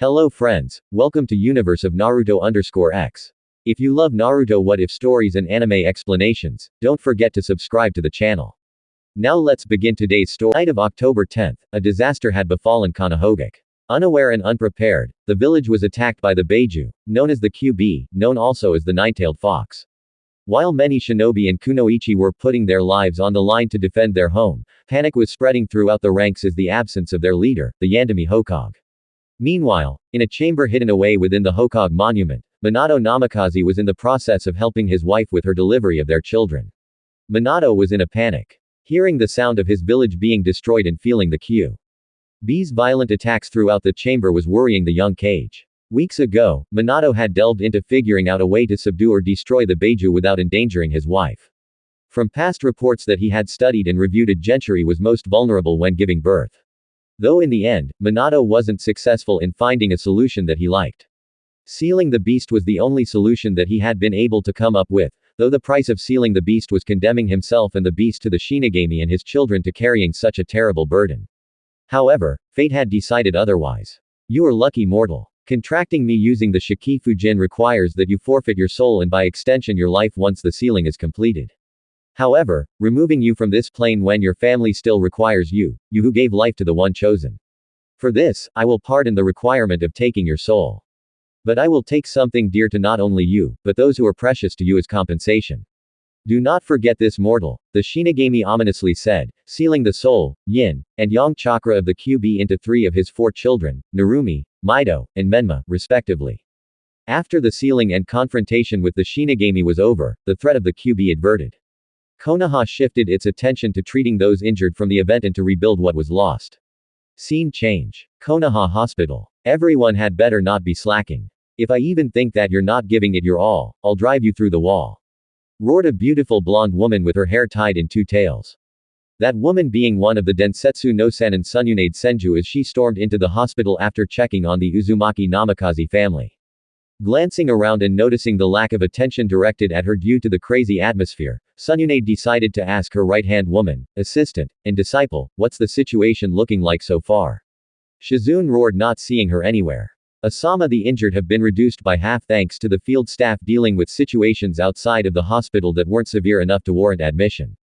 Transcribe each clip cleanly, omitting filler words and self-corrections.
Hello friends, welcome to Universe of Naruto_X. If you love Naruto what if stories and anime explanations, don't forget to subscribe to the channel. Now let's begin today's story. Night of October 10th, a disaster had befallen Konohagak. Unaware and unprepared, the village was attacked by the Beiju, known as the QB, known also as the Nine-Tailed Fox. While many shinobi and kunoichi were putting their lives on the line to defend their home, panic was spreading throughout the ranks as the absence of their leader, the Yandami Hokage. Meanwhile, in a chamber hidden away within the Hokage monument, Minato Namikaze was in the process of helping his wife with her delivery of their children. Minato was in a panic. Hearing the sound of his village being destroyed and feeling the QB's violent attacks throughout the chamber was worrying the young Kage. Weeks ago, Minato had delved into figuring out a way to subdue or destroy the Beiju without endangering his wife. From past reports that he had studied and reviewed, a gentry was most vulnerable when giving birth. Though in the end, Minato wasn't successful in finding a solution that he liked. Sealing the beast was the only solution that he had been able to come up with, though the price of sealing the beast was condemning himself and the beast to the Shinigami and his children to carrying such a terrible burden. However, fate had decided otherwise. You are lucky mortal. Contracting me using the Shikifujin requires that you forfeit your soul and by extension your life once the sealing is completed. However, removing you from this plane when your family still requires you, you who gave life to the one chosen. For this, I will pardon the requirement of taking your soul. But I will take something dear to not only you, but those who are precious to you as compensation. Do not forget this mortal, the Shinigami ominously said, sealing the soul, yin, and yang chakra of the QB into 3 of his 4 children, Narumi, Mito, and Menma, respectively. After the sealing and confrontation with the Shinigami was over, the threat of the QB averted. Konoha shifted its attention to treating those injured from the event and to rebuild what was lost. Scene change. Konoha Hospital. Everyone had better not be slacking. If I even think that you're not giving it your all, I'll drive you through the wall. Roared a beautiful blonde woman with her hair tied in 2 tails. That woman being one of the Densetsu no Sanin Tsunade Senju as she stormed into the hospital after checking on the Uzumaki Namikaze family. Glancing around and noticing the lack of attention directed at her due to the crazy atmosphere, Tsunade decided to ask her right-hand woman, assistant, and disciple, what's the situation looking like so far? Shizune roared, not seeing her anywhere. Asama the injured have been reduced by half thanks to the field staff dealing with situations outside of the hospital that weren't severe enough to warrant admission.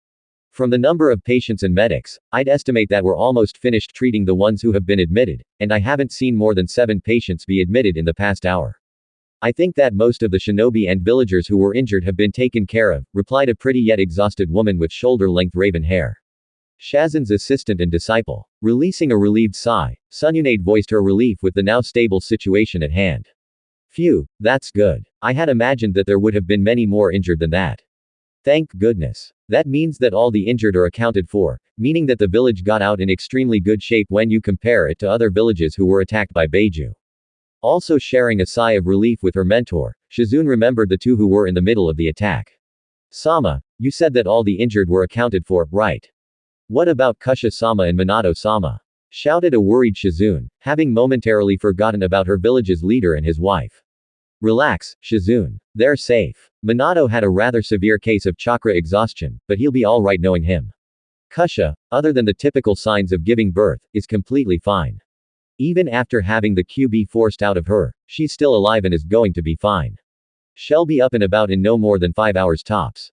From the number of patients and medics, I'd estimate that we're almost finished treating the ones who have been admitted, and I haven't seen more than 7 patients be admitted in the past hour. I think that most of the shinobi and villagers who were injured have been taken care of, replied a pretty yet exhausted woman with shoulder-length raven hair. Shazin's assistant and disciple. Releasing a relieved sigh, Tsunade voiced her relief with the now stable situation at hand. Phew, that's good. I had imagined that there would have been many more injured than that. Thank goodness. That means that all the injured are accounted for, meaning that the village got out in extremely good shape when you compare it to other villages who were attacked by Beiju. Also sharing a sigh of relief with her mentor, Shizune remembered the 2 who were in the middle of the attack. Sama, you said that all the injured were accounted for, right? What about Kusha-sama and Minato-sama? Shouted a worried Shizune, having momentarily forgotten about her village's leader and his wife. Relax, Shizune. They're safe. Minato had a rather severe case of chakra exhaustion, but he'll be alright knowing him. Kusha, other than the typical signs of giving birth, is completely fine. Even after having the QB forced out of her, she's still alive and is going to be fine. She'll be up and about in no more than 5 hours tops.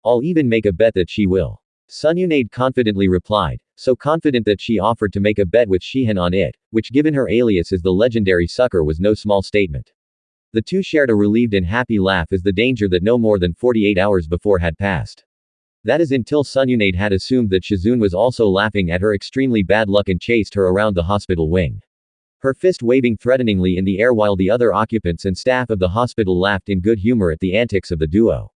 I'll even make a bet that she will. Tsunade confidently replied, so confident that she offered to make a bet with Shihan on it, which given her alias as the legendary sucker was no small statement. The 2 shared a relieved and happy laugh as the danger that no more than 48 hours before had passed. That is until Tsunade had assumed that Shizune was also laughing at her extremely bad luck and chased her around the hospital wing. Her fist waving threateningly in the air while the other occupants and staff of the hospital laughed in good humor at the antics of the duo.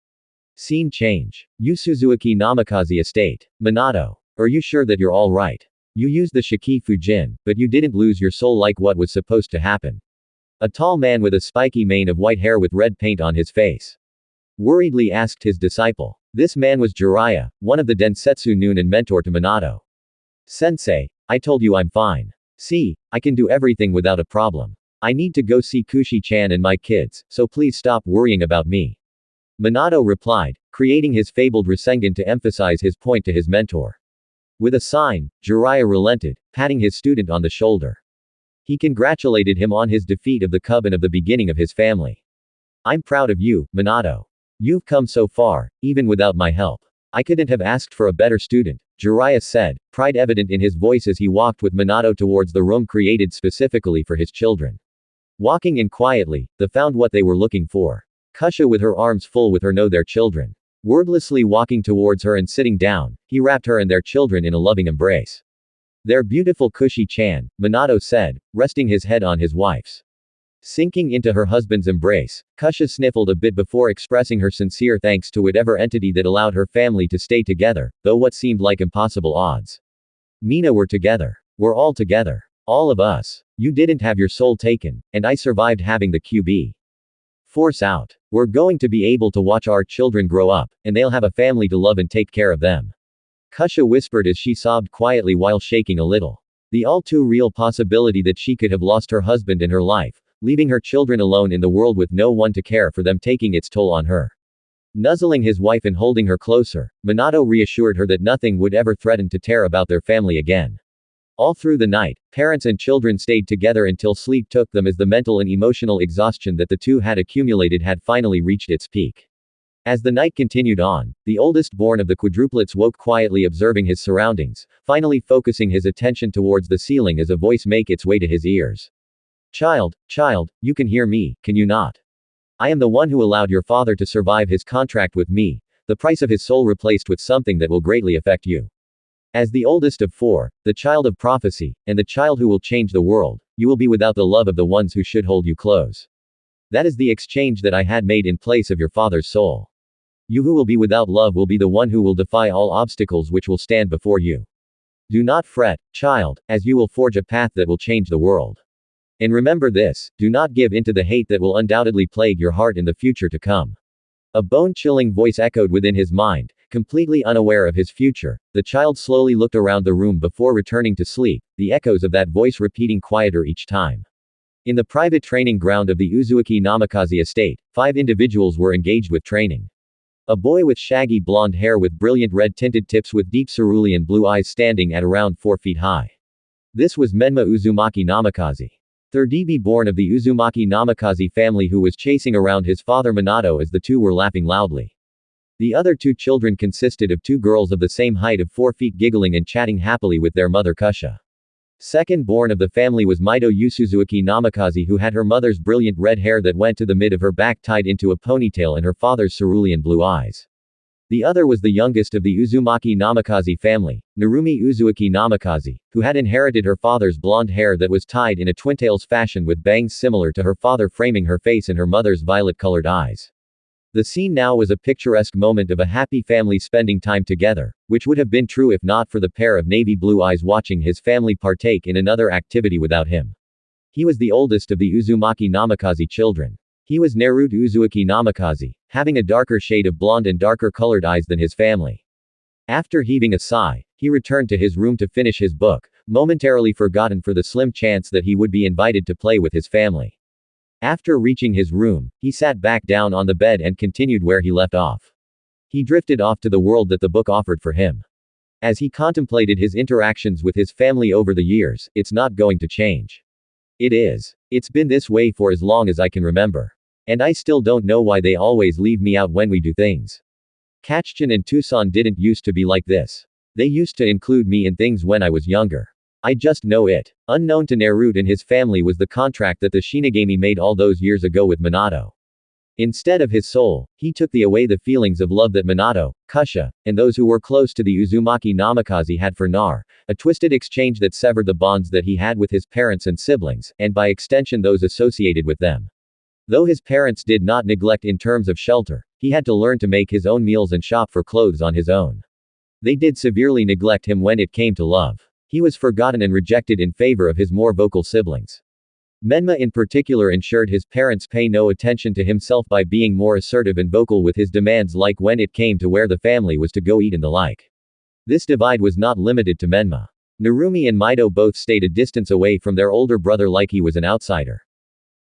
Scene change. Suzuki Namikaze Estate. Minato. Are you sure that you're alright? You used the Shikifujin, but you didn't lose your soul like what was supposed to happen. A tall man with a spiky mane of white hair with red paint on his face worriedly asked his disciple. This man was Jiraiya, one of the Densetsu Noon and mentor to Minato. Sensei, I told you I'm fine. See, I can do everything without a problem. I need to go see Kushi-chan and my kids, so please stop worrying about me. Minato replied, creating his fabled Rasengan to emphasize his point to his mentor. With a sign, Jiraiya relented, patting his student on the shoulder. He congratulated him on his defeat of the cub and of the beginning of his family. I'm proud of you, Minato. You've come so far, even without my help. I couldn't have asked for a better student, Jiraiya said, pride evident in his voice as he walked with Minato towards the room created specifically for his children. Walking in quietly, they found what they were looking for. Kusha with her arms full with her know their children. Wordlessly walking towards her and sitting down, he wrapped her and their children in a loving embrace. Their beautiful Kushi-chan, Minato said, resting his head on his wife's. Sinking into her husband's embrace, Kusha sniffled a bit before expressing her sincere thanks to whatever entity that allowed her family to stay together, though what seemed like impossible odds. Mina, we're together. We're all together. All of us. You didn't have your soul taken, and I survived having the QB force out. We're going to be able to watch our children grow up, and they'll have a family to love and take care of them. Kusha whispered as she sobbed quietly while shaking a little. The all too real possibility that she could have lost her husband and her life, leaving her children alone in the world with no one to care for them, taking its toll on her. Nuzzling his wife and holding her closer, Minato reassured her that nothing would ever threaten to tear about their family again. All through the night, parents and children stayed together until sleep took them as the mental and emotional exhaustion that the two had accumulated had finally reached its peak. As the night continued on, the oldest born of the quadruplets woke quietly observing his surroundings, finally focusing his attention towards the ceiling as a voice make its way to his ears. Child, you can hear me, can you not? I am the one who allowed your father to survive his contract with me, the price of his soul replaced with something that will greatly affect you. As the oldest of four, the child of prophecy, and the child who will change the world, you will be without the love of the ones who should hold you close. That is the exchange that I had made in place of your father's soul. You who will be without love will be the one who will defy all obstacles which will stand before you. Do not fret, child, as you will forge a path that will change the world. And remember this, do not give in to the hate that will undoubtedly plague your heart in the future to come. A bone-chilling voice echoed within his mind. Completely unaware of his future, the child slowly looked around the room before returning to sleep, the echoes of that voice repeating quieter each time. In the private training ground of the Uzumaki Namikaze estate, 5 individuals were engaged with training. A boy with shaggy blonde hair with brilliant red-tinted tips with deep cerulean blue eyes standing at around 4 feet high. This was Menma Uzumaki Namikaze. 3rd born of the Uzumaki Namikaze family who was chasing around his father Minato as the two were laughing loudly. The other 2 children consisted of 2 girls of the same height of 4 feet giggling and chatting happily with their mother Kusha. 2nd born of the family was Mito Usuzuki Namikaze who had her mother's brilliant red hair that went to the mid of her back tied into a ponytail and her father's cerulean blue eyes. The other was the youngest of the Uzumaki Namikaze family, Narumi Uzuaki Namikaze, who had inherited her father's blonde hair that was tied in a twintails fashion with bangs similar to her father framing her face and her mother's violet-colored eyes. The scene now was a picturesque moment of a happy family spending time together, which would have been true if not for the pair of navy blue eyes watching his family partake in another activity without him. He was the oldest of the Uzumaki Namikaze children. He was Naruto Uzuaki Namikaze, having a darker shade of blonde and darker colored eyes than his family. After heaving a sigh, he returned to his room to finish his book, momentarily forgotten for the slim chance that he would be invited to play with his family. After reaching his room, he sat back down on the bed and continued where he left off. He drifted off to the world that the book offered for him. As he contemplated his interactions with his family over the years, it's not going to change. It is. It's been this way for as long as I can remember. And I still don't know why they always leave me out when we do things. Kachchan and Tucson didn't used to be like this. They used to include me in things when I was younger. I just know it. Unknown to Naruto and his family was the contract that the Shinigami made all those years ago with Minato. Instead of his soul, he took away the feelings of love that Minato, Kusha, and those who were close to the Uzumaki Namikaze had for Nar, a twisted exchange that severed the bonds that he had with his parents and siblings, and by extension those associated with them. Though his parents did not neglect in terms of shelter, he had to learn to make his own meals and shop for clothes on his own. They did severely neglect him when it came to love. He was forgotten and rejected in favor of his more vocal siblings. Menma in particular ensured his parents pay no attention to himself by being more assertive and vocal with his demands, like when it came to where the family was to go eat and the like. This divide was not limited to Menma. Narumi and Mito both stayed a distance away from their older brother like he was an outsider.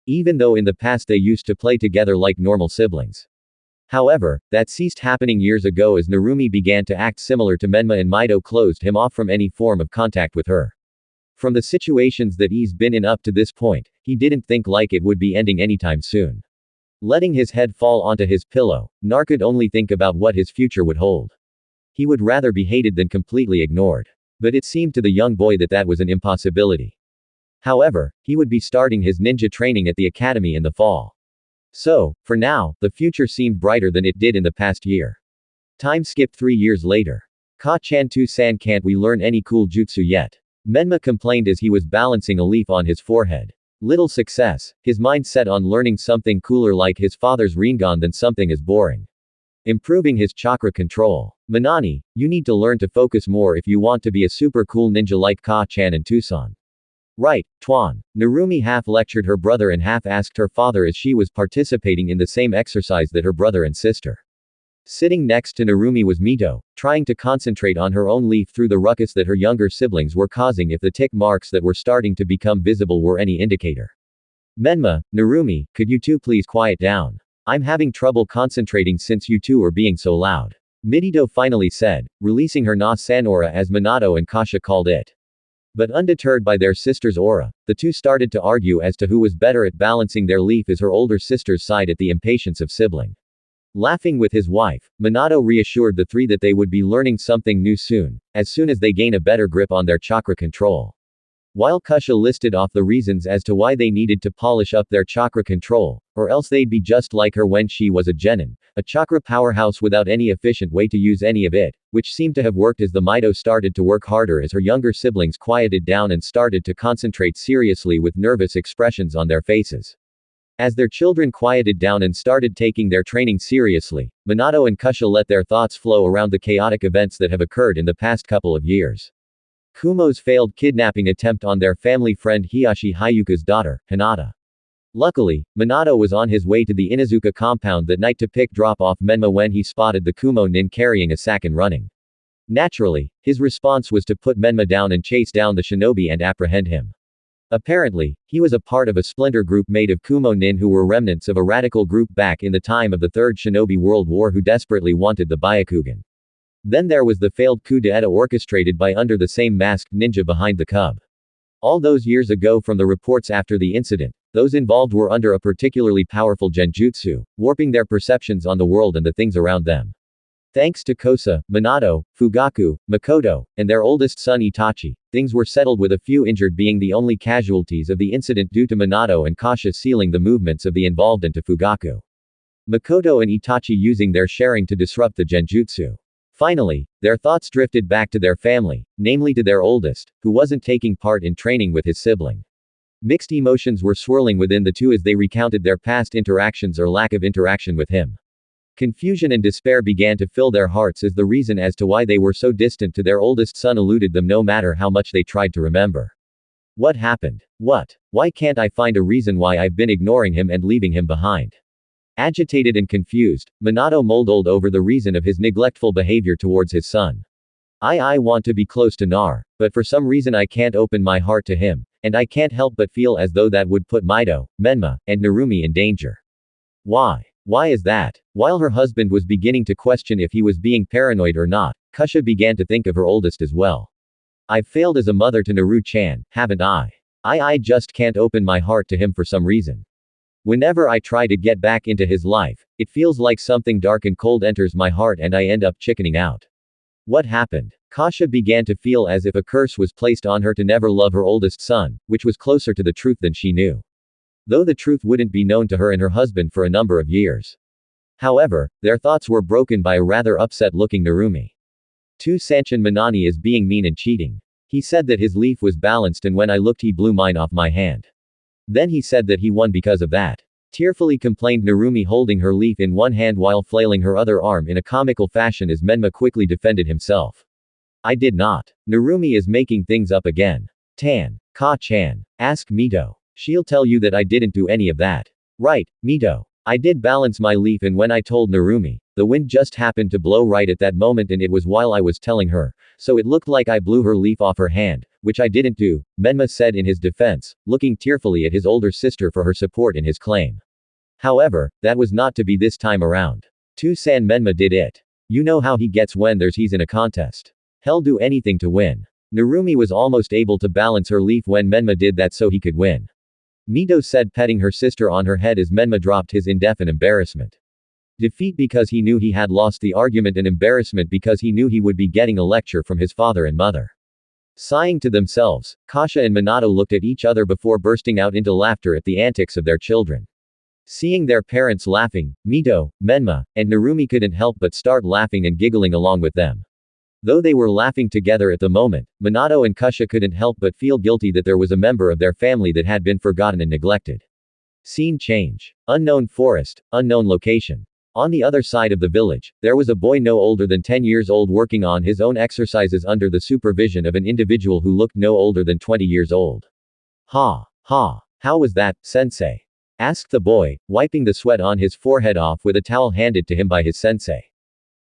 Even though in the past they used to play together like normal siblings. However, that ceased happening years ago as Narumi began to act similar to Menma and Mito closed him off from any form of contact with her. From the situations that he's been in up to this point, he didn't think like it would be ending anytime soon. Letting his head fall onto his pillow, Nar could only think about what his future would hold. He would rather be hated than completely ignored. But it seemed to the young boy that that was an impossibility. However, he would be starting his ninja training at the academy in the fall. So, for now, the future seemed brighter than it did in the past year. Time skipped 3 years later. Ka-chan Tu-san, can't we learn any cool jutsu yet? Menma complained as he was balancing a leaf on his forehead. Little success, his mind set on learning something cooler like his father's Rinnegan than something as boring. Improving his chakra control. Minani, you need to learn to focus more if you want to be a super cool ninja like Ka-chan and Tucson. Right, Tuan. Narumi half lectured her brother and half asked her father as she was participating in the same exercise that her brother and sister. Sitting next to Narumi was Mito, trying to concentrate on her own leaf through the ruckus that her younger siblings were causing if the tick marks that were starting to become visible were any indicator. Menma, Narumi, could you two please quiet down? I'm having trouble concentrating since you two are being so loud. Midito finally said, releasing her na-san-aura as Minato and Kasha called it. But undeterred by their sister's aura, the two started to argue as to who was better at balancing their leaf as her older sister's sighed at the impatience of sibling. Laughing with his wife, Minato reassured the three that they would be learning something new soon as they gain a better grip on their chakra control. While Kasha listed off the reasons as to why they needed to polish up their chakra control, or else they'd be just like her when she was a genin, a chakra powerhouse without any efficient way to use any of it, which seemed to have worked as the Mito started to work harder as her younger siblings quieted down and started to concentrate seriously with nervous expressions on their faces. As their children quieted down and started taking their training seriously, Minato and Kasha let their thoughts flow around the chaotic events that have occurred in the past couple of years. Kumo's failed kidnapping attempt on their family friend Hiyashi Hyuka's daughter, Hinata. Luckily, Minato was on his way to the Inuzuka compound that night to drop off Menma when he spotted the Kumo nin carrying a sack and running. Naturally, his response was to put Menma down and chase down the shinobi and apprehend him. Apparently, he was a part of a splinter group made of Kumo nin who were remnants of a radical group back in the time of the Third Shinobi World War who desperately wanted the Byakugan. Then there was the failed coup d'etat orchestrated by under the same masked ninja behind the cub. All those years ago from the reports after the incident, those involved were under a particularly powerful genjutsu, warping their perceptions on the world and the things around them. Thanks to Kosa, Minato, Fugaku, Makoto, and their oldest son Itachi, things were settled with a few injured being the only casualties of the incident due to Minato and Kasha sealing the movements of the involved and to Fugaku. Makoto and Itachi using their sharing to disrupt the genjutsu. Finally, their thoughts drifted back to their family, namely to their oldest, who wasn't taking part in training with his sibling. Mixed emotions were swirling within the two as they recounted their past interactions or lack of interaction with him. Confusion and despair began to fill their hearts as the reason as to why they were so distant to their oldest son eluded them no matter how much they tried to remember. What happened? What? Why can't I find a reason why I've been ignoring him and leaving him behind? Agitated and confused, Minato mulled over the reason of his neglectful behavior towards his son. I want to be close to Nar, but for some reason I can't open my heart to him, and I can't help but feel as though that would put Mito, Menma, and Narumi in danger. Why? Why is that? While her husband was beginning to question if he was being paranoid or not, Kasha began to think of her oldest as well. I've failed as a mother to Naru-chan, haven't I? I just can't open my heart to him for some reason. Whenever I try to get back into his life, it feels like something dark and cold enters my heart and I end up chickening out. What happened? Kasha began to feel as if a curse was placed on her to never love her oldest son, which was closer to the truth than she knew. Though the truth wouldn't be known to her and her husband for a number of years. However, their thoughts were broken by a rather upset-looking Narumi. Tu-sanchin Minani is being mean and cheating. He said that his leaf was balanced and when I looked he blew mine off my hand. Then he said that he won because of that. Tearfully complained Narumi holding her leaf in one hand while flailing her other arm in a comical fashion as Menma quickly defended himself. I did not. Narumi is making things up again. Ka-chan. Ask Mito. She'll tell you that I didn't do any of that. Right, Mito. I did balance my leaf and when I told Narumi, the wind just happened to blow right at that moment and it was while I was telling her, so it looked like I blew her leaf off her hand, which I didn't do, Menma said in his defense, looking tearfully at his older sister for her support in his claim. However, that was not to be this time around. Tu-san Menma did it. You know how he gets when he's in a contest. He'll do anything to win. Narumi was almost able to balance her leaf when Menma did that so he could win. Mito said, petting her sister on her head as Menma dropped his indefinite embarrassment. Defeat because he knew he had lost the argument and embarrassment because he knew he would be getting a lecture from his father and mother. Sighing to themselves, Kasha and Minato looked at each other before bursting out into laughter at the antics of their children. Seeing their parents laughing, Mito, Menma, and Narumi couldn't help but start laughing and giggling along with them. Though they were laughing together at the moment, Minato and Kasha couldn't help but feel guilty that there was a member of their family that had been forgotten and neglected. Scene change. Unknown forest, unknown location. On the other side of the village, there was a boy no older than 10 years old working on his own exercises under the supervision of an individual who looked no older than 20 years old. Ha. How was that, sensei? Asked the boy, wiping the sweat on his forehead off with a towel handed to him by his sensei.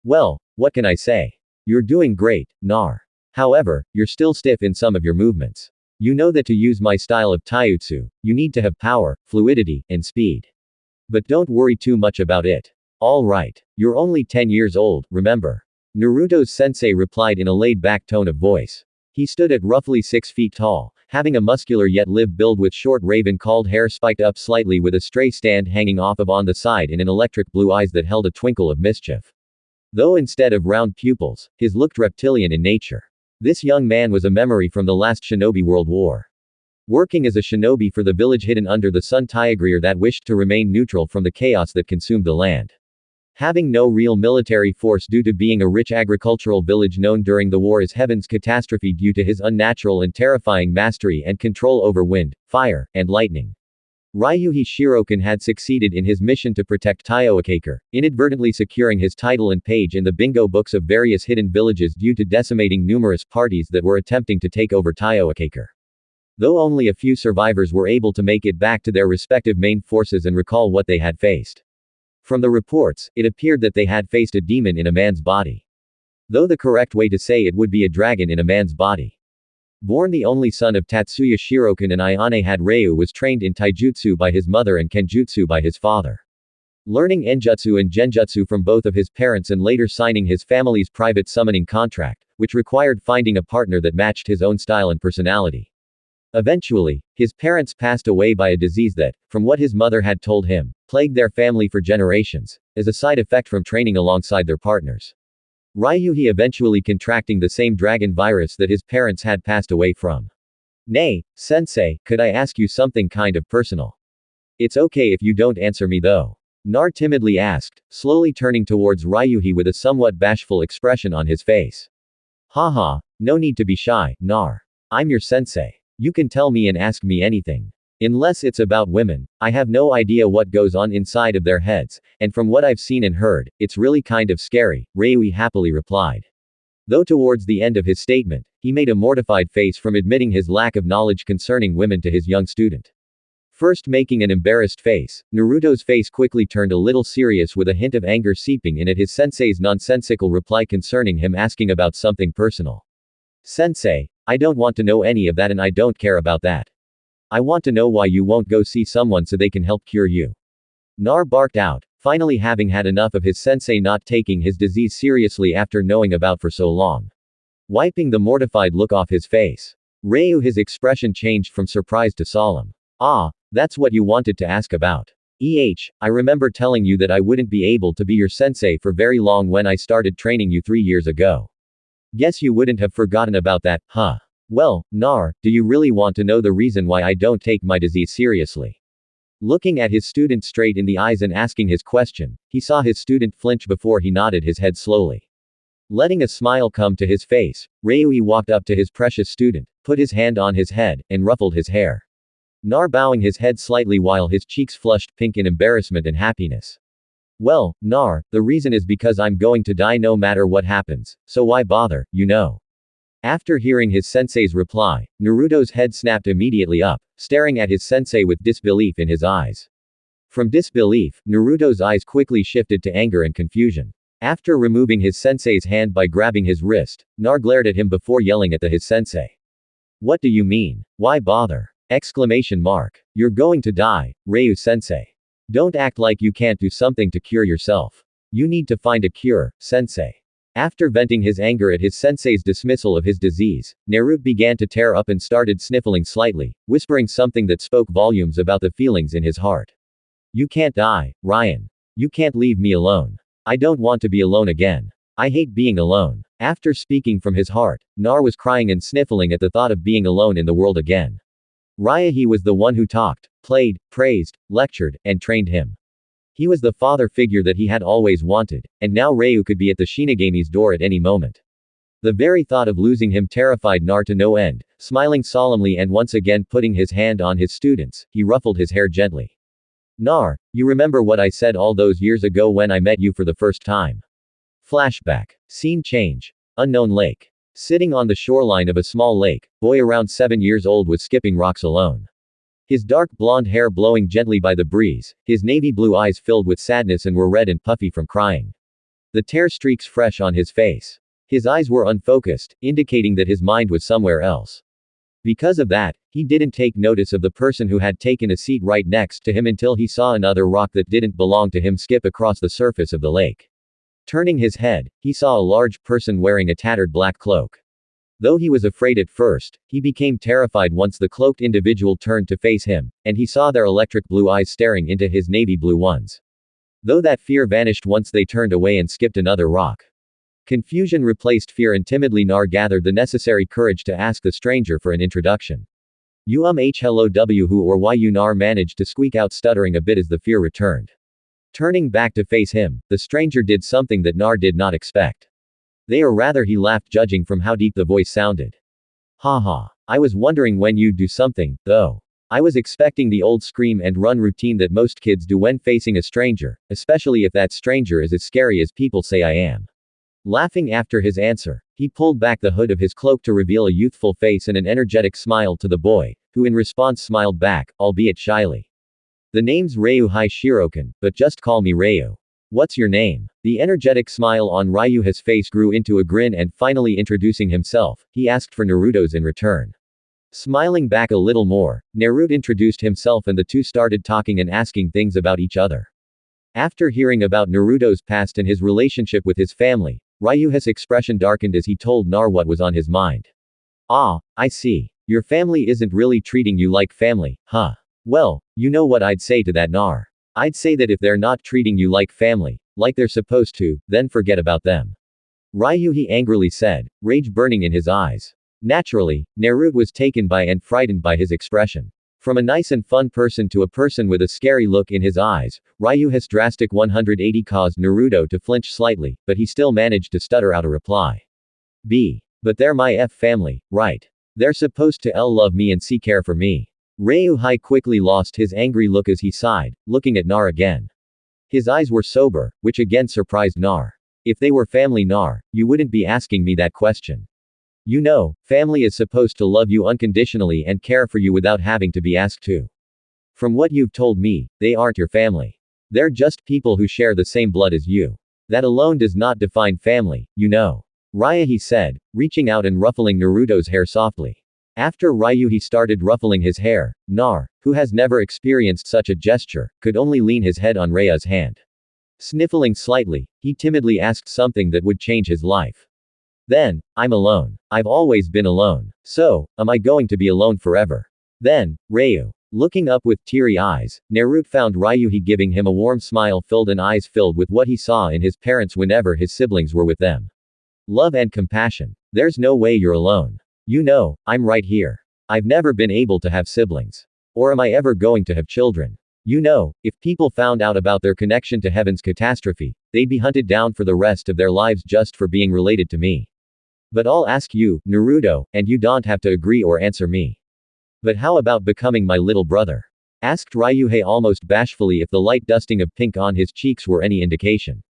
Well, what can I say? You're doing great, Nar. However, you're still stiff in some of your movements. You know that to use my style of taijutsu, you need to have power, fluidity, and speed. But don't worry too much about it. Alright. You're only 10 years old, remember? Naruto's sensei replied in a laid-back tone of voice. He stood at roughly 6 feet tall, having a muscular yet live build with short raven-called hair spiked up slightly with a stray stand hanging off of on the side and an electric blue eyes that held a twinkle of mischief. Though instead of round pupils, his looked reptilian in nature. This young man was a memory from the last Shinobi World War. Working as a shinobi for the village hidden under the sun Tigreer that wished to remain neutral from the chaos that consumed the land. Having no real military force due to being a rich agricultural village known during the war as Heaven's Catastrophe due to his unnatural and terrifying mastery and control over wind, fire, and lightning. Ryuhi Shirokan had succeeded in his mission to protect Taiyoakaker, inadvertently securing his title and page in the bingo books of various hidden villages due to decimating numerous parties that were attempting to take over Taiyoakaker. Though only a few survivors were able to make it back to their respective main forces and recall what they had faced. From the reports, it appeared that they had faced a demon in a man's body. Though the correct way to say it would be a dragon in a man's body. Born the only son of Tatsuya Shirokan and Ayane had Ryu was trained in taijutsu by his mother and kenjutsu by his father. Learning enjutsu and genjutsu from both of his parents and later signing his family's private summoning contract, which required finding a partner that matched his own style and personality. Eventually, his parents passed away by a disease that, from what his mother had told him, plagued their family for generations, as a side effect from training alongside their partners. Ryuhi eventually contracting the same dragon virus that his parents had passed away from. Nay, sensei, could I ask you something kind of personal? It's okay if you don't answer me though. Nar timidly asked, slowly turning towards Ryuhi with a somewhat bashful expression on his face. Haha, no need to be shy, Nar. I'm your sensei. You can tell me and ask me anything. Unless it's about women, I have no idea what goes on inside of their heads, and from what I've seen and heard, it's really kind of scary, Ryui happily replied. Though towards the end of his statement, he made a mortified face from admitting his lack of knowledge concerning women to his young student. First making an embarrassed face, Naruto's face quickly turned a little serious with a hint of anger seeping in at his sensei's nonsensical reply concerning him asking about something personal. Sensei, I don't want to know any of that and I don't care about that. I want to know why you won't go see someone so they can help cure you. Nar barked out, finally having had enough of his sensei not taking his disease seriously after knowing about for so long. Wiping the mortified look off his face. Ryu his expression changed from surprise to solemn. Ah, that's what you wanted to ask about. I remember telling you that I wouldn't be able to be your sensei for very long when I started training you 3 years ago. Guess you wouldn't have forgotten about that, huh? Well, Nar, do you really want to know the reason why I don't take my disease seriously? Looking at his student straight in the eyes and asking his question, he saw his student flinch before he nodded his head slowly. Letting a smile come to his face, Ryui walked up to his precious student, put his hand on his head, and ruffled his hair. Nar bowing his head slightly while his cheeks flushed pink in embarrassment and happiness. Well, Nar, the reason is because I'm going to die no matter what happens, so why bother, you know? After hearing his sensei's reply, Naruto's head snapped immediately up, staring at his sensei with disbelief in his eyes. From disbelief, Naruto's eyes quickly shifted to anger and confusion. After removing his sensei's hand by grabbing his wrist, Nar glared at him before yelling at his sensei. What do you mean? Why bother? Exclamation mark. You're going to die, Ryu sensei. Don't act like you can't do something to cure yourself. You need to find a cure, sensei. After venting his anger at his sensei's dismissal of his disease, Naruto began to tear up and started sniffling slightly, whispering something that spoke volumes about the feelings in his heart. You can't die, Ryan. You can't leave me alone. I don't want to be alone again. I hate being alone. After speaking from his heart, Nar was crying and sniffling at the thought of being alone in the world again. Raihi was the one who talked, played, praised, lectured, and trained him. He was the father figure that he had always wanted, and now Ryu could be at the Shinigami's door at any moment. The very thought of losing him terrified Nar to no end. Smiling solemnly and once again putting his hand on his students, he ruffled his hair gently. Nar, you remember what I said all those years ago when I met you for the first time? Flashback. Scene change. Unknown lake. Sitting on the shoreline of a small lake, boy around 7 years old was skipping rocks alone. His dark blonde hair blowing gently by the breeze, his navy blue eyes filled with sadness and were red and puffy from crying. The tear streaks fresh on his face. His eyes were unfocused, indicating that his mind was somewhere else. Because of that, he didn't take notice of the person who had taken a seat right next to him until he saw another rock that didn't belong to him skip across the surface of the lake. Turning his head, he saw a large person wearing a tattered black cloak. Though he was afraid at first, he became terrified once the cloaked individual turned to face him, and he saw their electric blue eyes staring into his navy blue ones. Though that fear vanished once they turned away and skipped another rock. Confusion replaced fear and timidly Nar gathered the necessary courage to ask the stranger for an introduction. Hello W who or why you Nar managed to squeak out stuttering a bit as the fear returned. Turning back to face him, the stranger did something that Nar did not expect. They or rather he laughed judging from how deep the voice sounded. Haha. I was wondering when you'd do something, though. I was expecting the old scream and run routine that most kids do when facing a stranger, especially if that stranger is as scary as people say I am. Laughing after his answer, he pulled back the hood of his cloak to reveal a youthful face and an energetic smile to the boy, who in response smiled back, albeit shyly. The name's Ryu Hai Shirokan, but just call me Ryu. What's your name? The energetic smile on Ryuha's face grew into a grin and finally introducing himself, he asked for Naruto's in return. Smiling back a little more, Naruto introduced himself and the two started talking and asking things about each other. After hearing about Naruto's past and his relationship with his family, Ryuha's expression darkened as he told Nar what was on his mind. Ah, I see. Your family isn't really treating you like family, huh? Well, you know what I'd say to that Nar. I'd say that if they're not treating you like family, like they're supposed to, then forget about them. Ryuhi angrily said, rage burning in his eyes. Naturally, Naruto was taken by and frightened by his expression. From a nice and fun person to a person with a scary look in his eyes, Ryuha's drastic 180 caused Naruto to flinch slightly, but he still managed to stutter out a reply. But they're my family, right? They're supposed to love me and see care for me. Ryu Hai quickly lost his angry look as he sighed, looking at Nar again. His eyes were sober, which again surprised Nar. If they were family Nar, you wouldn't be asking me that question. You know, family is supposed to love you unconditionally and care for you without having to be asked to. From what you've told me, they aren't your family. They're just people who share the same blood as you. That alone does not define family, you know. Ryuhi said, reaching out and ruffling Naruto's hair softly. After Ryuhi started ruffling his hair, Nar, who has never experienced such a gesture, could only lean his head on Rhea's hand. Sniffling slightly, he timidly asked something that would change his life. Then, I'm alone. I've always been alone. So, am I going to be alone forever? Then, Ryu. Looking up with teary eyes, Naruto found Ryuhi giving him a warm smile filled and eyes filled with what he saw in his parents whenever his siblings were with them. Love and compassion. There's no way you're alone. You know, I'm right here. I've never been able to have siblings. Or am I ever going to have children? You know, if people found out about their connection to heaven's catastrophe, they'd be hunted down for the rest of their lives just for being related to me. But I'll ask you, Naruto, and you don't have to agree or answer me. But how about becoming my little brother? Asked Ryuhei almost bashfully if the light dusting of pink on his cheeks were any indication.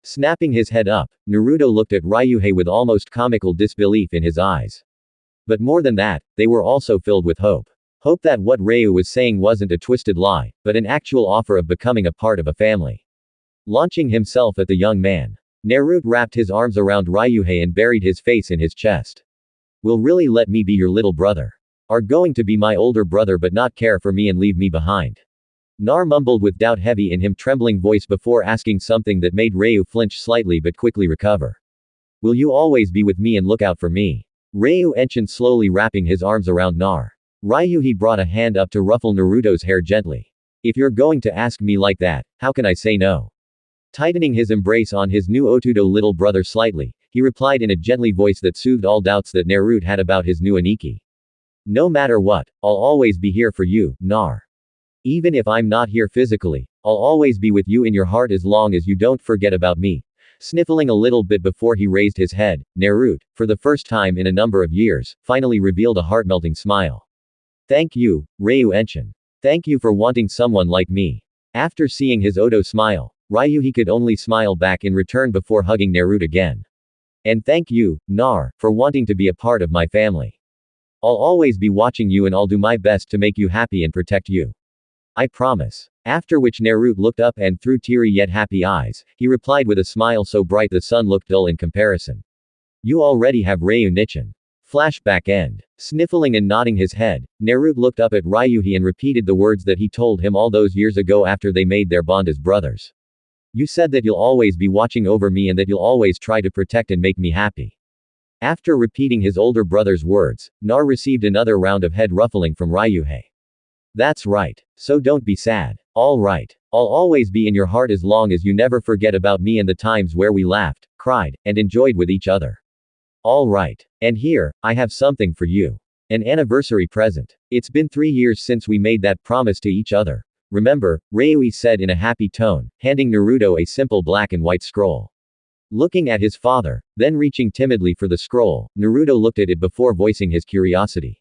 Snapping his head up, Naruto looked at Ryuhei with almost comical disbelief in his eyes. But more than that, they were also filled with hope. Hope that what Ryu was saying wasn't a twisted lie, but an actual offer of becoming a part of a family. Launching himself at the young man, Naruto wrapped his arms around Ryuhei and buried his face in his chest. Will really let me be your little brother? Are going to be my older brother but not care for me and leave me behind? Nar mumbled with doubt heavy in him trembling voice before asking something that made Ryu flinch slightly but quickly recover. Will you always be with me and look out for me? Ryu Enshin slowly wrapping his arms around Nar. Ryuhi brought a hand up to ruffle Naruto's hair gently. If you're going to ask me like that, how can I say no? Tightening his embrace on his new Otudo little brother slightly, he replied in a gently voice that soothed all doubts that Naruto had about his new Aniki. No matter what, I'll always be here for you, Nar. Even if I'm not here physically, I'll always be with you in your heart as long as you don't forget about me. Sniffling a little bit before he raised his head, Naruto, for the first time in a number of years, finally revealed a heart-melting smile. Thank you, Ryu Enshin. Thank you for wanting someone like me. After seeing his Odo smile, Ryuhi could only smile back in return before hugging Naruto again. And thank you, Nar, for wanting to be a part of my family. I'll always be watching you and I'll do my best to make you happy and protect you. I promise. After which Naruto looked up and through teary yet happy eyes, he replied with a smile so bright the sun looked dull in comparison. You already have Ryu Nichin. Flashback end. Sniffling and nodding his head, Naruto looked up at Ryuhi and repeated the words that he told him all those years ago after they made their bond as brothers. You said that you'll always be watching over me and that you'll always try to protect and make me happy. After repeating his older brother's words, Nar received another round of head ruffling from Ryuhei. That's right. So don't be sad. All right. I'll always be in your heart as long as you never forget about me and the times where we laughed, cried, and enjoyed with each other. All right. And here, I have something for you. An anniversary present. It's been 3 years since we made that promise to each other. Remember, Ryuhi said in a happy tone, handing Naruto a simple black and white scroll. Looking at his father, then reaching timidly for the scroll, Naruto looked at it before voicing his curiosity.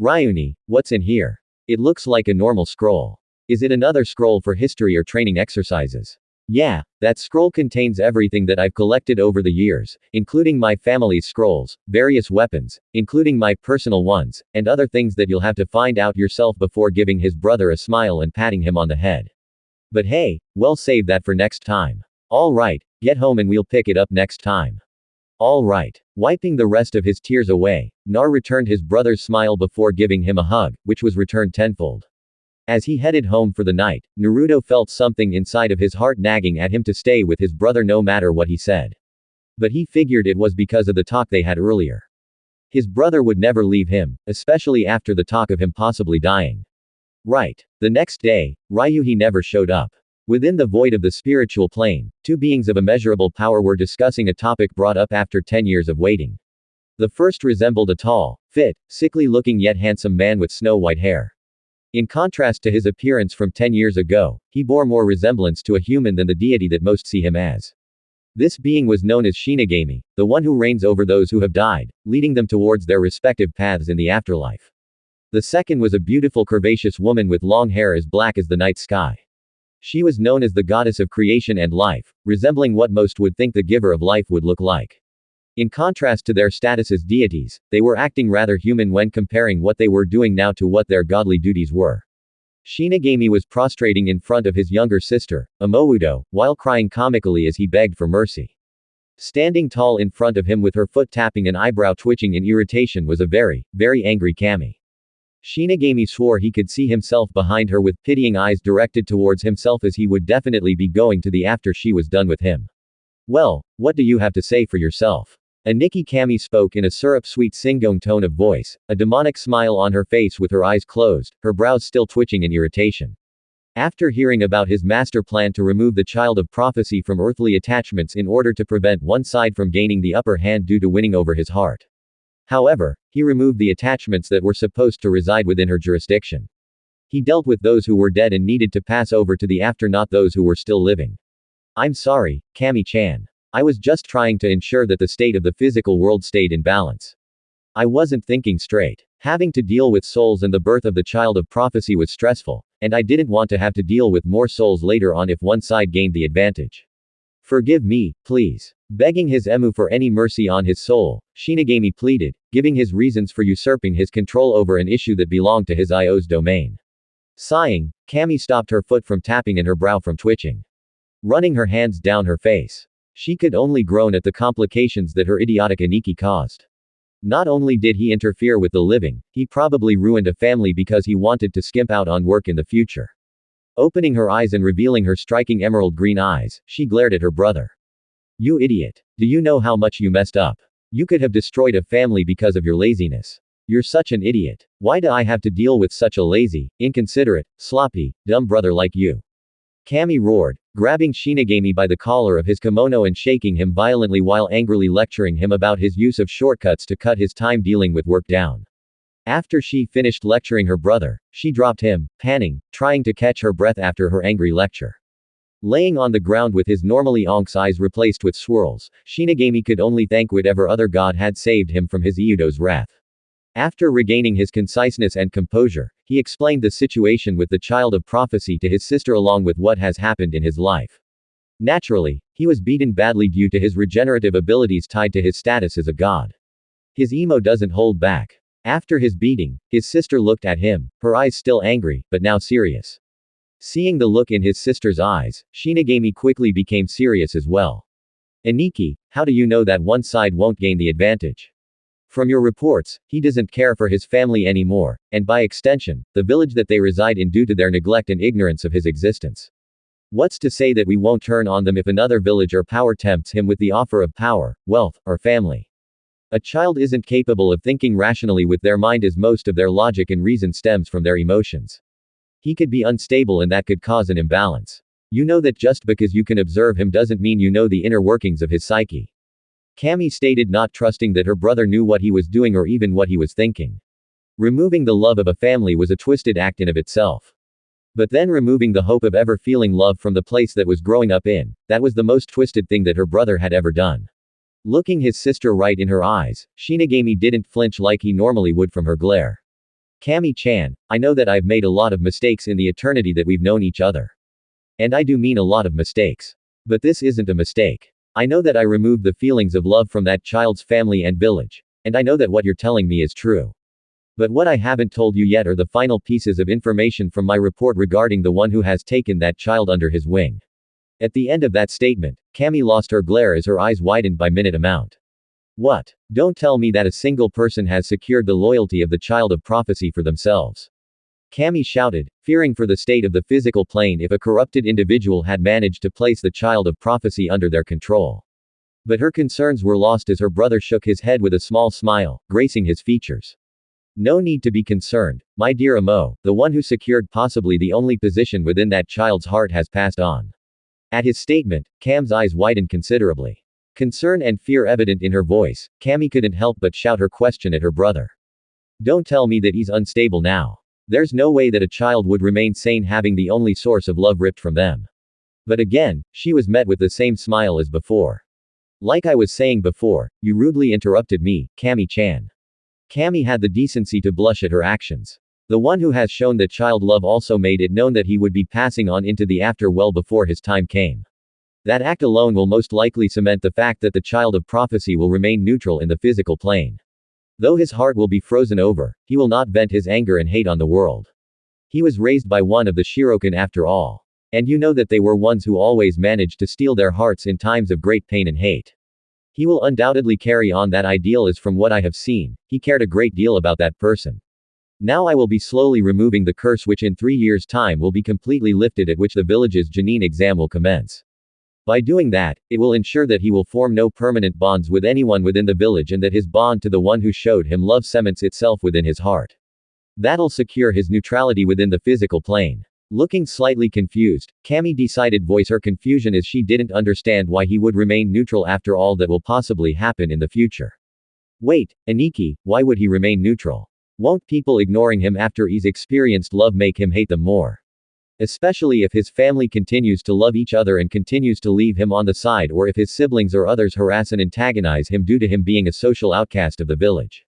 Ryuni, what's in here? It looks like a normal scroll. Is it another scroll for history or training exercises? Yeah, that scroll contains everything that I've collected over the years, including my family's scrolls, various weapons, including my personal ones, and other things that you'll have to find out yourself before giving his brother a smile and patting him on the head. But hey, we'll save that for next time. Alright, get home and we'll pick it up next time. Alright. Wiping the rest of his tears away, Nar returned his brother's smile before giving him a hug, which was returned tenfold. As he headed home for the night, Naruto felt something inside of his heart nagging at him to stay with his brother no matter what he said. But he figured it was because of the talk they had earlier. His brother would never leave him, especially after the talk of him possibly dying. Right. The next day, Ryuhi never showed up. Within the void of the spiritual plane, two beings of immeasurable power were discussing a topic brought up after 10 years of waiting. The first resembled a tall, fit, sickly-looking yet handsome man with snow-white hair. In contrast to his appearance from 10 years ago, he bore more resemblance to a human than the deity that most see him as. This being was known as Shinigami, the one who reigns over those who have died, leading them towards their respective paths in the afterlife. The second was a beautiful curvaceous woman with long hair as black as the night sky. She was known as the goddess of creation and life, resembling what most would think the giver of life would look like. In contrast to their status as deities, they were acting rather human when comparing what they were doing now to what their godly duties were. Shinigami was prostrating in front of his younger sister, Amoudo, while crying comically as he begged for mercy. Standing tall in front of him with her foot tapping and eyebrow twitching in irritation was a very, very angry Kami. Shinigami swore he could see himself behind her with pitying eyes directed towards himself as he would definitely be going to the after she was done with him. Well, what do you have to say for yourself? Aniki Kami spoke in a syrup-sweet singong tone of voice, a demonic smile on her face with her eyes closed, her brows still twitching in irritation. After hearing about his master plan to remove the child of prophecy from earthly attachments in order to prevent one side from gaining the upper hand due to winning over his heart. However, he removed the attachments that were supposed to reside within her jurisdiction. He dealt with those who were dead and needed to pass over to the after, not those who were still living. I'm sorry, Kami-chan. I was just trying to ensure that the state of the physical world stayed in balance. I wasn't thinking straight. Having to deal with souls and the birth of the child of prophecy was stressful, and I didn't want to have to deal with more souls later on if one side gained the advantage. Forgive me, please. Begging his emu for any mercy on his soul, Shinigami pleaded, giving his reasons for usurping his control over an issue that belonged to his IO's domain. Sighing, Kami stopped her foot from tapping and her brow from twitching. Running her hands down her face. She could only groan at the complications that her idiotic Aniki caused. Not only did he interfere with the living, he probably ruined a family because he wanted to skimp out on work in the future. Opening her eyes and revealing her striking emerald green eyes, she glared at her brother. You idiot. Do you know how much you messed up? You could have destroyed a family because of your laziness. You're such an idiot. Why do I have to deal with such a lazy, inconsiderate, sloppy, dumb brother like you? Kami roared, grabbing Shinigami by the collar of his kimono and shaking him violently while angrily lecturing him about his use of shortcuts to cut his time dealing with work down. After she finished lecturing her brother, she dropped him, panting, trying to catch her breath after her angry lecture. Laying on the ground with his normally onk's eyes replaced with swirls, Shinigami could only thank whatever other god had saved him from his Iudo's wrath. After regaining his conciseness and composure, he explained the situation with the child of prophecy to his sister along with what has happened in his life. Naturally, he was beaten badly due to his regenerative abilities tied to his status as a god. His emo doesn't hold back. After his beating, his sister looked at him, her eyes still angry, but now serious. Seeing the look in his sister's eyes, Shinigami quickly became serious as well. Aniki, how do you know that one side won't gain the advantage? From your reports, he doesn't care for his family anymore, and by extension, the village that they reside in due to their neglect and ignorance of his existence. What's to say that we won't turn on them if another village or power tempts him with the offer of power, wealth, or family? A child isn't capable of thinking rationally with their mind as most of their logic and reason stems from their emotions. He could be unstable and that could cause an imbalance. You know that just because you can observe him doesn't mean you know the inner workings of his psyche. Kami stated, not trusting that her brother knew what he was doing or even what he was thinking. Removing the love of a family was a twisted act in of itself. But then removing the hope of ever feeling love from the place that was growing up in, that was the most twisted thing that her brother had ever done. Looking his sister right in her eyes, Shinigami didn't flinch like he normally would from her glare. Kami-chan, I know that I've made a lot of mistakes in the eternity that we've known each other. And I do mean a lot of mistakes. But this isn't a mistake. I know that I removed the feelings of love from that child's family and village. And I know that what you're telling me is true. But what I haven't told you yet are the final pieces of information from my report regarding the one who has taken that child under his wing. At the end of that statement, Kami lost her glare as her eyes widened by minute amount. What? Don't tell me that a single person has secured the loyalty of the child of prophecy for themselves. Kami shouted, fearing for the state of the physical plane if a corrupted individual had managed to place the child of prophecy under their control. But her concerns were lost as her brother shook his head with a small smile, gracing his features. No need to be concerned, my dear Amo, the one who secured possibly the only position within that child's heart has passed on. At his statement, Kam's eyes widened considerably. Concern and fear evident in her voice, Kami couldn't help but shout her question at her brother. Don't tell me that he's unstable now. There's no way that a child would remain sane having the only source of love ripped from them. But again, she was met with the same smile as before. Like I was saying before, you rudely interrupted me, Kami-chan. Kami had the decency to blush at her actions. The one who has shown that child love also made it known that he would be passing on into the after well before his time came. That act alone will most likely cement the fact that the child of prophecy will remain neutral in the physical plane. Though his heart will be frozen over, he will not vent his anger and hate on the world. He was raised by one of the Shirokan after all. And you know that they were ones who always managed to steal their hearts in times of great pain and hate. He will undoubtedly carry on that ideal as from what I have seen, he cared a great deal about that person. Now I will be slowly removing the curse which in 3 years' time will be completely lifted at which the village's Janine exam will commence. By doing that, it will ensure that he will form no permanent bonds with anyone within the village and that his bond to the one who showed him love cements itself within his heart. That'll secure his neutrality within the physical plane. Looking slightly confused, Kami decided voice her confusion as she didn't understand why he would remain neutral after all that will possibly happen in the future. Wait, Aniki, why would he remain neutral? Won't people ignoring him after he's experienced love make him hate them more? Especially if his family continues to love each other and continues to leave him on the side, or if his siblings or others harass and antagonize him due to him being a social outcast of the village.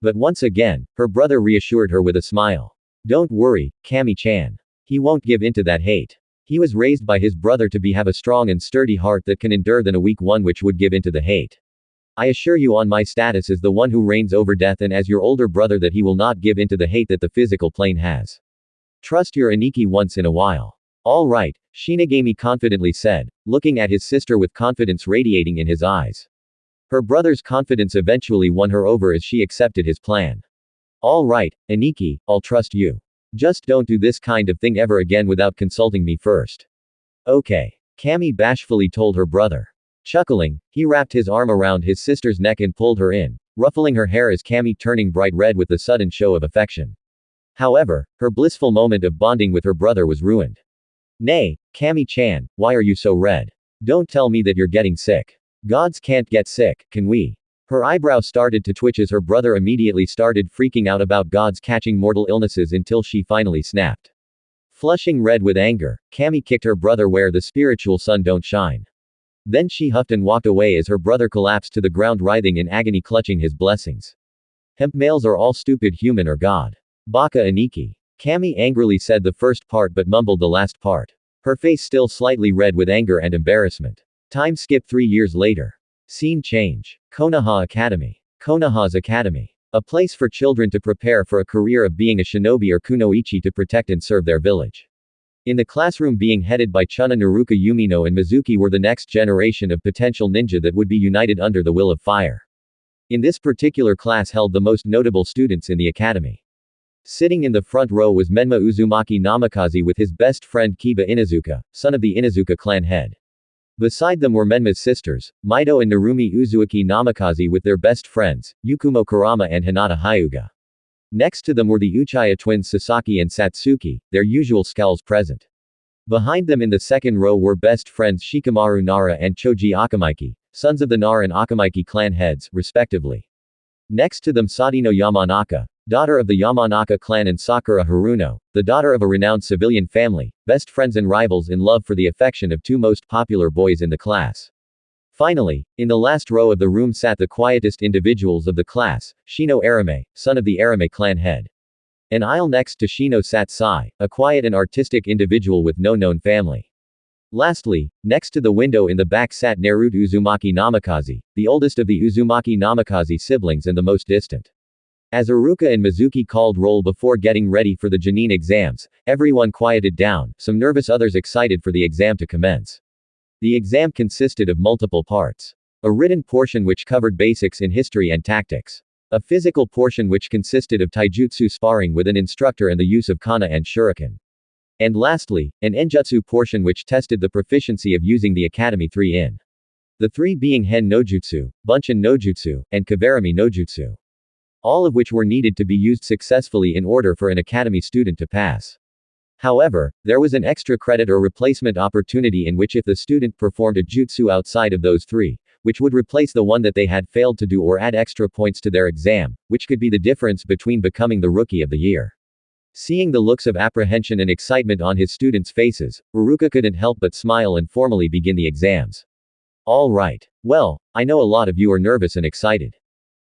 But once again, her brother reassured her with a smile. Don't worry, Kami-chan. He won't give in to that hate. He was raised by his brother to have a strong and sturdy heart that can endure than a weak one which would give in to the hate. I assure you on my status as the one who reigns over death and as your older brother that he will not give in to the hate that the physical plane has. Trust your Aniki once in a while. All right, Shinigami confidently said, looking at his sister with confidence radiating in his eyes. Her brother's confidence eventually won her over as she accepted his plan. All right, Aniki, I'll trust you. Just don't do this kind of thing ever again without consulting me first. Okay. Kami bashfully told her brother. Chuckling, he wrapped his arm around his sister's neck and pulled her in, ruffling her hair as Cammy turning bright red with the sudden show of affection. However, her blissful moment of bonding with her brother was ruined. Nay, Cammy-chan, why are you so red? Don't tell me that you're getting sick. Gods can't get sick, can we? Her eyebrows started to twitch as her brother immediately started freaking out about gods catching mortal illnesses until she finally snapped. Flushing red with anger, Cammy kicked her brother where the spiritual sun don't shine. Then she huffed and walked away as her brother collapsed to the ground writhing in agony clutching his blessings. Hemp males are all stupid human or god. Baka Aniki. Cammy angrily said the first part but mumbled the last part. Her face still slightly red with anger and embarrassment. Time skip 3 years later. Scene change. Konoha Academy. Konoha's Academy. A place for children to prepare for a career of being a shinobi or kunoichi to protect and serve their village. In the classroom being headed by Chuna Naruka Yumino and Mizuki were the next generation of potential ninja that would be united under the will of fire. In this particular class held the most notable students in the academy. Sitting in the front row was Menma Uzumaki Namikaze with his best friend Kiba Inuzuka, son of the Inuzuka clan head. Beside them were Menma's sisters, Mito and Narumi Uzuaki Namikaze with their best friends, Yukumo Kurama and Hinata Hyuga. Next to them were the Uchiha twins Sasaki and Satsuki, their usual scowls present. Behind them in the second row were best friends Shikamaru Nara and Choji Akamaiki, sons of the Nara and Akamaiki clan heads, respectively. Next to them Sadino Yamanaka, daughter of the Yamanaka clan, and Sakura Haruno, the daughter of a renowned civilian family, best friends and rivals in love for the affection of two most popular boys in the class. Finally, in the last row of the room sat the quietest individuals of the class, Shino Arame, son of the Arame clan head. An aisle next to Shino sat Sai, a quiet and artistic individual with no known family. Lastly, next to the window in the back sat Naruto Uzumaki Namikaze, the oldest of the Uzumaki Namikaze siblings and the most distant. As Iruka and Mizuki called roll before getting ready for the Jonin exams, everyone quieted down, some nervous, others excited for the exam to commence. The exam consisted of multiple parts. A written portion which covered basics in history and tactics. A physical portion which consisted of taijutsu sparring with an instructor and the use of kana and shuriken. And lastly, an enjutsu portion which tested the proficiency of using the Academy 3 in. The 3 being Hen no Jutsu, Bunshin no Jutsu, and Kabarami no Jutsu. All of which were needed to be used successfully in order for an academy student to pass. However, there was an extra credit or replacement opportunity in which if the student performed a jutsu outside of those 3, which would replace the one that they had failed to do or add extra points to their exam, which could be the difference between becoming the Rookie of the Year. Seeing the looks of apprehension and excitement on his students' faces, Iruka couldn't help but smile and formally begin the exams. All right. Well, I know a lot of you are nervous and excited.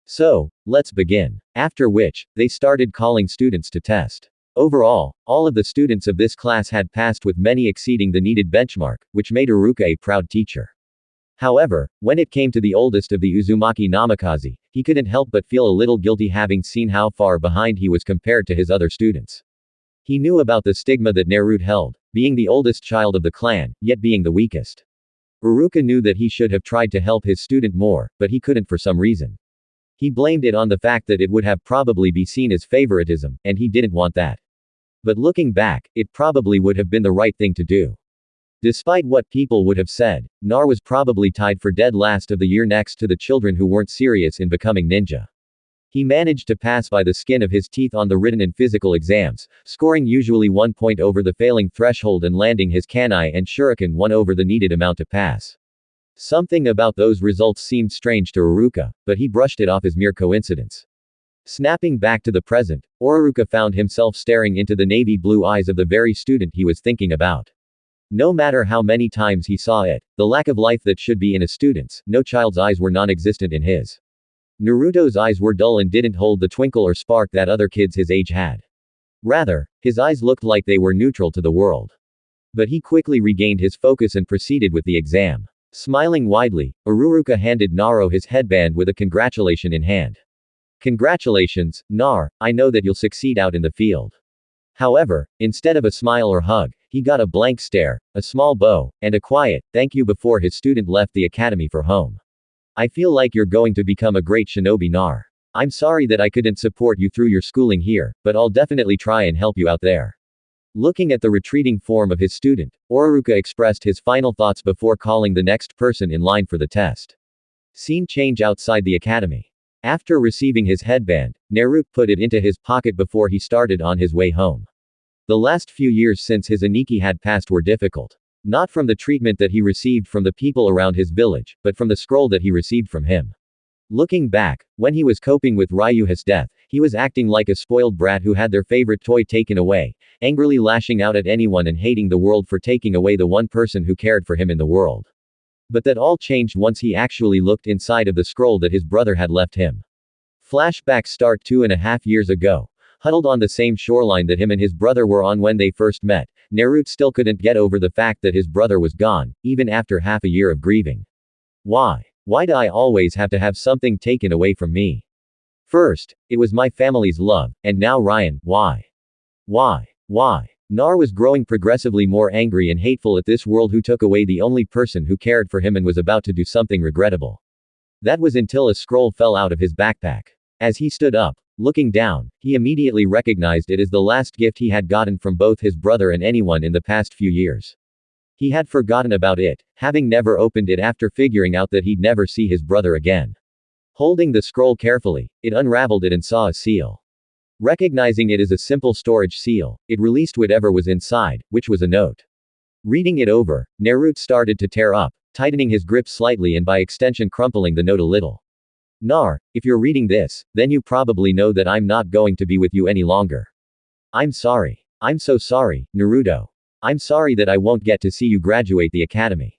So, let's begin. After which, they started calling students to test. Overall, all of the students of this class had passed with many exceeding the needed benchmark, which made Iruka a proud teacher. However, when it came to the oldest of the Uzumaki Namikaze, he couldn't help but feel a little guilty having seen how far behind he was compared to his other students. He knew about the stigma that Naruto held, being the oldest child of the clan, yet being the weakest. Iruka knew that he should have tried to help his student more, but he couldn't for some reason. He blamed it on the fact that it would have probably be seen as favoritism, and he didn't want that. But looking back, it probably would have been the right thing to do. Despite what people would have said, Nar was probably tied for dead last of the year next to the children who weren't serious in becoming ninja. He managed to pass by the skin of his teeth on the written and physical exams, scoring usually 1 point over the failing threshold and landing his kanai and shuriken 1 over the needed amount to pass. Something about those results seemed strange to Iruka, but he brushed it off as mere coincidence. Snapping back to the present, Iruka found himself staring into the navy blue eyes of the very student he was thinking about. No matter how many times he saw it, the lack of life that should be in a student's, no child's eyes were non-existent in his. Naruto's eyes were dull and didn't hold the twinkle or spark that other kids his age had. Rather, his eyes looked like they were neutral to the world. But he quickly regained his focus and proceeded with the exam. Smiling widely, Iruka handed Naro his headband with a congratulation in hand. Congratulations, Nar, I know that you'll succeed out in the field. However, instead of a smile or hug, he got a blank stare, a small bow, and a quiet thank you before his student left the academy for home. I feel like you're going to become a great shinobi, Nar. I'm sorry that I couldn't support you through your schooling here, but I'll definitely try and help you out there. Looking at the retreating form of his student, Ororuka expressed his final thoughts before calling the next person in line for the test. Scene change outside the academy. After receiving his headband, Naruto put it into his pocket before he started on his way home. The last few years since his Aniki had passed were difficult. Not from the treatment that he received from the people around his village, but from the scroll that he received from him. Looking back, when he was coping with Ryuha's death, he was acting like a spoiled brat who had their favorite toy taken away, angrily lashing out at anyone and hating the world for taking away the one person who cared for him in the world. But that all changed once he actually looked inside of the scroll that his brother had left him. Flashbacks start 2.5 years ago. Huddled on the same shoreline that him and his brother were on when they first met, Naruto still couldn't get over the fact that his brother was gone, even after half a year of grieving. Why? Why do I always have to have something taken away from me? First, it was my family's love, and now Ryan, why? Why? Why? Nar was growing progressively more angry and hateful at this world who took away the only person who cared for him and was about to do something regrettable. That was until a scroll fell out of his backpack. As he stood up, looking down, he immediately recognized it as the last gift he had gotten from both his brother and anyone in the past few years. He had forgotten about it, having never opened it after figuring out that he'd never see his brother again. Holding the scroll carefully, it unraveled it and saw a seal. Recognizing it as a simple storage seal, it released whatever was inside, which was a note. Reading it over, Naruto started to tear up, tightening his grip slightly and by extension crumpling the note a little. Nar, if you're reading this, then you probably know that I'm not going to be with you any longer. I'm sorry. I'm so sorry, Naruto. I'm sorry that I won't get to see you graduate the academy.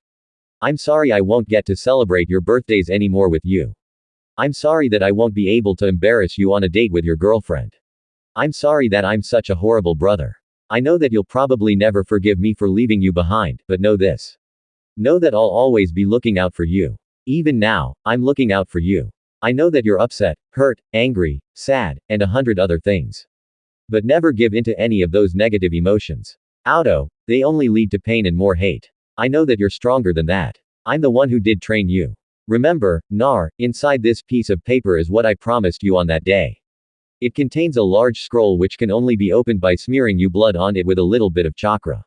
I'm sorry I won't get to celebrate your birthdays anymore with you. I'm sorry that I won't be able to embarrass you on a date with your girlfriend. I'm sorry that I'm such a horrible brother. I know that you'll probably never forgive me for leaving you behind, but know this. Know that I'll always be looking out for you. Even now, I'm looking out for you. I know that you're upset, hurt, angry, sad, and 100 other things. But never give into any of those negative emotions. Auto, they only lead to pain and more hate. I know that you're stronger than that. I'm the one who did train you. Remember, Nar, inside this piece of paper is what I promised you on that day. It contains a large scroll which can only be opened by smearing you blood on it with a little bit of chakra.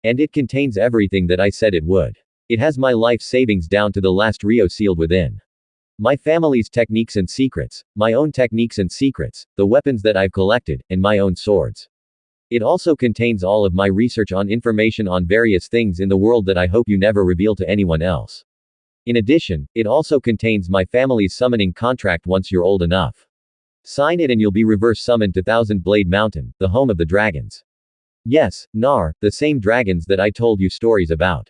And it contains everything that I said it would. It has my life savings down to the last Rio sealed within. My family's techniques and secrets, my own techniques and secrets, the weapons that I've collected, and my own swords. It also contains all of my research on information on various things in the world that I hope you never reveal to anyone else. In addition, it also contains my family's summoning contract once you're old enough. Sign it and you'll be reverse summoned to Thousand Blade Mountain, the home of the dragons. Yes, Nar, the same dragons that I told you stories about.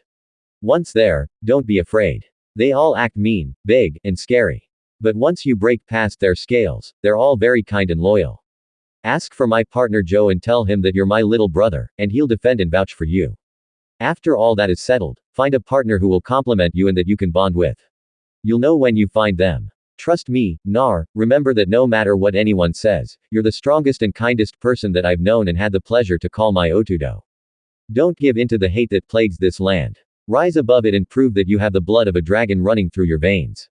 Once there, don't be afraid. They all act mean, big, and scary. But once you break past their scales, they're all very kind and loyal. Ask for my partner Joe and tell him that you're my little brother, and he'll defend and vouch for you. After all that is settled, find a partner who will complement you and that you can bond with. You'll know when you find them. Trust me, Nar, remember that no matter what anyone says, you're the strongest and kindest person that I've known and had the pleasure to call my Otudo. Don't give in to the hate that plagues this land. Rise above it and prove that you have the blood of a dragon running through your veins.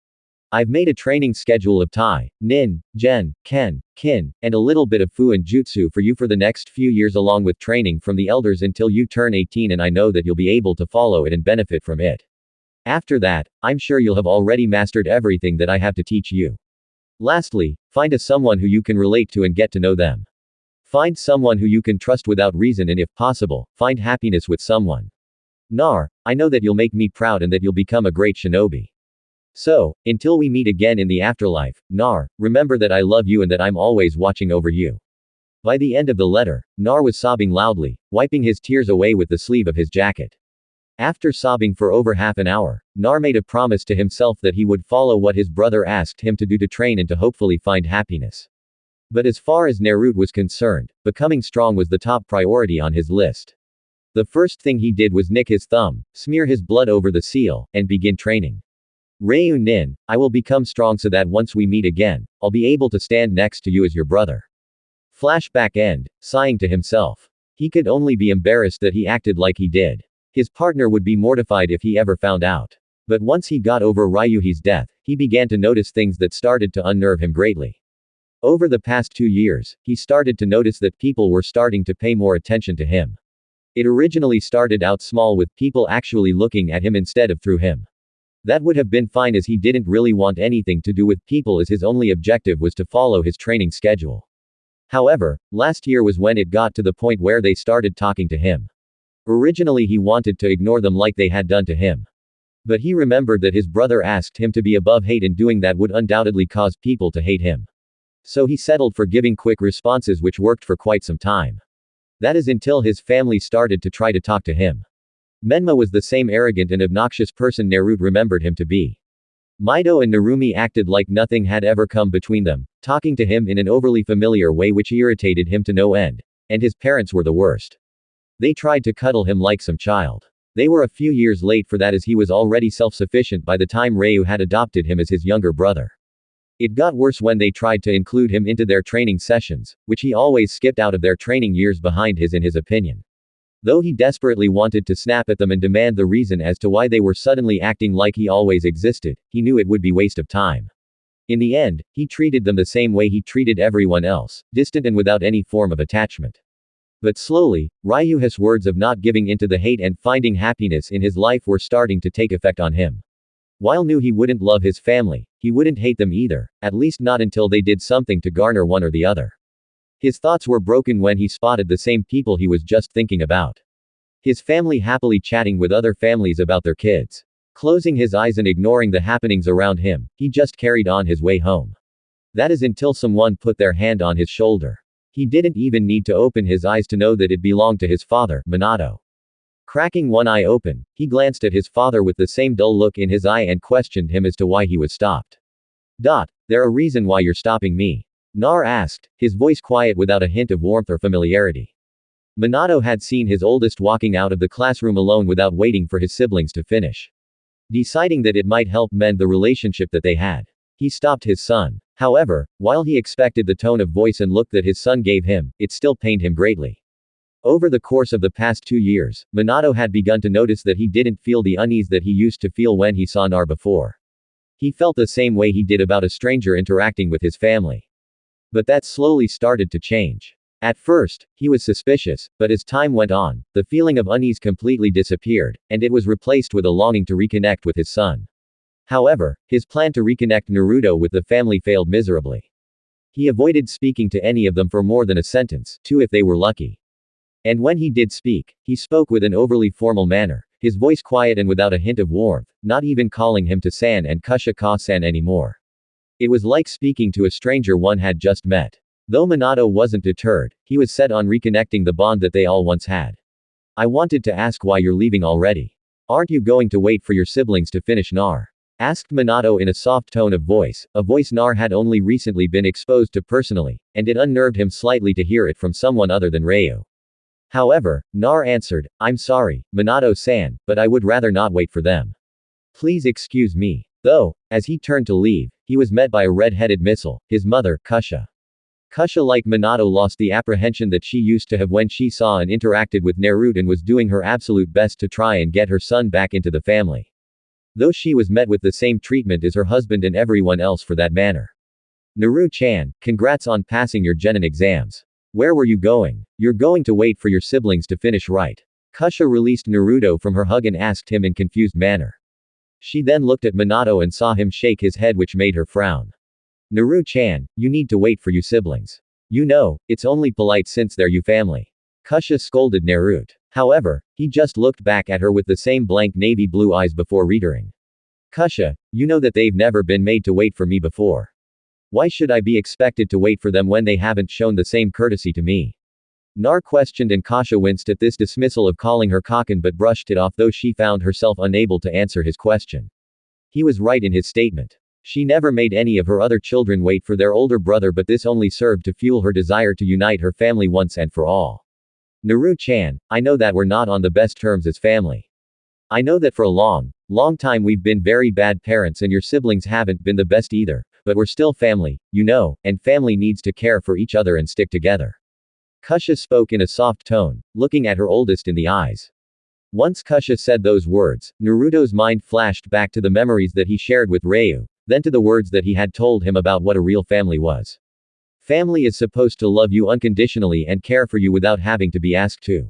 I've made a training schedule of Tai, Nin, Gen, Ken, Kin, and a little bit of Fu and Jutsu for you for the next few years along with training from the elders until you turn 18 and I know that you'll be able to follow it and benefit from it. After that, I'm sure you'll have already mastered everything that I have to teach you. Lastly, find someone who you can relate to and get to know them. Find someone who you can trust without reason and if possible, find happiness with someone. Nar, I know that you'll make me proud and that you'll become a great shinobi. So, until we meet again in the afterlife, Nar, remember that I love you and that I'm always watching over you. By the end of the letter, Nar was sobbing loudly, wiping his tears away with the sleeve of his jacket. After sobbing for over half an hour, Nar made a promise to himself that he would follow what his brother asked him to do to train and to hopefully find happiness. But as far as Naruto was concerned, becoming strong was the top priority on his list. The first thing he did was nick his thumb, smear his blood over the seal, and begin training. Ryu Nin, I will become strong so that once we meet again, I'll be able to stand next to you as your brother. Flashback end, sighing to himself. He could only be embarrassed that he acted like he did. His partner would be mortified if he ever found out. But once he got over Ryuhi's death, he began to notice things that started to unnerve him greatly. Over the past 2 years, he started to notice that people were starting to pay more attention to him. It originally started out small with people actually looking at him instead of through him. That would have been fine as he didn't really want anything to do with people as his only objective was to follow his training schedule. However, last year was when it got to the point where they started talking to him. Originally he wanted to ignore them like they had done to him. But he remembered that his brother asked him to be above hate and doing that would undoubtedly cause people to hate him. So he settled for giving quick responses which worked for quite some time. That is until his family started to try to talk to him. Menma was the same arrogant and obnoxious person Naruto remembered him to be. Mido and Narumi acted like nothing had ever come between them, talking to him in an overly familiar way which irritated him to no end. And his parents were the worst. They tried to cuddle him like some child. They were a few years late for that as he was already self-sufficient by the time Ryu had adopted him as his younger brother. It got worse when they tried to include him into their training sessions, which he always skipped out of their training years behind his in his opinion. Though he desperately wanted to snap at them and demand the reason as to why they were suddenly acting like he always existed, he knew it would be waste of time. In the end, he treated them the same way he treated everyone else, distant and without any form of attachment. But slowly, Ryuha's words of not giving into the hate and finding happiness in his life were starting to take effect on him. While knew he wouldn't love his family, he wouldn't hate them either, at least not until they did something to garner one or the other. His thoughts were broken when he spotted the same people he was just thinking about. His family happily chatting with other families about their kids. Closing his eyes and ignoring the happenings around him, he just carried on his way home. That is until someone put their hand on his shoulder. He didn't even need to open his eyes to know that it belonged to his father, Minato. Cracking one eye open, he glanced at his father with the same dull look in his eye and questioned him as to why he was stopped. There a reason why you're stopping me? Nar asked, his voice quiet without a hint of warmth or familiarity. Minato had seen his oldest walking out of the classroom alone without waiting for his siblings to finish. Deciding that it might help mend the relationship that they had, he stopped his son. However, while he expected the tone of voice and look that his son gave him, it still pained him greatly. Over the course of the past 2 years, Minato had begun to notice that he didn't feel the unease that he used to feel when he saw Nar before. He felt the same way he did about a stranger interacting with his family. But that slowly started to change. At first, he was suspicious, but as time went on, the feeling of unease completely disappeared, and it was replaced with a longing to reconnect with his son. However, his plan to reconnect Naruto with the family failed miserably. He avoided speaking to any of them for more than a sentence, 2 if they were lucky. And when he did speak, he spoke with an overly formal manner, his voice quiet and without a hint of warmth, not even calling him to San and Kusha-ka-san anymore. It was like speaking to a stranger one had just met. Though Minato wasn't deterred, he was set on reconnecting the bond that they all once had. I wanted to ask why you're leaving already. Aren't you going to wait for your siblings to finish Nar? Asked Minato in a soft tone of voice, a voice Nar had only recently been exposed to personally, and it unnerved him slightly to hear it from someone other than Ryu. However, Nar answered, I'm sorry, Minato-san, but I would rather not wait for them. Please excuse me. Though, as he turned to leave, he was met by a red-headed missile, his mother, Kusha. Kusha like Minato lost the apprehension that she used to have when she saw and interacted with Naruto and was doing her absolute best to try and get her son back into the family. Though she was met with the same treatment as her husband and everyone else for that matter. Naruto-chan, congrats on passing your genin exams. Where were you going? You're going to wait for your siblings to finish, right? Kusha released Naruto from her hug and asked him in confused manner. She then looked at Minato and saw him shake his head, which made her frown. Naruto-chan, you need to wait for you siblings. You know, it's only polite since they're you family. Kusha scolded Naruto. However, he just looked back at her with the same blank navy blue eyes before reiterating. Kusha, you know that they've never been made to wait for me before. Why should I be expected to wait for them when they haven't shown the same courtesy to me? Nar questioned and Kusha winced at this dismissal of calling her Kakin but brushed it off though she found herself unable to answer his question. He was right in his statement. She never made any of her other children wait for their older brother, but this only served to fuel her desire to unite her family once and for all. Naruto-chan, I know that we're not on the best terms as family. I know that for a long time we've been very bad parents and your siblings haven't been the best either, but we're still family, you know, and family needs to care for each other and stick together. Kusha spoke in a soft tone, looking at her oldest in the eyes. Once Kusha said those words, Naruto's mind flashed back to the memories that he shared with Ryu, then to the words that he had told him about what a real family was. Family is supposed to love you unconditionally and care for you without having to be asked to.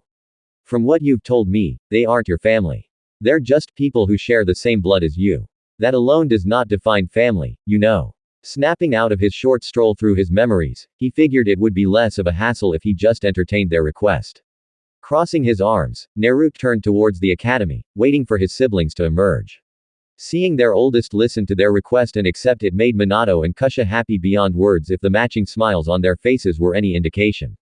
From what you've told me, they aren't your family. They're just people who share the same blood as you. That alone does not define family, you know. Snapping out of his short stroll through his memories, he figured it would be less of a hassle if he just entertained their request. Crossing his arms, Naruto turned towards the academy, waiting for his siblings to emerge. Seeing their oldest listen to their request and accept it made Minato and Kusha happy beyond words if the matching smiles on their faces were any indication.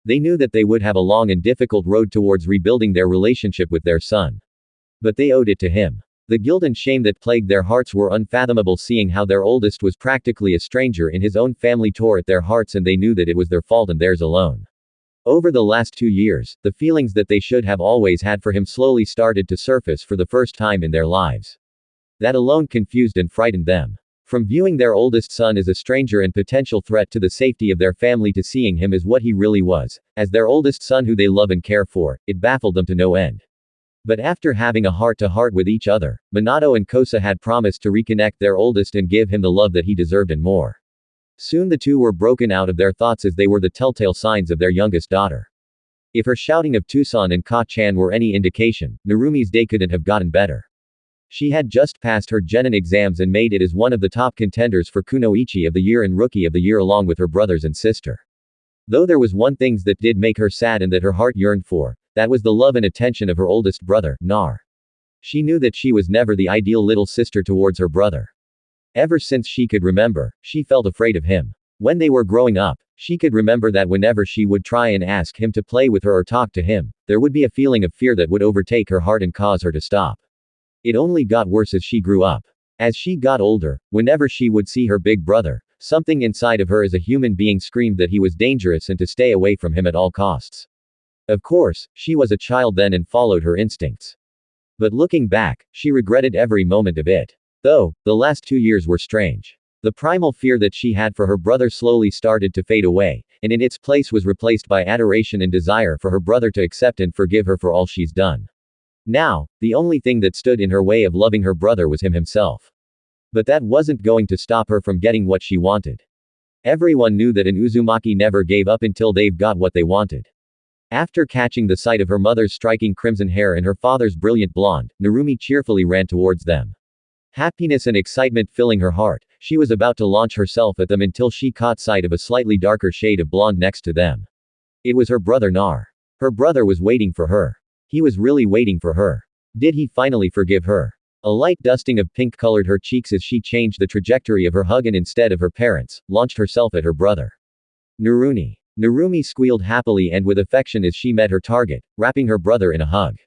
They knew that they would have a long and difficult road towards rebuilding their relationship with their son. But they owed it to him. The guilt and shame that plagued their hearts were unfathomable, seeing how their oldest was practically a stranger in his own family tore at their hearts, and they knew that it was their fault and theirs alone. Over the last 2 years, the feelings that they should have always had for him slowly started to surface for the first time in their lives. That alone confused and frightened them. From viewing their oldest son as a stranger and potential threat to the safety of their family to seeing him as what he really was, as their oldest son who they love and care for, it baffled them to no end. But after having a heart-to-heart with each other, Minato and Kosa had promised to reconnect their oldest and give him the love that he deserved and more. Soon the two were broken out of their thoughts as they were the telltale signs of their youngest daughter. If her shouting of Tucson and Ka-chan were any indication, Narumi's day couldn't have gotten better. She had just passed her genin exams and made it as one of the top contenders for Kunoichi of the Year and Rookie of the Year along with her brothers and sister. Though there was one thing that did make her sad and that her heart yearned for, that was the love and attention of her oldest brother, Nar. She knew that she was never the ideal little sister towards her brother. Ever since she could remember, she felt afraid of him. When they were growing up, she could remember that whenever she would try and ask him to play with her or talk to him, there would be a feeling of fear that would overtake her heart and cause her to stop. It only got worse as she grew up. As she got older, whenever she would see her big brother, something inside of her as a human being screamed that he was dangerous and to stay away from him at all costs. Of course, she was a child then and followed her instincts. But looking back, she regretted every moment of it. Though, the last 2 years were strange. The primal fear that she had for her brother slowly started to fade away, and in its place was replaced by adoration and desire for her brother to accept and forgive her for all she's done. Now, the only thing that stood in her way of loving her brother was him himself. But that wasn't going to stop her from getting what she wanted. Everyone knew that an Uzumaki never gave up until they've got what they wanted. After catching the sight of her mother's striking crimson hair and her father's brilliant blonde, Narumi cheerfully ran towards them. Happiness and excitement filling her heart, she was about to launch herself at them until she caught sight of a slightly darker shade of blonde next to them. It was her brother Nar. Her brother was waiting for her. He was really waiting for her. Did he finally forgive her? A light dusting of pink colored her cheeks as she changed the trajectory of her hug and instead of her parents, launched herself at her brother. Narumi. Narumi squealed happily and with affection as she met her target, wrapping her brother in a hug.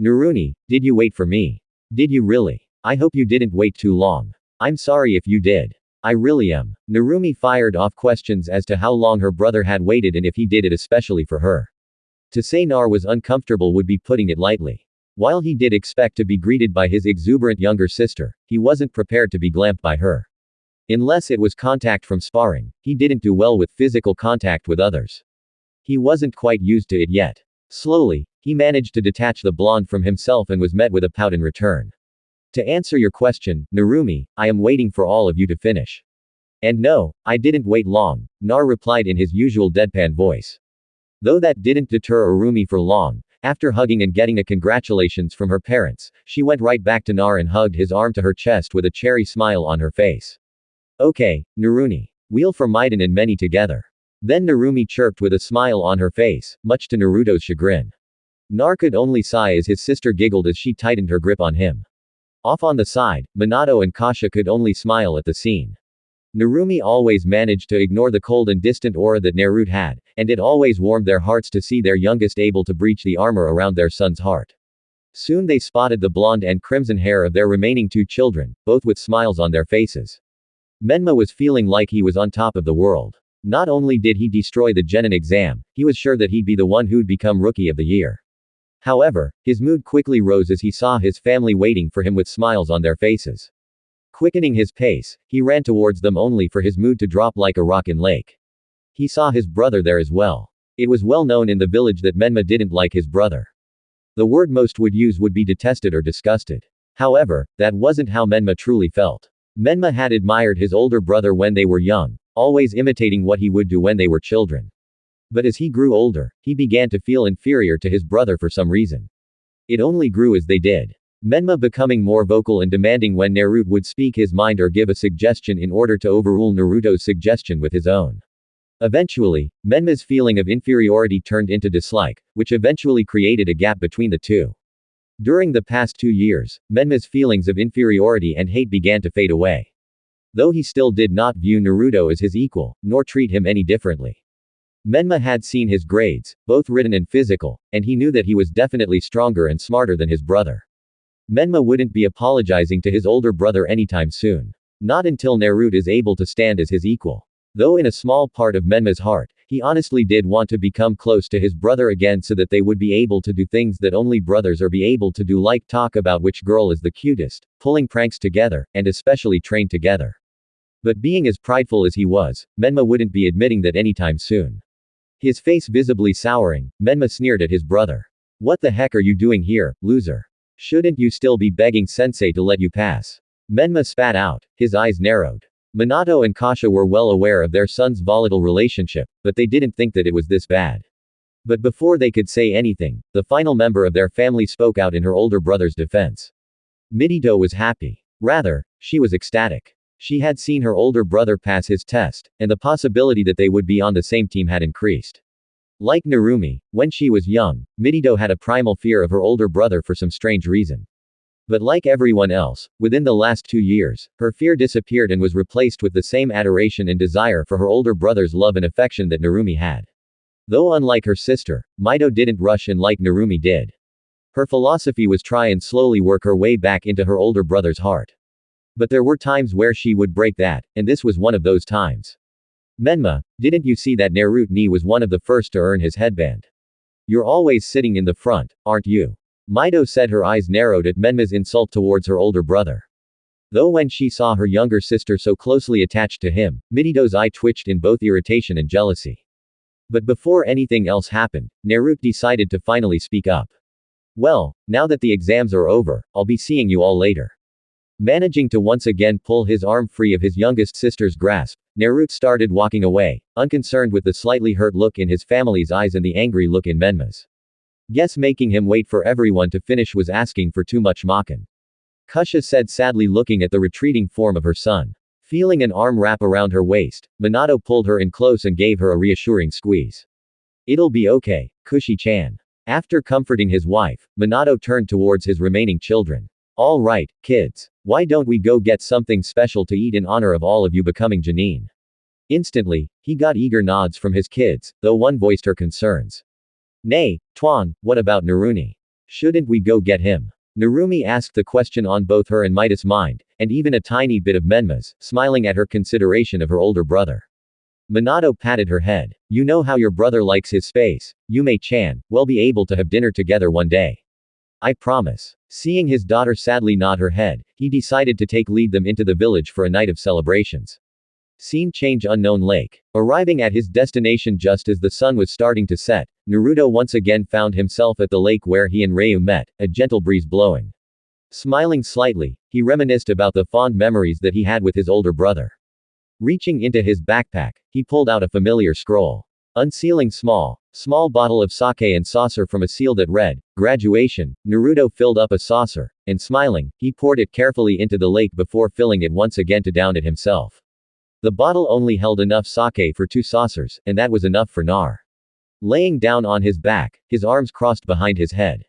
Narumi, did you wait for me? Did you really? I hope you didn't wait too long. I'm sorry if you did. I really am. Narumi fired off questions as to how long her brother had waited and if he did it especially for her. To say Nar was uncomfortable would be putting it lightly. While he did expect to be greeted by his exuberant younger sister, he wasn't prepared to be glamped by her. Unless it was contact from sparring, he didn't do well with physical contact with others. He wasn't quite used to it yet. Slowly, he managed to detach the blonde from himself and was met with a pout in return. To answer your question, Narumi, I am waiting for all of you to finish. And no, I didn't wait long, Nar replied in his usual deadpan voice. Though that didn't deter Arumi for long, after hugging and getting a congratulations from her parents, she went right back to Nar and hugged his arm to her chest with a cherry smile on her face. Okay, Narumi. We'll for Maiden and many together. Then Narumi chirped with a smile on her face, much to Naruto's chagrin. Nar could only sigh as his sister giggled as she tightened her grip on him. Off on the side, Minato and Kasha could only smile at the scene. Narumi always managed to ignore the cold and distant aura that Naruto had, and it always warmed their hearts to see their youngest able to breach the armor around their son's heart. Soon they spotted the blonde and crimson hair of their remaining 2 children, both with smiles on their faces. Menma was feeling like he was on top of the world. Not only did he destroy the genin exam, he was sure that he'd be the one who'd become Rookie of the Year. However, his mood quickly rose as he saw his family waiting for him with smiles on their faces. Quickening his pace, he ran towards them only for his mood to drop like a rock in lake. He saw his brother there as well. It was well known in the village that Menma didn't like his brother. The word most would use would be detested or disgusted. However, that wasn't how Menma truly felt. Menma had admired his older brother when they were young, always imitating what he would do when they were children. But as he grew older, he began to feel inferior to his brother for some reason. It only grew as they did. Menma becoming more vocal and demanding when Naruto would speak his mind or give a suggestion in order to overrule Naruto's suggestion with his own. Eventually, Menma's feeling of inferiority turned into dislike, which eventually created a gap between the two. During the past 2 years, Menma's feelings of inferiority and hate began to fade away. Though he still did not view Naruto as his equal, nor treat him any differently. Menma had seen his grades, both written and physical, and he knew that he was definitely stronger and smarter than his brother. Menma wouldn't be apologizing to his older brother anytime soon. Not until Naruto is able to stand as his equal. Though in a small part of Menma's heart, he honestly did want to become close to his brother again so that they would be able to do things that only brothers are be able to do, like talk about which girl is the cutest, pulling pranks together, and especially train together. But being as prideful as he was, Menma wouldn't be admitting that anytime soon. His face visibly souring, Menma sneered at his brother. "What the heck are you doing here, loser? Shouldn't you still be begging sensei to let you pass?" Menma spat out, his eyes narrowed. Minato and Kasha were well aware of their son's volatile relationship, but they didn't think that it was this bad. But before they could say anything, the final member of their family spoke out in her older brother's defense. Midito was happy. Rather, she was ecstatic. She had seen her older brother pass his test, and the possibility that they would be on the same team had increased. Like Narumi, when she was young, Midito had a primal fear of her older brother for some strange reason. But like everyone else, within the last 2 years, her fear disappeared and was replaced with the same adoration and desire for her older brother's love and affection that Narumi had. Though unlike her sister, Mito didn't rush in like Narumi did. Her philosophy was try and slowly work her way back into her older brother's heart. But there were times where she would break that, and this was one of those times. "Menma, didn't you see that Naruto was one of the first to earn his headband? You're always sitting in the front, aren't you?" Mito said, her eyes narrowed at Menma's insult towards her older brother. Though when she saw her younger sister so closely attached to him, Midito's eye twitched in both irritation and jealousy. But before anything else happened, Naruto decided to finally speak up. "Well, now that the exams are over, I'll be seeing you all later." Managing to once again pull his arm free of his youngest sister's grasp, Naruto started walking away, unconcerned with the slightly hurt look in his family's eyes and the angry look in Menma's. Guess making him wait for everyone to finish was asking for too much, Makan. Kusha said, sadly looking at the retreating form of her son. Feeling an arm wrap around her waist, Minato pulled her in close and gave her a reassuring squeeze. "It'll be okay, Kushi-chan." After comforting his wife, Minato turned towards his remaining children. "All right, kids. Why don't we go get something special to eat in honor of all of you becoming Jonin?" Instantly, he got eager nods from his kids, though one voiced her concerns. "Nay, Tuan, what about Narumi? Shouldn't we go get him?" Narumi asked the question on both her and Mito's mind, and even a tiny bit of Menma's, smiling at her consideration of her older brother. Minato patted her head. "You know how your brother likes his space, Yume-chan, we'll be able to have dinner together one day. I promise." Seeing his daughter sadly nod her head, he decided to lead them into the village for a night of celebrations. Scene change: unknown lake. Arriving at his destination just as the sun was starting to set, Naruto once again found himself at the lake where he and Ryu met, a gentle breeze blowing. Smiling slightly, he reminisced about the fond memories that he had with his older brother. Reaching into his backpack, he pulled out a familiar scroll. Unsealing small bottle of sake and saucer from a seal that read, "Graduation." Naruto filled up a saucer, and smiling, he poured it carefully into the lake before filling it once again to down it himself. The bottle only held enough sake for 2 saucers, and that was enough for Nar. Laying down on his back, his arms crossed behind his head.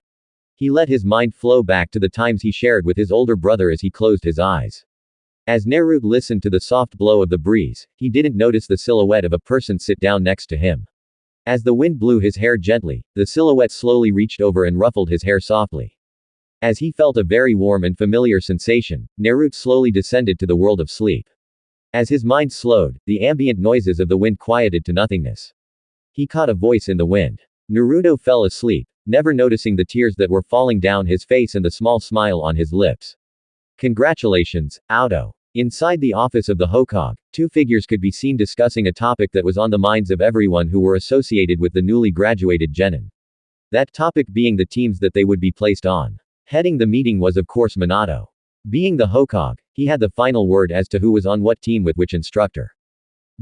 He let his mind flow back to the times he shared with his older brother as he closed his eyes. As Naruto listened to the soft blow of the breeze, he didn't notice the silhouette of a person sit down next to him. As the wind blew his hair gently, the silhouette slowly reached over and ruffled his hair softly. As he felt a very warm and familiar sensation, Naruto slowly descended to the world of sleep. As his mind slowed, the ambient noises of the wind quieted to nothingness. He caught a voice in the wind. Naruto fell asleep, never noticing the tears that were falling down his face and the small smile on his lips. "Congratulations, Auto." Inside the office of the Hokage, 2 figures could be seen discussing a topic that was on the minds of everyone who were associated with the newly graduated genin. That topic being the teams that they would be placed on. Heading the meeting was of course Minato. Being the Hokage, he had the final word as to who was on what team with which instructor.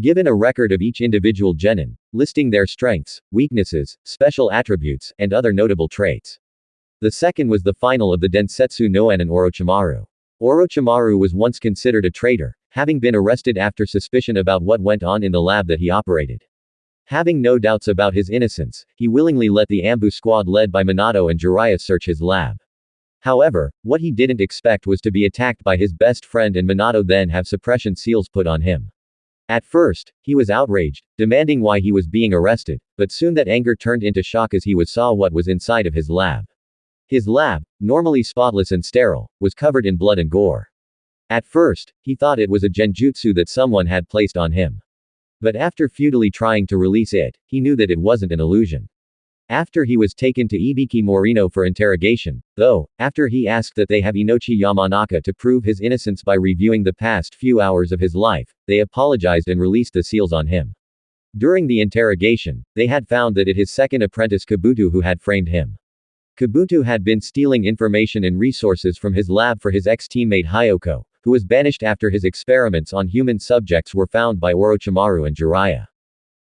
given a record of each individual genin, listing their strengths, weaknesses, special attributes, and other notable traits. The second was the final of the Densetsu no Enin Orochimaru. Orochimaru was once considered a traitor, having been arrested after suspicion about what went on in the lab that he operated. Having no doubts about his innocence, he willingly let the Ambu squad led by Minato and Jiraiya search his lab. However, what he didn't expect was to be attacked by his best friend and Minato then have suppression seals put on him. At first, he was outraged, demanding why he was being arrested, but soon that anger turned into shock as he saw what was inside of his lab. His lab, normally spotless and sterile, was covered in blood and gore. At first, he thought it was a genjutsu that someone had placed on him. But after futilely trying to release it, he knew that it wasn't an illusion. After he was taken to Ibiki Morino for interrogation, though, after he asked that they have Inochi Yamanaka to prove his innocence by reviewing the past few hours of his life, they apologized and released the seals on him. During the interrogation, they had found that it his second apprentice Kabuto who had framed him. Kabuto had been stealing information and resources from his lab for his ex-teammate Hyoko, who was banished after his experiments on human subjects were found by Orochimaru and Jiraiya.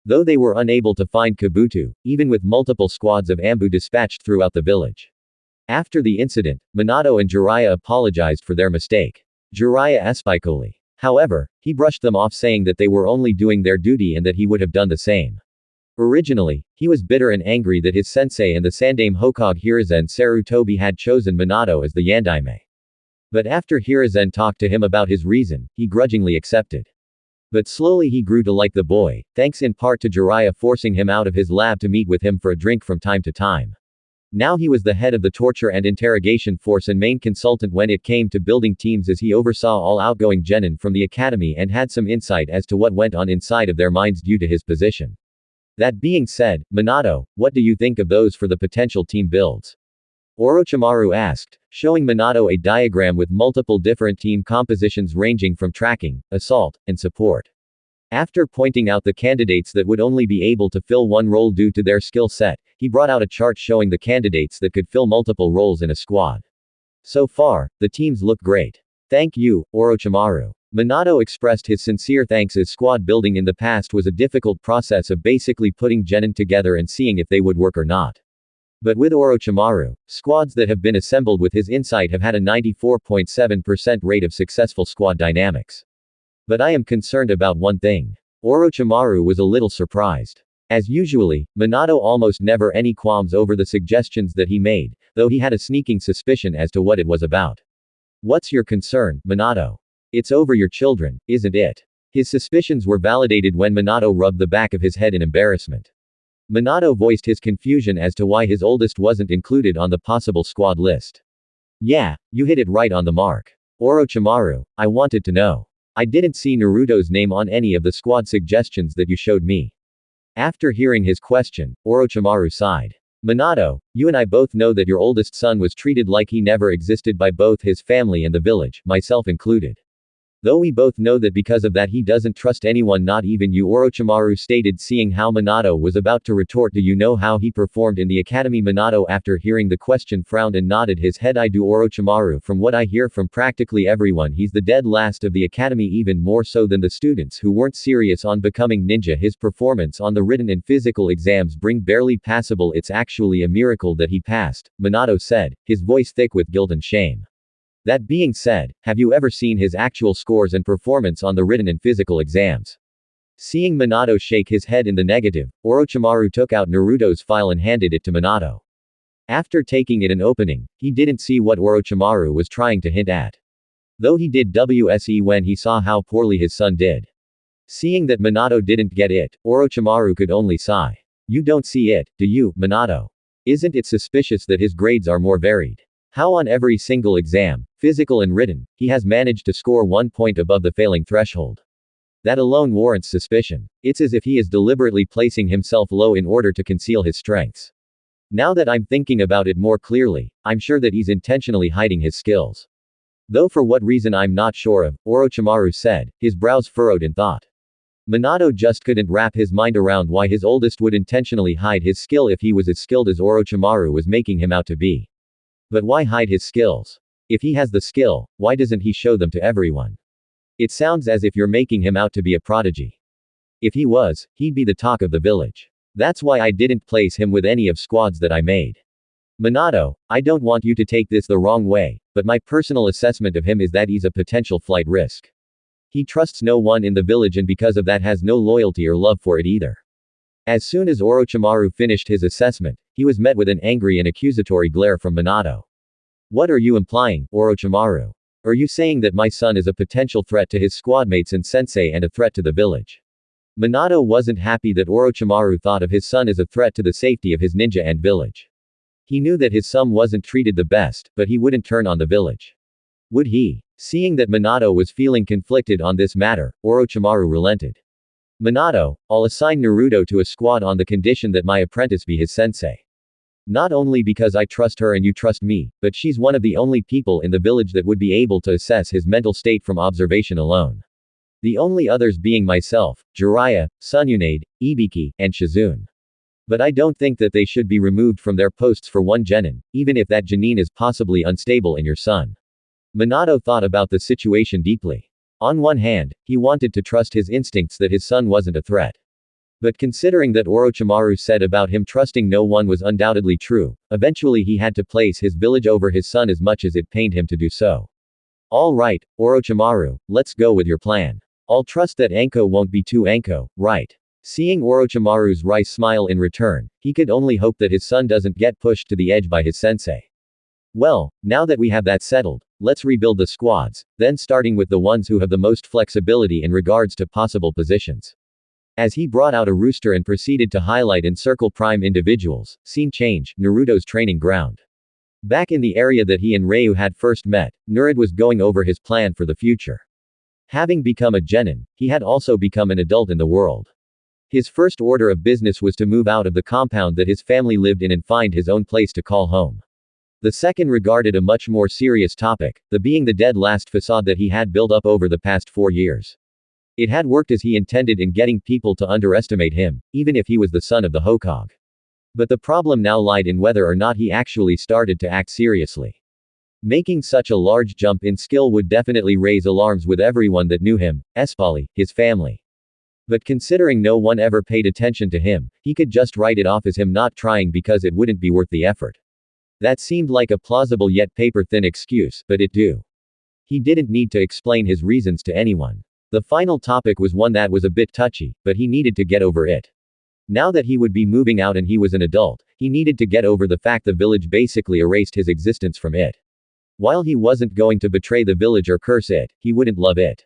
Though they were unable to find Kabuto, even with multiple squads of Ambu dispatched throughout the village. After the incident, Minato and Jiraiya apologized for their mistake. Jiraiya espically. However, he brushed them off saying that they were only doing their duty and that he would have done the same. Originally, he was bitter and angry that his sensei and the Sandaime Hokage Hiruzen Sarutobi had chosen Minato as the Yandaime. But after Hiruzen talked to him about his reason, he grudgingly accepted. But slowly he grew to like the boy, thanks in part to Jiraiya forcing him out of his lab to meet with him for a drink from time to time. Now he was the head of the torture and interrogation force and main consultant when it came to building teams as he oversaw all outgoing genin from the academy and had some insight as to what went on inside of their minds due to his position. That being said, Minato, what do you think of those for the potential team builds? Orochimaru asked, showing Minato a diagram with multiple different team compositions ranging from tracking, assault, and support. After pointing out the candidates that would only be able to fill one role due to their skill set, he brought out a chart showing the candidates that could fill multiple roles in a squad. So far, the teams look great. Thank you, Orochimaru. Minato expressed his sincere thanks as squad building in the past was a difficult process of basically putting genin together and seeing if they would work or not. But with Orochimaru, squads that have been assembled with his insight have had a 94.7% rate of successful squad dynamics. But I am concerned about one thing. Orochimaru was a little surprised. As usually, Minato almost never any qualms over the suggestions that he made, though he had a sneaking suspicion as to what it was about. What's your concern, Minato? It's over your children, isn't it? His suspicions were validated when Minato rubbed the back of his head in embarrassment. Minato voiced his confusion as to why his oldest wasn't included on the possible squad list. Yeah, you hit it right on the mark. Orochimaru, I wanted to know. I didn't see Naruto's name on any of the squad suggestions that you showed me. After hearing his question, Orochimaru sighed. Minato, you and I both know that your oldest son was treated like he never existed by both his family and the village, myself included. Though we both know that because of that he doesn't trust anyone, not even you, Orochimaru stated, seeing how Minato was about to retort. Do you know how he performed in the academy? Minato, after hearing the question, frowned and nodded his head. I do, Orochimaru. From what I hear from practically everyone, he's the dead last of the academy, even more so than the students who weren't serious on becoming ninja. His performance on the written and physical exams bring barely passable. It's actually a miracle that he passed, Minato said, his voice thick with guilt and shame. That being said, have you ever seen his actual scores and performance on the written and physical exams? Seeing Minato shake his head in the negative, Orochimaru took out Naruto's file and handed it to Minato. After taking it and opening, he didn't see what Orochimaru was trying to hint at. Though he did WSE when he saw how poorly his son did. Seeing that Minato didn't get it, Orochimaru could only sigh. You don't see it, do you, Minato? Isn't it suspicious that his grades are more varied? How on every single exam, physical and written, he has managed to score 1 point above the failing threshold. That alone warrants suspicion. It's as if he is deliberately placing himself low in order to conceal his strengths. Now that I'm thinking about it more clearly, I'm sure that he's intentionally hiding his skills. Though for what reason I'm not sure of, Orochimaru said, his brows furrowed in thought. Minato just couldn't wrap his mind around why his oldest would intentionally hide his skill if he was as skilled as Orochimaru was making him out to be. But why hide his skills? If he has the skill, why doesn't he show them to everyone? It sounds as if you're making him out to be a prodigy. If he was, he'd be the talk of the village. That's why I didn't place him with any of squads that I made. Minato, I don't want you to take this the wrong way, but my personal assessment of him is that he's a potential flight risk. He trusts no one in the village and because of that has no loyalty or love for it either. As soon as Orochimaru finished his assessment, he was met with an angry and accusatory glare from Minato. What are you implying, Orochimaru? Are you saying that my son is a potential threat to his squadmates and sensei and a threat to the village? Minato wasn't happy that Orochimaru thought of his son as a threat to the safety of his ninja and village. He knew that his son wasn't treated the best, but he wouldn't turn on the village. Would he? Seeing that Minato was feeling conflicted on this matter, Orochimaru relented. Minato, I'll assign Naruto to a squad on the condition that my apprentice be his sensei. Not only because I trust her and you trust me, but she's one of the only people in the village that would be able to assess his mental state from observation alone. The only others being myself, Jiraiya, Tsunade, Ibiki, and Shizune. But I don't think that they should be removed from their posts for one genin, even if that genin is possibly unstable in your son. Minato thought about the situation deeply. On one hand, he wanted to trust his instincts that his son wasn't a threat. But considering that Orochimaru said about him trusting no one was undoubtedly true, eventually he had to place his village over his son as much as it pained him to do so. Alright, Orochimaru, let's go with your plan. I'll trust that Anko won't be too Anko, right? Seeing Orochimaru's wry smile in return, he could only hope that his son doesn't get pushed to the edge by his sensei. Well, now that we have that settled, let's rebuild the squads, then starting with the ones who have the most flexibility in regards to possible positions. As he brought out a rooster and proceeded to highlight and circle prime individuals, scene change, Naruto's training ground. Back in the area that he and Ryu had first met, Naruto was going over his plan for the future. Having become a genin, he had also become an adult in the world. His first order of business was to move out of the compound that his family lived in and find his own place to call home. The second regarded a much more serious topic, the being the dead last facade that he had built up over the past 4 years. It had worked as he intended in getting people to underestimate him, even if he was the son of the Hokage. But the problem now lied in whether or not he actually started to act seriously. Making such a large jump in skill would definitely raise alarms with everyone that knew him, especially his family. But considering no one ever paid attention to him, he could just write it off as him not trying because it wouldn't be worth the effort. That seemed like a plausible yet paper-thin excuse, but it do. He didn't need to explain his reasons to anyone. The final topic was one that was a bit touchy, but he needed to get over it. Now that he would be moving out and he was an adult, he needed to get over the fact the village basically erased his existence from it. While he wasn't going to betray the village or curse it, he wouldn't love it.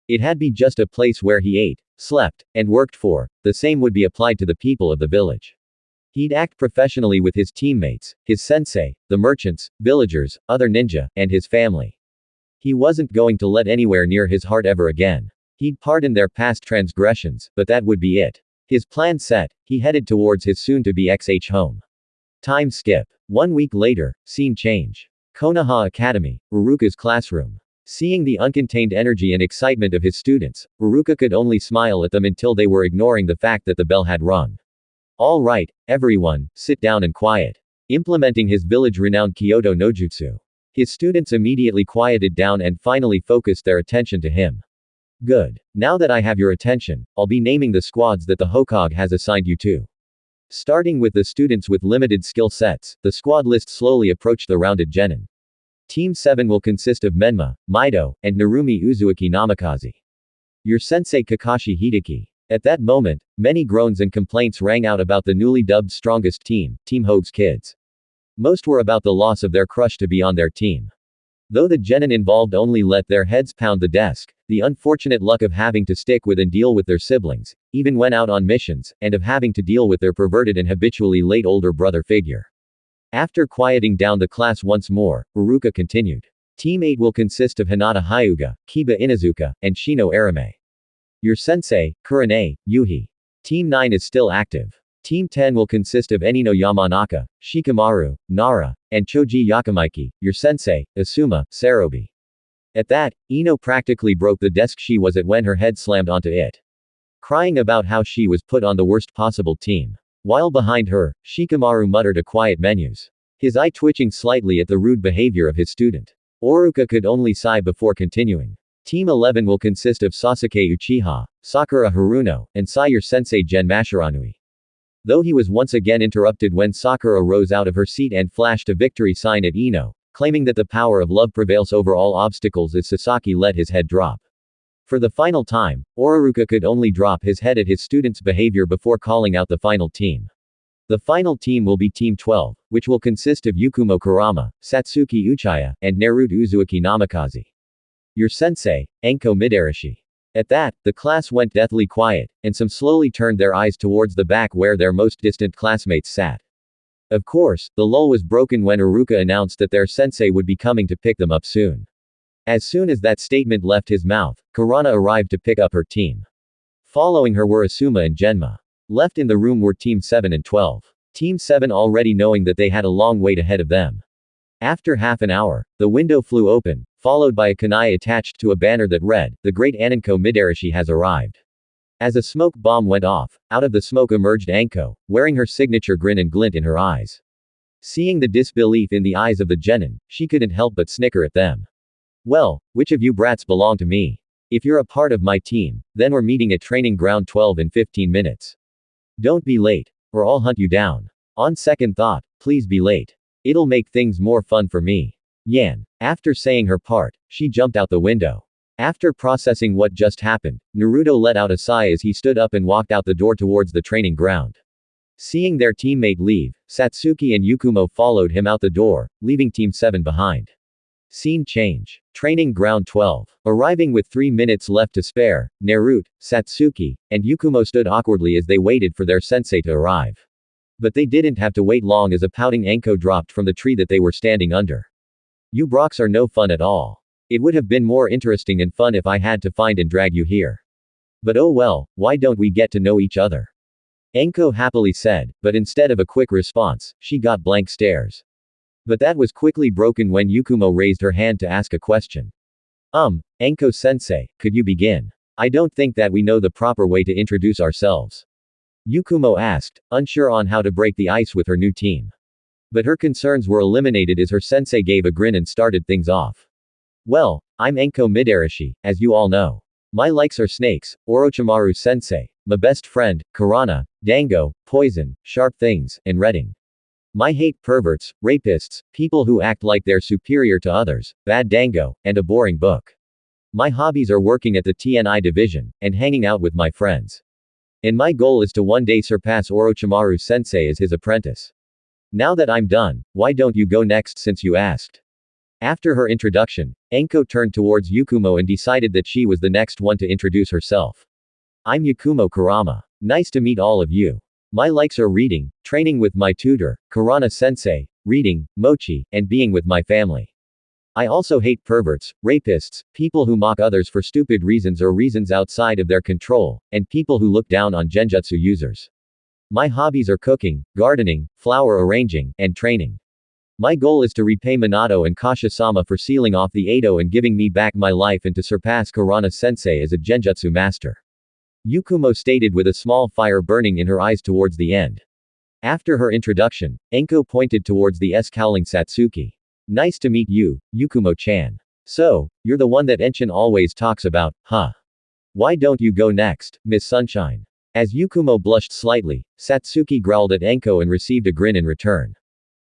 It had be just a place where he ate, slept, and worked for. The same would be applied to the people of the village. He'd act professionally with his teammates, his sensei, the merchants, villagers, other ninja, and his family. He wasn't going to let anywhere near his heart ever again. He'd pardon their past transgressions, but that would be it. His plan set, he headed towards his soon-to-be XH home. Time skip. 1 week later, scene change. Konoha Academy, Uruka's classroom. Seeing the uncontained energy and excitement of his students, Uruka could only smile at them until they were ignoring the fact that the bell had rung. All right, everyone, sit down and quiet. Implementing his village-renowned Kyoto no Jutsu. His students immediately quieted down and finally focused their attention to him. Good. Now that I have your attention, I'll be naming the squads that the Hokage has assigned you to. Starting with the students with limited skill sets, the squad list slowly approached the rounded genin. Team 7 will consist of Menma, Maido, and Narumi Uzumaki Namikaze. Your sensei Kakashi Hideki. At that moment, many groans and complaints rang out about the newly dubbed strongest team, Team Hogue's kids. Most were about the loss of their crush to be on their team. Though the genin involved only let their heads pound the desk, the unfortunate luck of having to stick with and deal with their siblings, even when out on missions, and of having to deal with their perverted and habitually late older brother figure. After quieting down the class once more, Uruka continued. Team 8 will consist of Hinata Hyuga, Kiba Inuzuka, and Shino Arame. Your sensei, Kurane, Yuhi. Team 9 is still active. Team 10 will consist of Enino Yamanaka, Shikamaru, Nara, and Choji Yakamaiki, your sensei, Asuma, Sarobi. At that, Ino practically broke the desk she was at when her head slammed onto it. Crying about how she was put on the worst possible team. While behind her, Shikamaru muttered a quiet menus. His eye twitching slightly at the rude behavior of his student. Uruka could only sigh before continuing. Team 11 will consist of Sasuke Uchiha, Sakura Haruno, and Sire Sensei Gen Mashiranui. Though he was once again interrupted when Sakura rose out of her seat and flashed a victory sign at Ino, claiming that the power of love prevails over all obstacles as Sasaki let his head drop. For the final time, Uraruka could only drop his head at his students' behavior before calling out the final team. The final team will be Team 12, which will consist of Yukumo Kurama, Satsuki Uchiha, and Naruto Uzumaki Namikaze. Your sensei, Enko Midarashi. At that, the class went deathly quiet, and some slowly turned their eyes towards the back where their most distant classmates sat. Of course, the lull was broken when Uruka announced that their sensei would be coming to pick them up soon. As soon as that statement left his mouth, Kurana arrived to pick up her team. Following her were Asuma and Genma. Left in the room were Team 7 and 12. Team 7 already knowing that they had a long wait ahead of them. After half an hour, the window flew open, followed by a kunai attached to a banner that read, "The great Anko Midarashi has arrived." As a smoke bomb went off, out of the smoke emerged Anko, wearing her signature grin and glint in her eyes. Seeing the disbelief in the eyes of the genin, she couldn't help but snicker at them. Well, which of you brats belong to me? If you're a part of my team, then we're meeting at training ground 12 in 15 minutes. Don't be late, or I'll hunt you down. On second thought, please be late. It'll make things more fun for me. Yan. After saying her part, she jumped out the window. After processing what just happened, Naruto let out a sigh as he stood up and walked out the door towards the training ground. Seeing their teammate leave, Satsuki and Yukumo followed him out the door, leaving Team 7 behind. Scene change. Training ground 12. Arriving with 3 minutes left to spare, Naruto, Satsuki, and Yukumo stood awkwardly as they waited for their sensei to arrive. But they didn't have to wait long as a pouting Anko dropped from the tree that they were standing under. You brocks are no fun at all. It would have been more interesting and fun if I had to find and drag you here. But oh well, why don't we get to know each other? Anko happily said, but instead of a quick response, she got blank stares. But that was quickly broken when Yukumo raised her hand to ask a question. Anko-sensei, could you begin? I don't think that we know the proper way to introduce ourselves. Yukumo asked, unsure on how to break the ice with her new team. But her concerns were eliminated as her sensei gave a grin and started things off. Well, I'm Enko Midarashi, as you all know. My likes are snakes, Orochimaru-sensei, my best friend, Kurana, Dango, poison, sharp things, and reading. My hate perverts, rapists, people who act like they're superior to others, bad Dango, and a boring book. My hobbies are working at the TNI division, and hanging out with my friends. And my goal is to one day surpass Orochimaru-sensei as his apprentice. Now that I'm done, why don't you go next since you asked? After her introduction, Enko turned towards Yukumo and decided that she was the next one to introduce herself. I'm Yukumo Kurama. Nice to meet all of you. My likes are reading, training with my tutor, Kurana-sensei, reading, mochi, and being with my family. I also hate perverts, rapists, people who mock others for stupid reasons or reasons outside of their control, and people who look down on genjutsu users. My hobbies are cooking, gardening, flower arranging, and training. My goal is to repay Minato and Kasha-sama for sealing off the Edo and giving me back my life and to surpass Kurana-sensei as a genjutsu master. Yukumo stated with a small fire burning in her eyes towards the end. After her introduction, Enko pointed towards the scowling Satsuki. Nice to meet you, Yukumo-chan. So, you're the one that Enshin always talks about, huh? Why don't you go next, Miss Sunshine? As Yukumo blushed slightly, Satsuki growled at Enko and received a grin in return.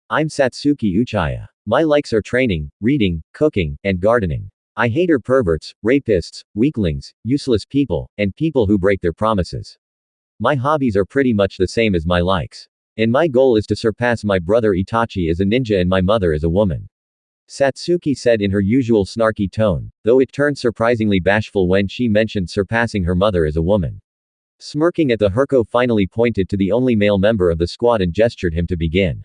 I'm Satsuki Uchiha. My likes are training, reading, cooking, and gardening. I hate perverts, rapists, weaklings, useless people, and people who break their promises. My hobbies are pretty much the same as my likes. And my goal is to surpass my brother Itachi as a ninja and my mother as a woman. Satsuki said in her usual snarky tone, though it turned surprisingly bashful when she mentioned surpassing her mother as a woman. Smirking at the Herko finally pointed to the only male member of the squad and gestured him to begin.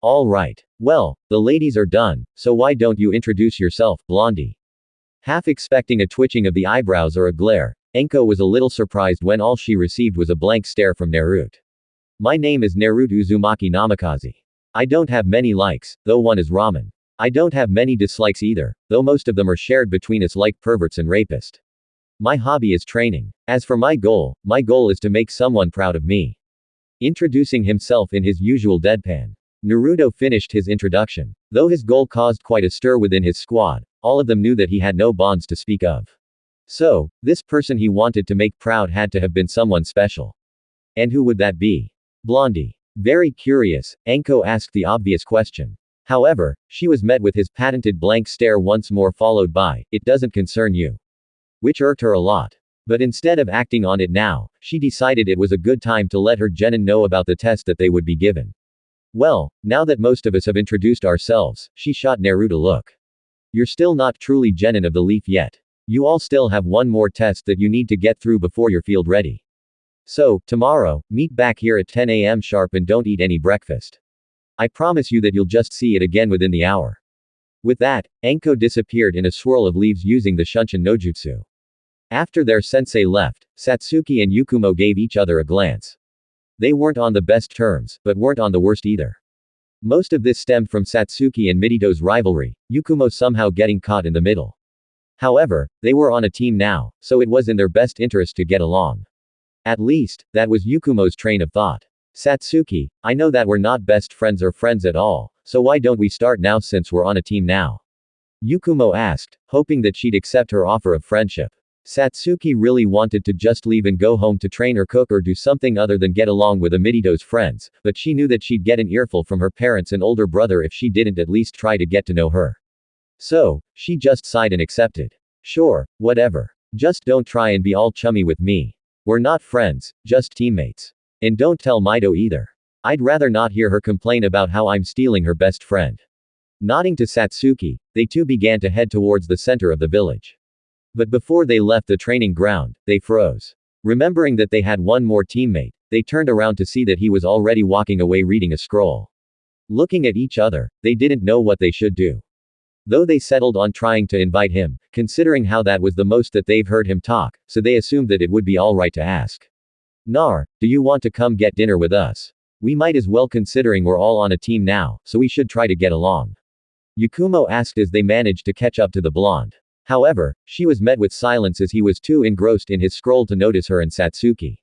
All right. Well, the ladies are done, so why don't you introduce yourself, Blondie? Half expecting a twitching of the eyebrows or a glare, Enko was a little surprised when all she received was a blank stare from Naruto. My name is Naruto Uzumaki Namikaze. I don't have many likes, though one is ramen. I don't have many dislikes either, though most of them are shared between us like perverts and rapists. My hobby is training. As for my goal is to make someone proud of me. Introducing himself in his usual deadpan, Naruto finished his introduction. Though his goal caused quite a stir within his squad, all of them knew that he had no bonds to speak of. So, this person he wanted to make proud had to have been someone special. And who would that be? Blondie. Very curious, Anko asked the obvious question. However, she was met with his patented blank stare once more, followed by, "It doesn't concern you." Which irked her a lot. But instead of acting on it now, she decided it was a good time to let her genin know about the test that they would be given. Well, now that most of us have introduced ourselves, she shot Naruto a look. You're still not truly genin of the leaf yet. You all still have one more test that you need to get through before you're field ready. So, tomorrow, meet back here at 10 a.m. sharp and don't eat any breakfast. I promise you that you'll just see it again within the hour. With that, Anko disappeared in a swirl of leaves using the Shunshin no Jutsu. After their sensei left, Satsuki and Yukumo gave each other a glance. They weren't on the best terms, but weren't on the worst either. Most of this stemmed from Satsuki and Midito's rivalry, Yukumo somehow getting caught in the middle. However, they were on a team now, so it was in their best interest to get along. At least, that was Yukumo's train of thought. Satsuki, I know that we're not best friends or friends at all, so why don't we start now since we're on a team now? Yukumo asked, hoping that she'd accept her offer of friendship. Satsuki really wanted to just leave and go home to train or cook or do something other than get along with Midito's friends, but she knew that she'd get an earful from her parents and older brother if she didn't at least try to get to know her. So, she just sighed and accepted. Sure, whatever. Just don't try and be all chummy with me. We're not friends, just teammates. And don't tell Midito either. I'd rather not hear her complain about how I'm stealing her best friend. Nodding to Satsuki, they two began to head towards the center of the village. But before they left the training ground, they froze. Remembering that they had one more teammate, they turned around to see that he was already walking away reading a scroll. Looking at each other, they didn't know what they should do. Though they settled on trying to invite him, considering how that was the most that they've heard him talk, so they assumed that it would be alright to ask. Nar, do you want to come get dinner with us? We might as well, considering we're all on a team now, so we should try to get along. Yukumo asked as they managed to catch up to the blonde. However, she was met with silence as he was too engrossed in his scroll to notice her and Satsuki.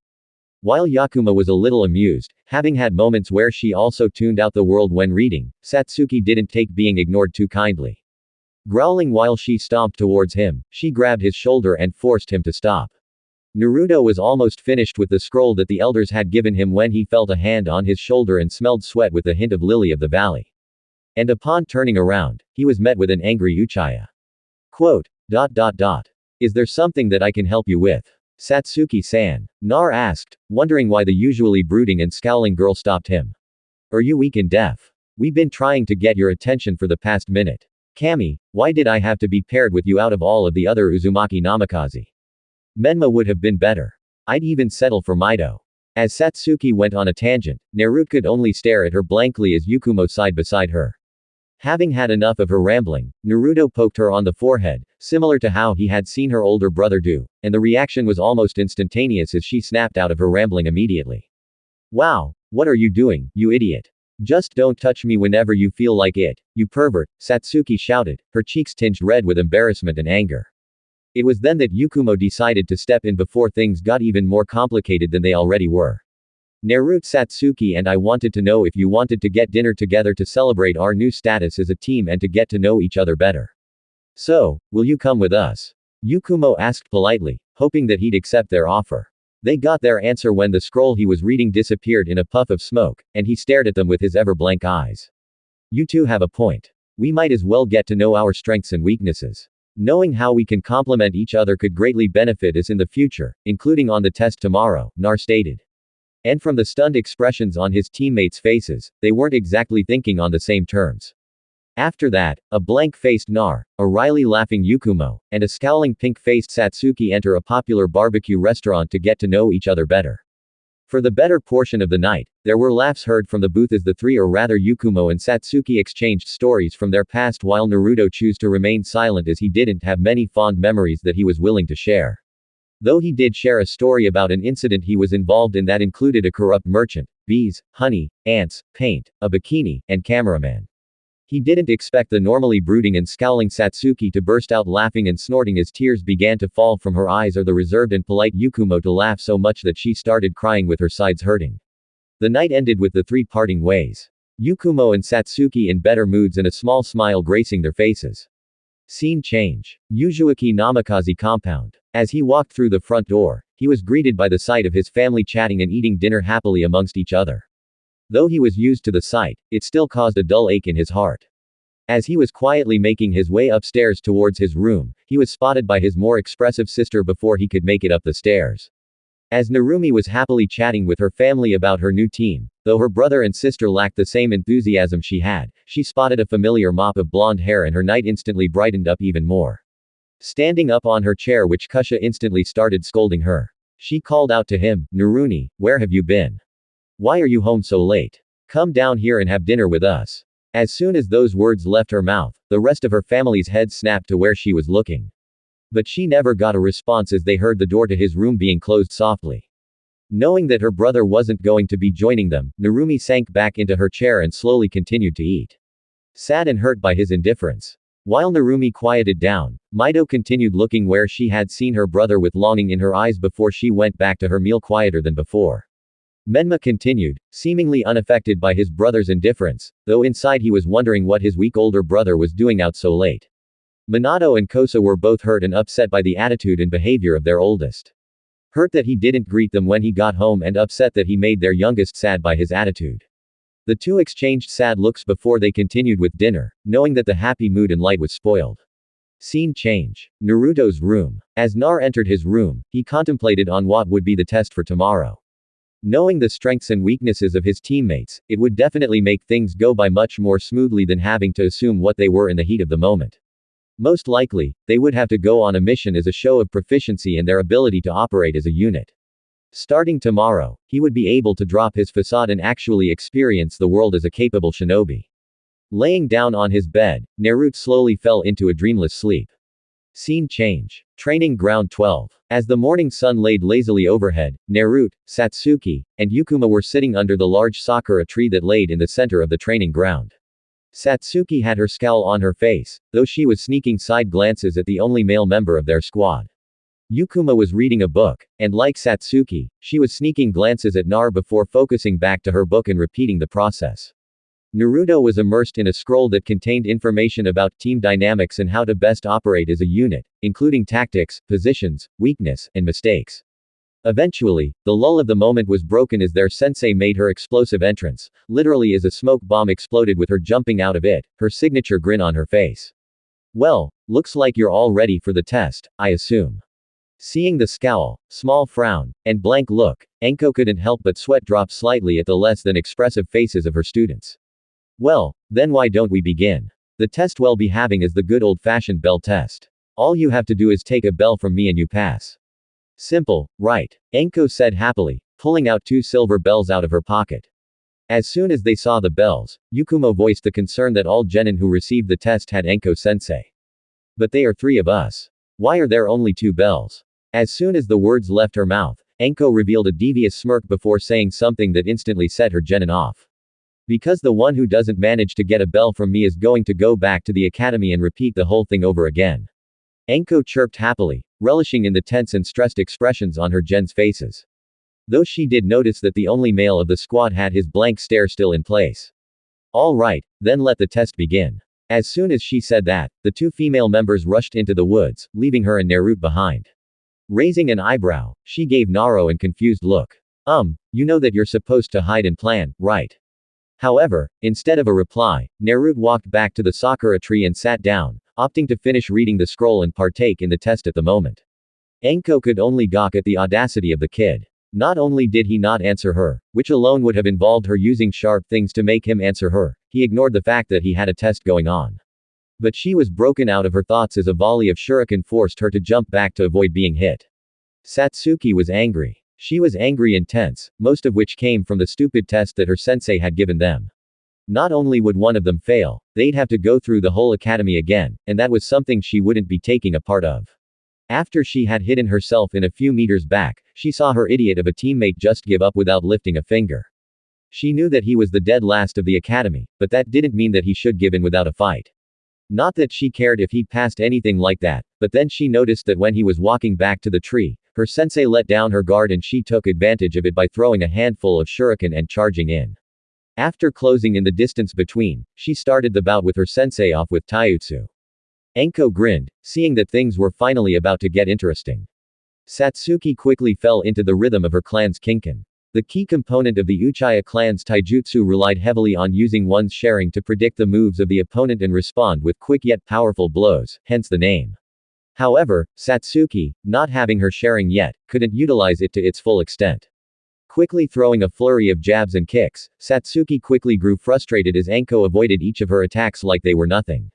While Yakumo was a little amused, having had moments where she also tuned out the world when reading, Satsuki didn't take being ignored too kindly. Growling while she stomped towards him, she grabbed his shoulder and forced him to stop. Naruto was almost finished with the scroll that the elders had given him when he felt a hand on his shoulder and smelled sweat with a hint of lily of the valley. And upon turning around, he was met with an angry Uchiha. Quote, ... Is there something that I can help you with? Satsuki-san. Nar asked, wondering why the usually brooding and scowling girl stopped him. Are you weak and deaf? We've been trying to get your attention for the past minute. Kami, why did I have to be paired with you out of all of the other Uzumaki Namikaze? Menma would have been better. I'd even settle for Midito. As Satsuki went on a tangent, Naruto could only stare at her blankly as Yukumo sighed beside her. Having had enough of her rambling, Naruto poked her on the forehead, similar to how he had seen her older brother do, and the reaction was almost instantaneous as she snapped out of her rambling immediately. Wow, what are you doing, you idiot? Just don't touch me whenever you feel like it, you pervert, Satsuki shouted, her cheeks tinged red with embarrassment and anger. It was then that Yukumo decided to step in before things got even more complicated than they already were. Naruto, Satsuki and I wanted to know if you wanted to get dinner together to celebrate our new status as a team and to get to know each other better. So, will you come with us? Yukumo asked politely, hoping that he'd accept their offer. They got their answer when the scroll he was reading disappeared in a puff of smoke, and he stared at them with his ever-blank eyes. You two have a point. We might as well get to know our strengths and weaknesses. Knowing how we can complement each other could greatly benefit us in the future, including on the test tomorrow, Nar stated. And from the stunned expressions on his teammates' faces, they weren't exactly thinking on the same terms. After that, a blank-faced Nar, a wryly laughing Yukumo, and a scowling pink-faced Satsuki enter a popular barbecue restaurant to get to know each other better. For the better portion of the night, there were laughs heard from the booth as the three, or rather Yukumo and Satsuki, exchanged stories from their past while Naruto chose to remain silent as he didn't have many fond memories that he was willing to share. Though he did share a story about an incident he was involved in that included a corrupt merchant, bees, honey, ants, paint, a bikini, and cameraman. He didn't expect the normally brooding and scowling Satsuki to burst out laughing and snorting as tears began to fall from her eyes, or the reserved and polite Yukumo to laugh so much that she started crying with her sides hurting. The night ended with the three parting ways. Yukumo and Satsuki in better moods and a small smile gracing their faces. Scene change. Uzuaki Namikaze compound. As he walked through the front door, he was greeted by the sight of his family chatting and eating dinner happily amongst each other. Though he was used to the sight, it still caused a dull ache in his heart. As he was quietly making his way upstairs towards his room, he was spotted by his more expressive sister before he could make it up the stairs. As Narumi was happily chatting with her family about her new team, though her brother and sister lacked the same enthusiasm she had, she spotted a familiar mop of blonde hair and her night instantly brightened up even more. Standing up on her chair, which Kusha instantly started scolding her. She called out to him, "Naruni, where have you been? Why are you home so late? Come down here and have dinner with us." As soon as those words left her mouth, the rest of her family's heads snapped to where she was looking. But she never got a response as they heard the door to his room being closed softly. Knowing that her brother wasn't going to be joining them, Narumi sank back into her chair and slowly continued to eat. Sad and hurt by his indifference. While Narumi quieted down, Mido continued looking where she had seen her brother with longing in her eyes before she went back to her meal quieter than before. Menma continued, seemingly unaffected by his brother's indifference, though inside he was wondering what his weak older brother was doing out so late. Minato and Kosa were both hurt and upset by the attitude and behavior of their oldest. Hurt that he didn't greet them when he got home and upset that he made their youngest sad by his attitude. The two exchanged sad looks before they continued with dinner, knowing that the happy mood and light was spoiled. Scene change. Naruto's room. As Nar entered his room, he contemplated on what would be the test for tomorrow. Knowing the strengths and weaknesses of his teammates, it would definitely make things go by much more smoothly than having to assume what they were in the heat of the moment. Most likely, they would have to go on a mission as a show of proficiency and their ability to operate as a unit. Starting tomorrow, he would be able to drop his facade and actually experience the world as a capable shinobi. Laying down on his bed, Naruto slowly fell into a dreamless sleep. Scene change. Training Ground 12. As the morning sun laid lazily overhead, Naruto, Satsuki, and Yukuma were sitting under the large sakura tree that laid in the center of the training ground. Satsuki had her scowl on her face, though she was sneaking side glances at the only male member of their squad. Yukuma was reading a book, and like Satsuki, she was sneaking glances at Nar before focusing back to her book and repeating the process. Naruto was immersed in a scroll that contained information about team dynamics and how to best operate as a unit, including tactics, positions, weakness, and mistakes. Eventually, the lull of the moment was broken as their sensei made her explosive entrance, literally as a smoke bomb exploded with her jumping out of it, her signature grin on her face. "Well, looks like you're all ready for the test, I assume." Seeing the scowl, small frown, and blank look, Enko couldn't help but sweat drop slightly at the less than expressive faces of her students. "Well, then why don't we begin? The test we'll be having is the good old-fashioned bell test. All you have to do is take a bell from me and you pass. Simple, right?" Enko said happily, pulling out 2 silver bells out of her pocket. As soon as they saw the bells, Yukuma voiced the concern that all genin who received the test had Enko-sensei. "But they are 3 of us. Why are there only 2 bells?" As soon as the words left her mouth, Enko revealed a devious smirk before saying something that instantly set her genin off. "Because the one who doesn't manage to get a bell from me is going to go back to the academy and repeat the whole thing over again." Enko chirped happily, relishing in the tense and stressed expressions on her gen's faces. Though she did notice that the only male of the squad had his blank stare still in place. "All right, then let the test begin." As soon as she said that, the 2 female members rushed into the woods, leaving her and Naruto behind. Raising an eyebrow, she gave Naro a confused look. You know that you're supposed to hide and plan, right?" However, instead of a reply, Naruto walked back to the sakura tree and sat down, opting to finish reading the scroll and partake in the test at the moment. Enko could only gawk at the audacity of the kid. Not only did he not answer her, which alone would have involved her using sharp things to make him answer her, he ignored the fact that he had a test going on. But she was broken out of her thoughts as a volley of shuriken forced her to jump back to avoid being hit. Satsuki was angry. She was angry and tense, most of which came from the stupid test that her sensei had given them. Not only would one of them fail, they'd have to go through the whole academy again, and that was something she wouldn't be taking a part of. After she had hidden herself in a few meters back, she saw her idiot of a teammate just give up without lifting a finger. She knew that he was the dead last of the academy, but that didn't mean that he should give in without a fight. Not that she cared if he'd passed anything like that, but then she noticed that when he was walking back to the tree, her sensei let down her guard and she took advantage of it by throwing a handful of shuriken and charging in. After closing in the distance between, she started the bout with her sensei off with taijutsu. Anko grinned, seeing that things were finally about to get interesting. Satsuki quickly fell into the rhythm of her clan's Kinkan. The key component of the Uchiha clan's taijutsu relied heavily on using one's sharing to predict the moves of the opponent and respond with quick yet powerful blows, hence the name. However, Satsuki, not having her sharing yet, couldn't utilize it to its full extent. Quickly throwing a flurry of jabs and kicks, Satsuki quickly grew frustrated as Anko avoided each of her attacks like they were nothing.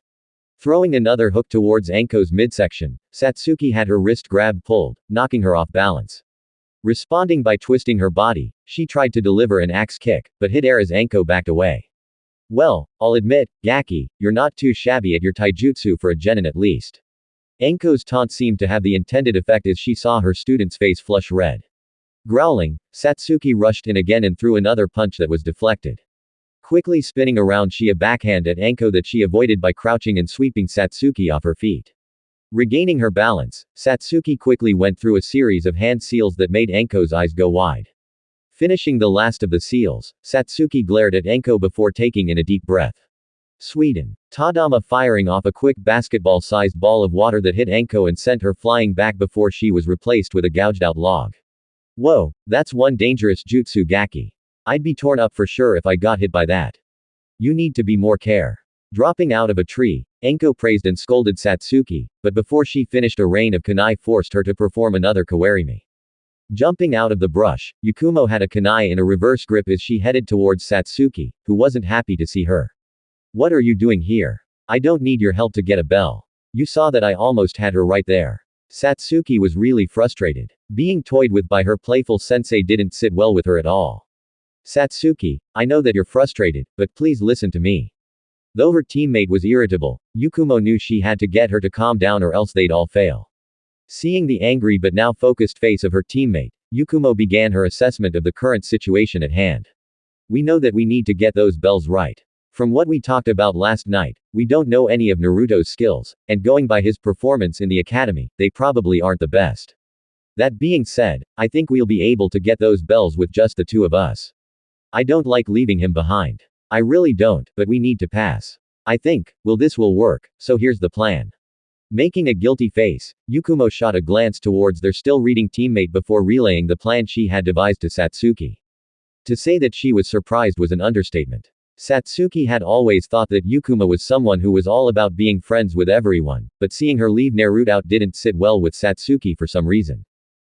Throwing another hook towards Anko's midsection, Satsuki had her wrist grab pulled, knocking her off balance. Responding by twisting her body, she tried to deliver an axe kick, but hit air as Anko backed away. Well, I'll admit, Gaki, you're not too shabby at your taijutsu for a genin at least. Anko's taunt seemed to have the intended effect as she saw her student's face flush red. Growling, Satsuki rushed in again and threw another punch that was deflected. Quickly spinning around she a backhand at Anko that she avoided by crouching and sweeping Satsuki off her feet. Regaining her balance, Satsuki quickly went through a series of hand seals that made Anko's eyes go wide. Finishing the last of the seals, Satsuki glared at Anko before taking in a deep breath. Sweden. Tadama firing off a quick basketball-sized ball of water that hit Anko and sent her flying back before she was replaced with a gouged-out log. Whoa, that's one dangerous jutsu Gaki. I'd be torn up for sure if I got hit by that. You need to be more care. Dropping out of a tree, Anko praised and scolded Satsuki, but before she finished a rain of kunai forced her to perform another kawarimi. Jumping out of the brush, Yakumo had a kunai in a reverse grip as she headed towards Satsuki, who wasn't happy to see her. What are you doing here? I don't need your help to get a bell. You saw that I almost had her right there. Satsuki was really frustrated. Being toyed with by her playful sensei didn't sit well with her at all. Satsuki, I know that you're frustrated, but please listen to me. Though her teammate was irritable, Yakumo knew she had to get her to calm down or else they'd all fail. Seeing the angry but now focused face of her teammate, Yakumo began her assessment of the current situation at hand. We know that we need to get those bells right. From what we talked about last night, we don't know any of Naruto's skills, and going by his performance in the academy, they probably aren't the best. That being said, I think we'll be able to get those bells with just the two of us. I don't like leaving him behind. I really don't, but we need to pass. I think, this will work, so here's the plan. Making a guilty face, Yakumo shot a glance towards their still reading teammate before relaying the plan she had devised to Satsuki. To say that she was surprised was an understatement. Satsuki had always thought that Yakumo was someone who was all about being friends with everyone, but seeing her leave Naruto out didn't sit well with Satsuki for some reason.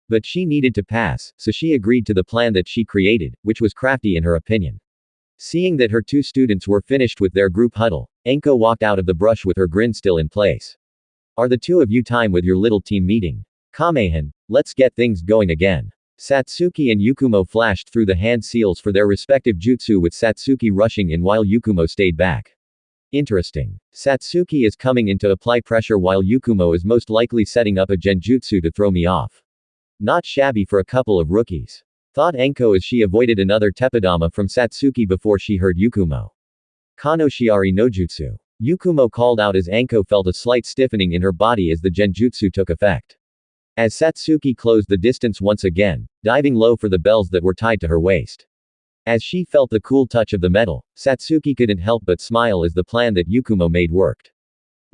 But she needed to pass, so she agreed to the plan that she created, which was crafty in her opinion. Seeing that her two students were finished with their group huddle, Anko walked out of the brush with her grin still in place. Are the two of you time with your little team meeting? Kamehen, let's get things going again. Satsuki and Yakumo flashed through the hand seals for their respective jutsu with Satsuki rushing in while Yakumo stayed back. Interesting. Satsuki is coming in to apply pressure while Yakumo is most likely setting up a genjutsu to throw me off. Not shabby for a couple of rookies. Thought Anko as she avoided another teppadama from Satsuki before she heard Yakumo. Kanoshiari no jutsu. Yakumo called out as Anko felt a slight stiffening in her body as the genjutsu took effect. As Satsuki closed the distance once again, diving low for the bells that were tied to her waist. As she felt the cool touch of the metal, Satsuki couldn't help but smile as the plan that Yakumo made worked.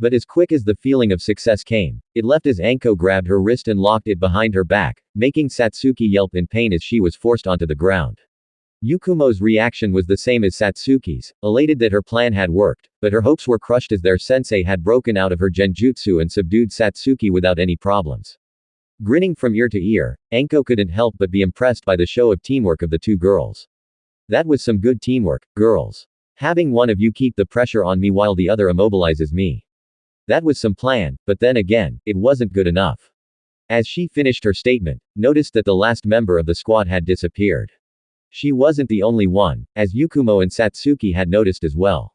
But as quick as the feeling of success came, it left as Anko grabbed her wrist and locked it behind her back, making Satsuki yelp in pain as she was forced onto the ground. Yakumo's reaction was the same as Satsuki's, elated that her plan had worked, but her hopes were crushed as their sensei had broken out of her genjutsu and subdued Satsuki without any problems. Grinning from ear to ear, Anko couldn't help but be impressed by the show of teamwork of the two girls. That was some good teamwork, girls. Having one of you keep the pressure on me while the other immobilizes me. That was some plan, but then again, it wasn't good enough. As she finished her statement, noticed that the last member of the squad had disappeared. She wasn't the only one, as Yakumo and Satsuki had noticed as well.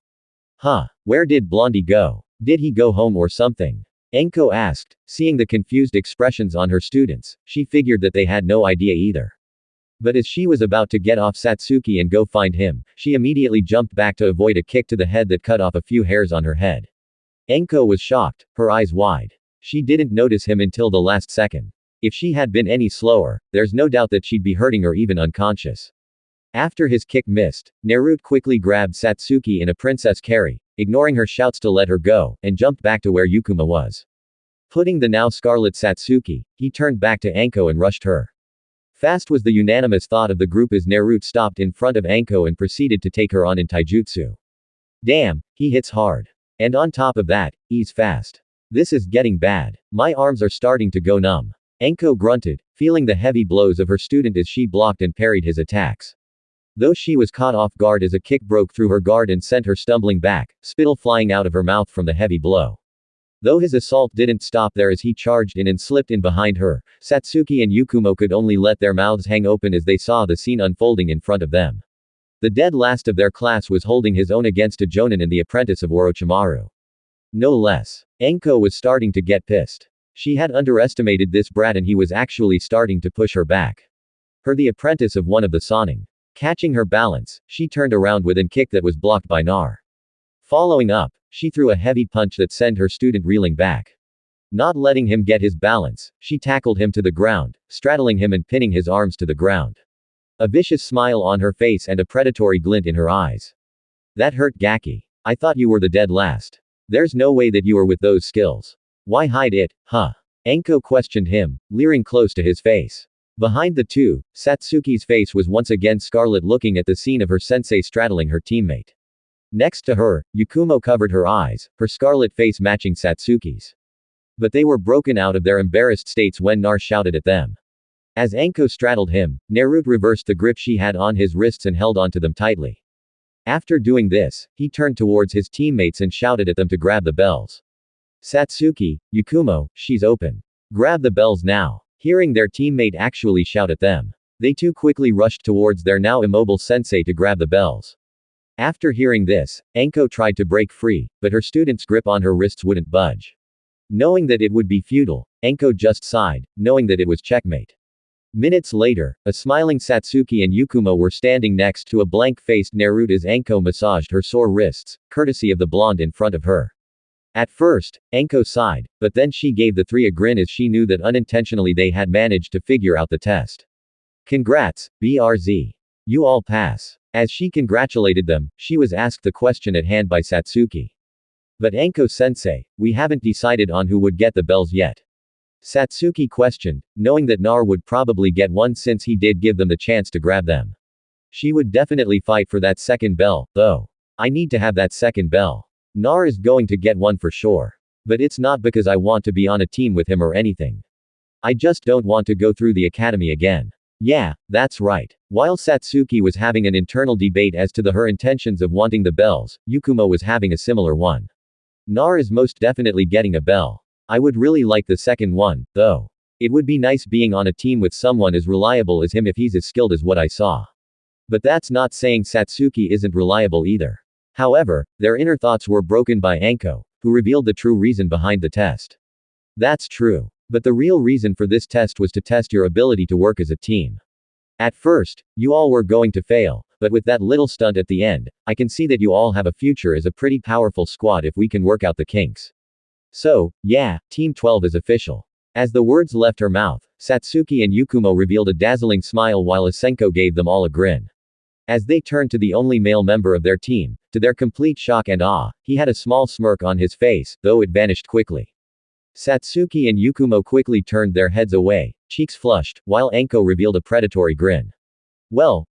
Where did Blondie go? Did he go home or something? Anko asked, seeing the confused expressions on her students, she figured that they had no idea either. But as she was about to get off Satsuki and go find him, she immediately jumped back to avoid a kick to the head that cut off a few hairs on her head. Anko was shocked, her eyes wide. She didn't notice him until the last second. If she had been any slower, there's no doubt that she'd be hurting or even unconscious. After his kick missed, Naruto quickly grabbed Satsuki in a princess carry, ignoring her shouts to let her go, and jumped back to where Yukuma was. Putting the now scarlet Satsuki, he turned back to Anko and rushed her. Fast was the unanimous thought of the group as Naruto stopped in front of Anko and proceeded to take her on in taijutsu. Damn, he hits hard. And on top of that, he's fast. This is getting bad. My arms are starting to go numb. Anko grunted, feeling the heavy blows of her student as she blocked and parried his attacks. Though she was caught off guard as a kick broke through her guard and sent her stumbling back, spittle flying out of her mouth from the heavy blow. Though his assault didn't stop there as he charged in and slipped in behind her, Satsuki and Yukuma could only let their mouths hang open as they saw the scene unfolding in front of them. The dead last of their class was holding his own against a Jonin and the apprentice of Orochimaru. No less. Anko was starting to get pissed. She had underestimated this brat and he was actually starting to push her back. Her the apprentice of one of the Sannin. Catching her balance, she turned around with an kick that was blocked by Nar. Following up, she threw a heavy punch that sent her student reeling back. Not letting him get his balance, she tackled him to the ground, straddling him and pinning his arms to the ground. A vicious smile on her face and a predatory glint in her eyes. That hurt, Gaki. I thought you were the dead last. There's no way that you are with those skills. Why hide it, huh? Anko questioned him, leering close to his face. Behind the two, Satsuki's face was once again scarlet, looking at the scene of her sensei straddling her teammate. Next to her, Yukuma covered her eyes, her scarlet face matching Satsuki's. But they were broken out of their embarrassed states when Nar shouted at them. As Anko straddled him, Naruto reversed the grip she had on his wrists and held onto them tightly. After doing this, he turned towards his teammates and shouted at them to grab the bells. Satsuki, Yukuma, she's open. Grab the bells now. Hearing their teammate actually shout at them, they too quickly rushed towards their now immobile sensei to grab the bells. After hearing this, Anko tried to break free, but her student's grip on her wrists wouldn't budge. Knowing that it would be futile, Anko just sighed, knowing that it was checkmate. Minutes later, a smiling Satsuki and Yukuma were standing next to a blank-faced Naruto as Anko massaged her sore wrists, courtesy of the blonde in front of her. At first, Anko sighed, but then she gave the three a grin as she knew that unintentionally they had managed to figure out the test. Congrats, BRZ. You all pass. As she congratulated them, she was asked the question at hand by Satsuki. But Anko-sensei, we haven't decided on who would get the bells yet. Satsuki questioned, knowing that Nar would probably get one since he did give them the chance to grab them. She would definitely fight for that second bell, though. I need to have that second bell. Nar is going to get one for sure. But it's not because I want to be on a team with him or anything. I just don't want to go through the academy again. Yeah, that's right. While Satsuki was having an internal debate as to her intentions of wanting the bells, Yukuma was having a similar one. Nar is most definitely getting a bell. I would really like the second one, though. It would be nice being on a team with someone as reliable as him if he's as skilled as what I saw. But that's not saying Satsuki isn't reliable either. However, their inner thoughts were broken by Anko, who revealed the true reason behind the test. That's true. But the real reason for this test was to test your ability to work as a team. At first, you all were going to fail, but with that little stunt at the end, I can see that you all have a future as a pretty powerful squad if we can work out the kinks. So, yeah, Team 12 is official. As the words left her mouth, Satsuki and Yukuma revealed a dazzling smile while Asenko gave them all a grin. As they turned to the only male member of their team, to their complete shock and awe, he had a small smirk on his face, though it vanished quickly. Satsuki and Yukuma quickly turned their heads away, cheeks flushed, while Anko revealed a predatory grin. Well.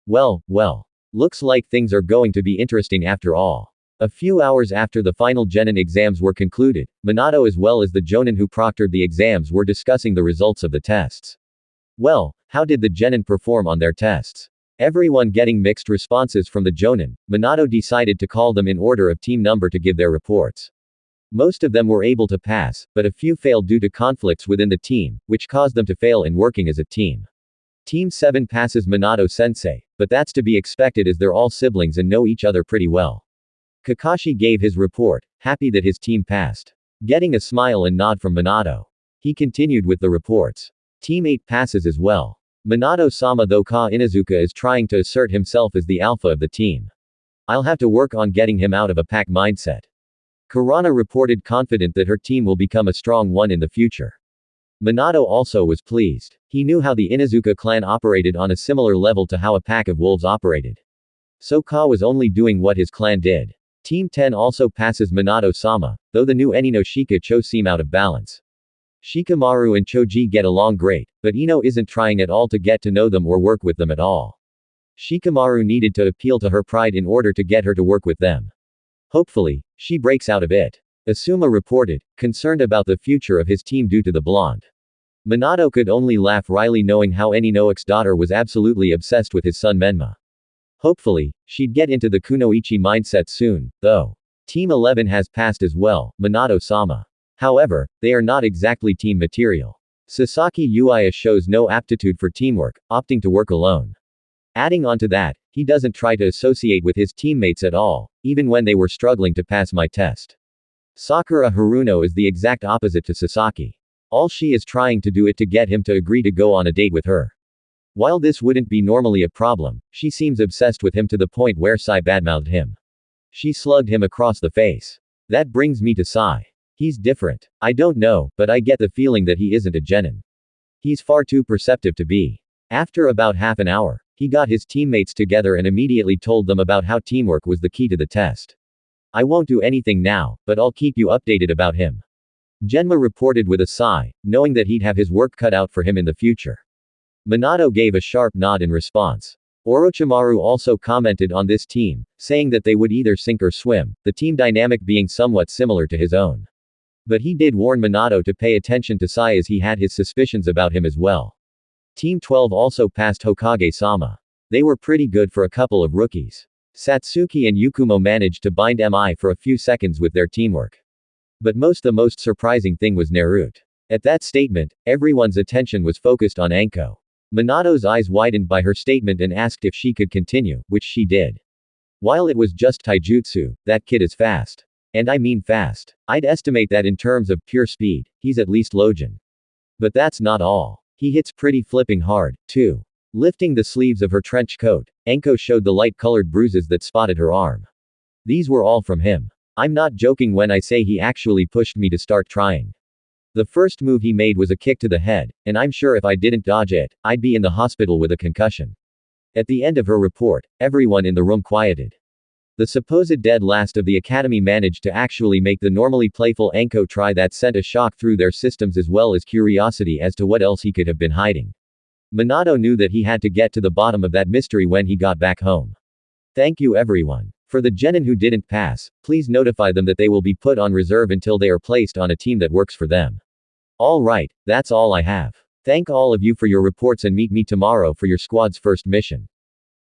Looks like things are going to be interesting after all. A few hours after the final Genin exams were concluded, Minato as well as the Jonin who proctored the exams were discussing the results of the tests. Well, how did the Genin perform on their tests? Everyone getting mixed responses from the Jonin, Minato decided to call them in order of team number to give their reports. Most of them were able to pass, but a few failed due to conflicts within the team, which caused them to fail in working as a team. Team 7 passes Minato-sensei, but that's to be expected as they're all siblings and know each other pretty well. Kakashi gave his report, happy that his team passed. Getting a smile and nod from Minato. He continued with the reports. Team 8 passes as well. Minato-sama, though Ka Inuzuka is trying to assert himself as the alpha of the team. I'll have to work on getting him out of a pack mindset. Kurana reported confident that her team will become a strong one in the future. Minato also was pleased. He knew how the Inuzuka clan operated on a similar level to how a pack of wolves operated. So Ka was only doing what his clan did. Team 10 also passes Minato-sama, though the new Eni no Shika Cho seem out of balance. Shikamaru and Choji get along great, but Ino isn't trying at all to get to know them or work with them at all. Shikamaru needed to appeal to her pride in order to get her to work with them. Hopefully, she breaks out of it. Asuma reported, concerned about the future of his team due to the blonde. Minato could only laugh wryly knowing how Eni Noak's daughter was absolutely obsessed with his son Menma. Hopefully, she'd get into the kunoichi mindset soon, though. Team 11 has passed as well, Minato-sama. However, they are not exactly team material. Sasaki Uiya shows no aptitude for teamwork, opting to work alone. Adding on to that, he doesn't try to associate with his teammates at all, even when they were struggling to pass my test. Sakura Haruno is the exact opposite to Sasaki. All she is trying to do is to get him to agree to go on a date with her. While this wouldn't be normally a problem, she seems obsessed with him to the point where Sai badmouthed him. She slugged him across the face. That brings me to Sai. He's different. I don't know, but I get the feeling that he isn't a genin. He's far too perceptive to be. After about half an hour, he got his teammates together and immediately told them about how teamwork was the key to the test. I won't do anything now, but I'll keep you updated about him. Genma reported with a sigh, knowing that he'd have his work cut out for him in the future. Minato gave a sharp nod in response. Orochimaru also commented on this team, saying that they would either sink or swim, the team dynamic being somewhat similar to his own. But he did warn Minato to pay attention to Sai as he had his suspicions about him as well. Team 12 also passed Hokage-sama. They were pretty good for a couple of rookies. Satsuki and Yukumo managed to bind MI for a few seconds with their teamwork. But the most surprising thing was Naruto. At that statement, everyone's attention was focused on Anko. Minato's eyes widened by her statement and asked if she could continue, which she did. While it was just taijutsu, that kid is fast. And I mean fast. I'd estimate that in terms of pure speed, he's at least Lojin. But that's not all. He hits pretty flipping hard, too. Lifting the sleeves of her trench coat, Anko showed the light-colored bruises that spotted her arm. These were all from him. I'm not joking when I say he actually pushed me to start trying. The first move he made was a kick to the head, and I'm sure if I didn't dodge it, I'd be in the hospital with a concussion. At the end of her report, everyone in the room quieted. The supposed dead last of the academy managed to actually make the normally playful Anko try that sent a shock through their systems as well as curiosity as to what else he could have been hiding. Minato knew that he had to get to the bottom of that mystery when he got back home. Thank you everyone. For the genin who didn't pass, please notify them that they will be put on reserve until they are placed on a team that works for them. Alright, that's all I have. Thank all of you for your reports and meet me tomorrow for your squad's first mission.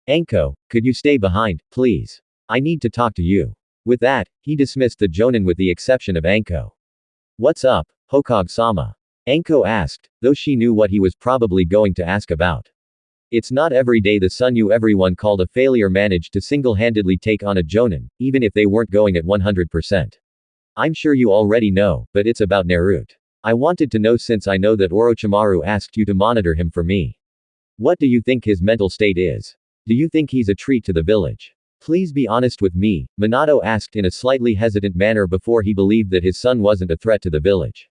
Anko, could you stay behind, please? I need to talk to you. With that, he dismissed the jonin with the exception of Anko. What's up, Hokage-sama? Anko asked, though she knew what he was probably going to ask about. It's not every day the Sunyu everyone called a failure managed to single-handedly take on a jonin, even if they weren't going at 100%. I'm sure you already know, but it's about Naruto. I wanted to know since I know that Orochimaru asked you to monitor him for me. What do you think his mental state is? Do you think he's a treat to the village? Please be honest with me, Minato asked in a slightly hesitant manner before he believed that his son wasn't a threat to the village.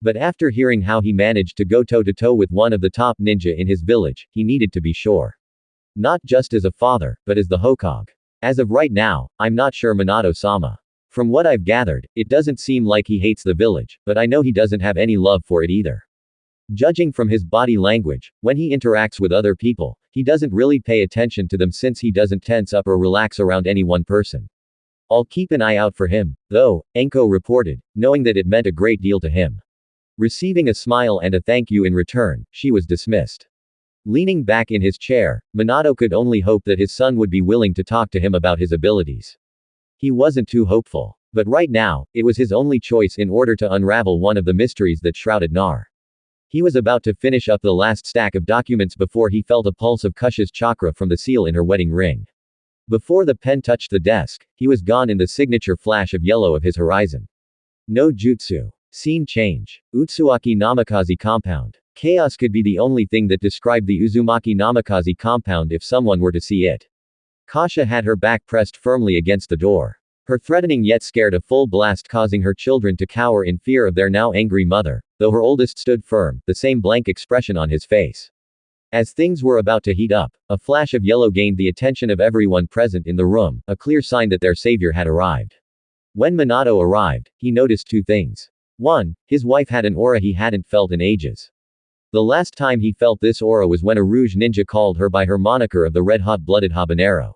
But after hearing how he managed to go toe-to-toe with one of the top ninja in his village, he needed to be sure. Not just as a father, but as the Hokage. As of right now, I'm not sure Minato-sama. From what I've gathered, it doesn't seem like he hates the village, but I know he doesn't have any love for it either. Judging from his body language, when he interacts with other people, he doesn't really pay attention to them since he doesn't tense up or relax around any one person. I'll keep an eye out for him, though, Anko reported, knowing that it meant a great deal to him. Receiving a smile and a thank you in return, she was dismissed. Leaning back in his chair, Minato could only hope that his son would be willing to talk to him about his abilities. He wasn't too hopeful. But right now, it was his only choice in order to unravel one of the mysteries that shrouded Nar. He was about to finish up the last stack of documents before he felt a pulse of Kush's chakra from the seal in her wedding ring. Before the pen touched the desk, he was gone in the signature flash of yellow of his horizon. No jutsu. Scene change. Utsuaki Namikaze compound. Chaos could be the only thing that described the Uzumaki Namikaze compound if someone were to see it. Kasha had her back pressed firmly against the door. Her threatening yet scared a full blast causing her children to cower in fear of their now angry mother, though her oldest stood firm, the same blank expression on his face. As things were about to heat up, a flash of yellow gained the attention of everyone present in the room, a clear sign that their savior had arrived. When Minato arrived, he noticed two things. 1. His wife had an aura he hadn't felt in ages. The last time he felt this aura was when a Rouge ninja called her by her moniker of the red-hot-blooded habanero.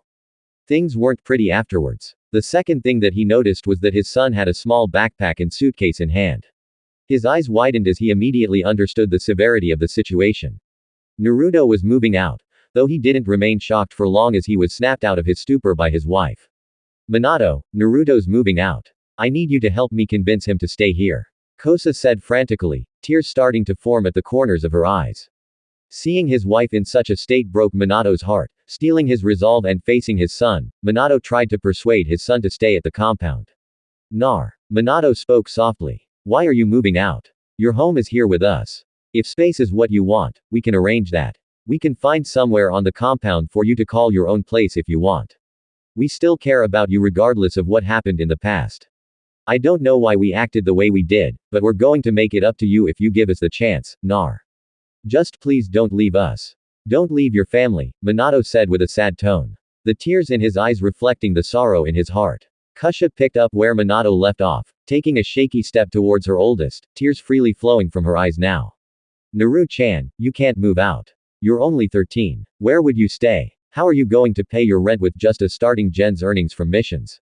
Things weren't pretty afterwards. The second thing that he noticed was that his son had a small backpack and suitcase in hand. His eyes widened as he immediately understood the severity of the situation. Naruto was moving out, though he didn't remain shocked for long as he was snapped out of his stupor by his wife. Minato, Naruto's moving out. I need you to help me convince him to stay here. Kosa said frantically, tears starting to form at the corners of her eyes. Seeing his wife in such a state broke Minato's heart. Stealing his resolve and facing his son, Minato tried to persuade his son to stay at the compound. Minato spoke softly. Why are you moving out? Your home is here with us. If space is what you want, we can arrange that. We can find somewhere on the compound for you to call your own place if you want. We still care about you regardless of what happened in the past. I don't know why we acted the way we did, but we're going to make it up to you if you give us the chance, Nar. Just please don't leave us. Don't leave your family, Minato said with a sad tone. The tears in his eyes reflecting the sorrow in his heart. Kusha picked up where Minato left off, taking a shaky step towards her oldest, tears freely flowing from her eyes now. Naru-chan, you can't move out. You're only 13. Where would you stay? How are you going to pay your rent with just a starting gen's earnings from missions?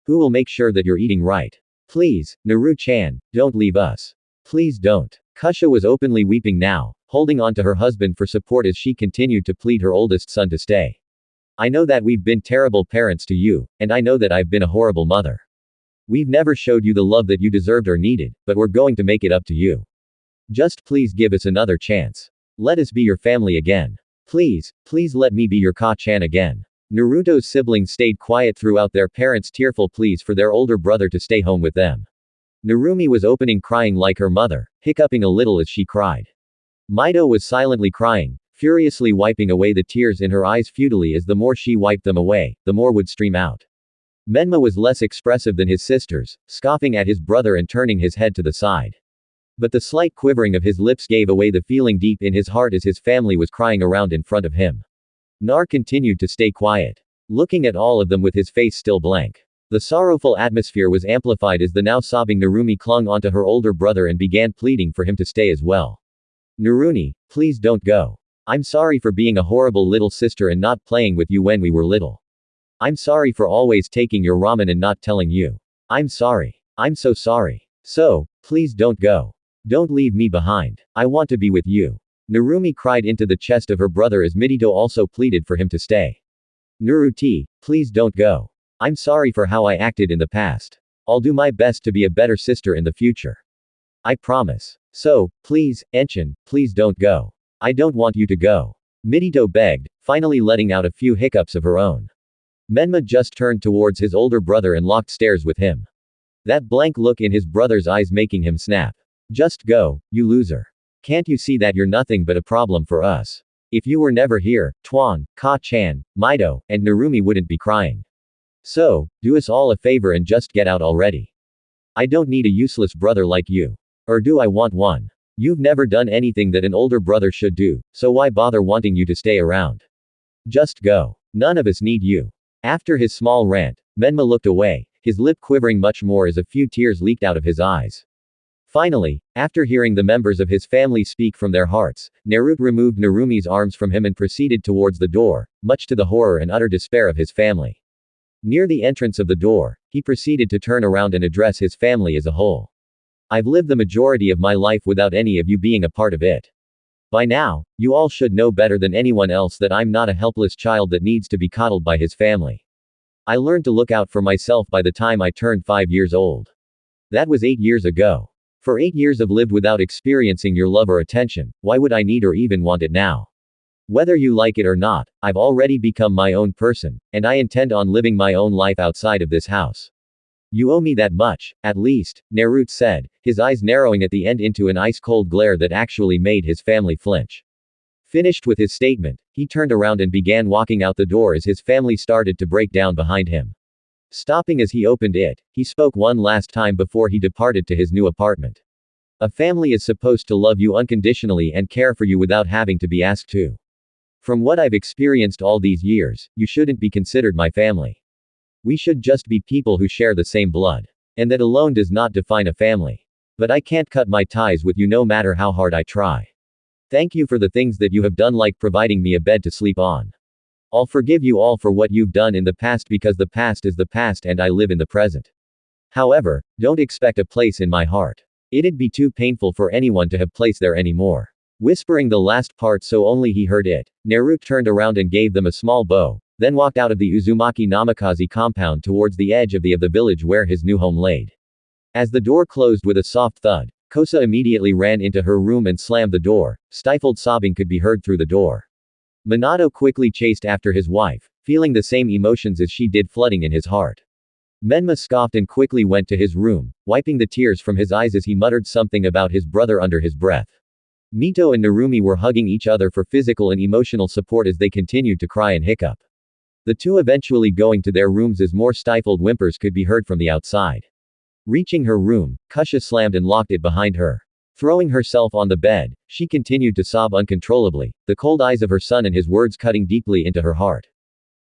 Who will make sure that you're eating right? Please, Naru-chan, don't leave us. Please don't. Kusha was openly weeping now, holding on to her husband for support as she continued to plead her oldest son to stay. I know that we've been terrible parents to you, and I know that I've been a horrible mother. We've never showed you the love that you deserved or needed, but we're going to make it up to you. Just please give us another chance. Let us be your family again. Please, please let me be your Ka-chan again. Naruto's siblings stayed quiet throughout their parents' tearful pleas for their older brother to stay home with them. Narumi was opening crying like her mother, hiccuping a little as she cried. Mido was silently crying, furiously wiping away the tears in her eyes futilely as the more she wiped them away, the more would stream out. Menma was less expressive than his sisters, scoffing at his brother and turning his head to the side. But the slight quivering of his lips gave away the feeling deep in his heart as his family was crying around in front of him. Nar continued to stay quiet, looking at all of them with his face still blank. The sorrowful atmosphere was amplified as the now sobbing Narumi clung onto her older brother and began pleading for him to stay as well. Naruni, please don't go. I'm sorry for being a horrible little sister and not playing with you when we were little. I'm sorry for always taking your ramen and not telling you. I'm sorry. I'm so sorry. So, please don't go. Don't leave me behind. I want to be with you. Narumi cried into the chest of her brother as Midito also pleaded for him to stay. Naruti, please don't go. I'm sorry for how I acted in the past. I'll do my best to be a better sister in the future. I promise. So, please, Enchan, please don't go. I don't want you to go. Midito begged, finally letting out a few hiccups of her own. Menma just turned towards his older brother and locked stares with him. That blank look in his brother's eyes making him snap. Just go, you loser. Can't you see that you're nothing but a problem for us? If you were never here, Tuan, Ka-chan, Mido, and Narumi wouldn't be crying. So, do us all a favor and just get out already. I don't need a useless brother like you. Or do I want one? You've never done anything that an older brother should do, so why bother wanting you to stay around? Just go. None of us need you. After his small rant, Menma looked away, his lip quivering much more as a few tears leaked out of his eyes. Finally, after hearing the members of his family speak from their hearts, Naruto removed Narumi's arms from him and proceeded towards the door, much to the horror and utter despair of his family. Near the entrance of the door, he proceeded to turn around and address his family as a whole. I've lived the majority of my life without any of you being a part of it. By now, you all should know better than anyone else that I'm not a helpless child that needs to be coddled by his family. I learned to look out for myself by the time I turned 5 years old. That was 8 years ago. For 8 years I've lived without experiencing your love or attention, why would I need or even want it now? Whether you like it or not, I've already become my own person, and I intend on living my own life outside of this house. You owe me that much, at least, Naruto said, his eyes narrowing at the end into an ice-cold glare that actually made his family flinch. Finished with his statement, he turned around and began walking out the door as his family started to break down behind him. Stopping as he opened it, he spoke one last time before he departed to his new apartment. A family is supposed to love you unconditionally and care for you without having to be asked to. From what I've experienced all these years, you shouldn't be considered my family. We should just be people who share the same blood. And that alone does not define a family. But I can't cut my ties with you no matter how hard I try. Thank you for the things that you have done, like providing me a bed to sleep on. I'll forgive you all for what you've done in the past because the past is the past and I live in the present. However, don't expect a place in my heart. It'd be too painful for anyone to have place there anymore. Whispering the last part so only he heard it, Naruto turned around and gave them a small bow, then walked out of the Uzumaki Namikaze compound towards the edge of the village where his new home laid. As the door closed with a soft thud, Kosa immediately ran into her room and slammed the door. Stifled sobbing could be heard through the door. Minato quickly chased after his wife, feeling the same emotions as she did flooding in his heart. Menma scoffed and quickly went to his room, wiping the tears from his eyes as he muttered something about his brother under his breath. Mito and Narumi were hugging each other for physical and emotional support as they continued to cry and hiccup. The two eventually going to their rooms as more stifled whimpers could be heard from the outside. Reaching her room, Kusha slammed and locked it behind her. Throwing herself on the bed, she continued to sob uncontrollably, the cold eyes of her son and his words cutting deeply into her heart.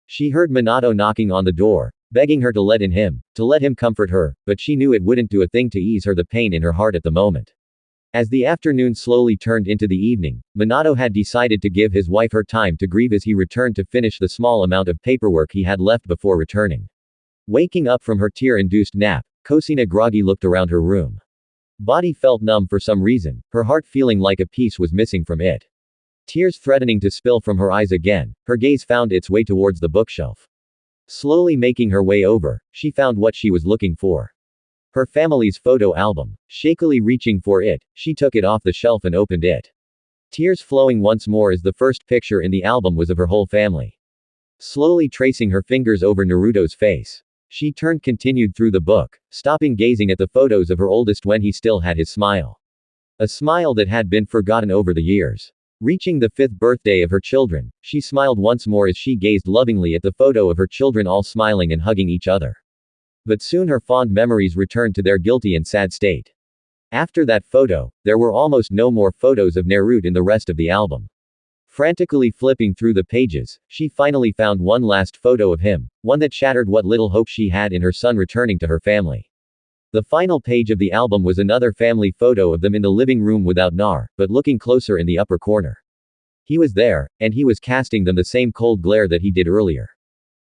She heard Minato knocking on the door, begging her to let him comfort her, but she knew it wouldn't do a thing to ease her the pain in her heart at the moment. As the afternoon slowly turned into the evening, Minato had decided to give his wife her time to grieve as he returned to finish the small amount of paperwork he had left before returning. Waking up from her tear-induced nap, Kosina groggy looked around her room. Body felt numb for some reason, her heart feeling like a piece was missing from it. Tears threatening to spill from her eyes again, her gaze found its way towards the bookshelf. Slowly making her way over, she found what she was looking for. Her family's photo album. Shakily reaching for it, she took it off the shelf and opened it. Tears flowing once more as the first picture in the album was of her whole family. Slowly tracing her fingers over Naruto's face. She continued through the book, stopping gazing at the photos of her oldest when he still had his smile. A smile that had been forgotten over the years. Reaching the 5th birthday of her children, she smiled once more as she gazed lovingly at the photo of her children all smiling and hugging each other. But soon her fond memories returned to their guilty and sad state. After that photo, there were almost no more photos of Naruto in the rest of the album. Frantically flipping through the pages, she finally found one last photo of him, one that shattered what little hope she had in her son returning to her family. The final page of the album was another family photo of them in the living room without Nar, but looking closer in the upper corner. He was there, and he was casting them the same cold glare that he did earlier.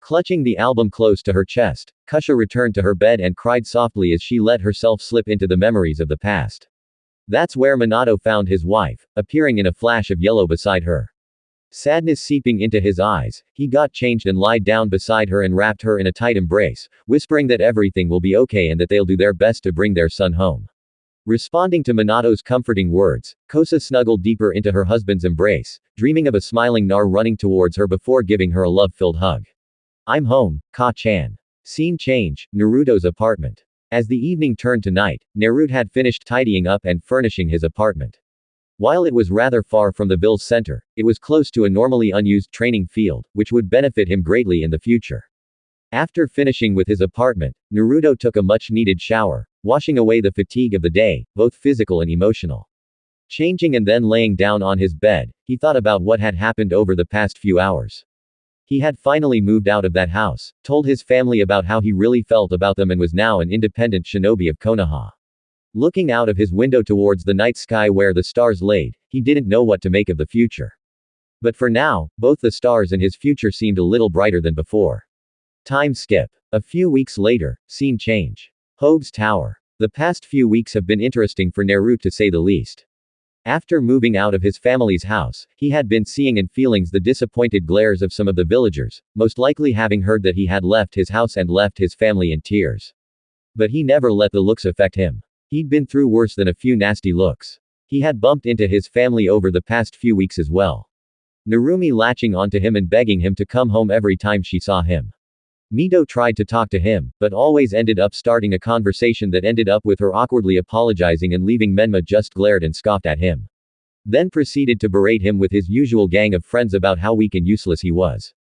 Clutching the album close to her chest, Kusha returned to her bed and cried softly as she let herself slip into the memories of the past. That's where Minato found his wife, appearing in a flash of yellow beside her. Sadness seeping into his eyes, he got changed and lied down beside her and wrapped her in a tight embrace, whispering that everything will be okay and that they'll do their best to bring their son home. Responding to Minato's comforting words, Kosa snuggled deeper into her husband's embrace, dreaming of a smiling Nar running towards her before giving her a love-filled hug. I'm home, Ka-chan. Scene change, Naruto's apartment. As the evening turned to night, Naruto had finished tidying up and furnishing his apartment. While it was rather far from the ville's center, it was close to a normally unused training field, which would benefit him greatly in the future. After finishing with his apartment, Naruto took a much-needed shower, washing away the fatigue of the day, both physical and emotional. Changing and then laying down on his bed, he thought about what had happened over the past few hours. He had finally moved out of that house, told his family about how he really felt about them and was now an independent shinobi of Konoha. Looking out of his window towards the night sky where the stars laid, he didn't know what to make of the future. But for now, both the stars and his future seemed a little brighter than before. Time skip. A few weeks later, scene change. Hogue's Tower. The past few weeks have been interesting for Naruto to say the least. After moving out of his family's house, he had been seeing and feeling the disappointed glares of some of the villagers, most likely having heard that he had left his house and left his family in tears. But he never let the looks affect him. He'd been through worse than a few nasty looks. He had bumped into his family over the past few weeks as well. Narumi latching onto him and begging him to come home every time she saw him. Mito tried to talk to him, but always ended up starting a conversation that ended up with her awkwardly apologizing and leaving Menma just glared and scoffed at him. Then proceeded to berate him with his usual gang of friends about how weak and useless he was.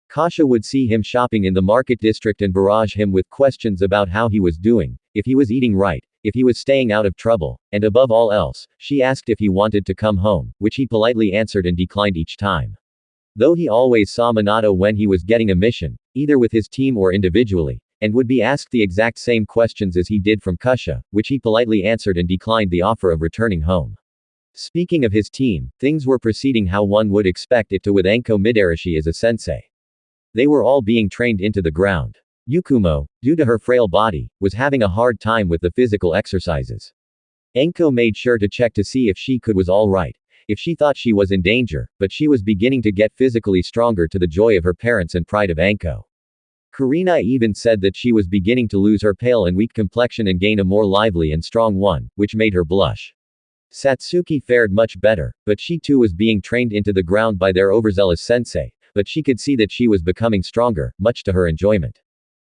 Kasha would see him shopping in the market district and barrage him with questions about how he was doing, if he was eating right, if he was staying out of trouble, and above all else, she asked if he wanted to come home, which he politely answered and declined each time. Though he always saw Minato when he was getting a mission, either with his team or individually, and would be asked the exact same questions as he did from Kusha, which he politely answered and declined the offer of returning home. Speaking of his team, things were proceeding how one would expect it to with Anko Midarashi as a sensei. They were all being trained into the ground. Yukumo, due to her frail body, was having a hard time with the physical exercises. Anko made sure to check to see if she was all right, if she thought she was in danger, but she was beginning to get physically stronger to the joy of her parents and pride of Anko. Karina even said that she was beginning to lose her pale and weak complexion and gain a more lively and strong one, which made her blush. Satsuki fared much better, but she too was being trained into the ground by their overzealous sensei, but she could see that she was becoming stronger, much to her enjoyment.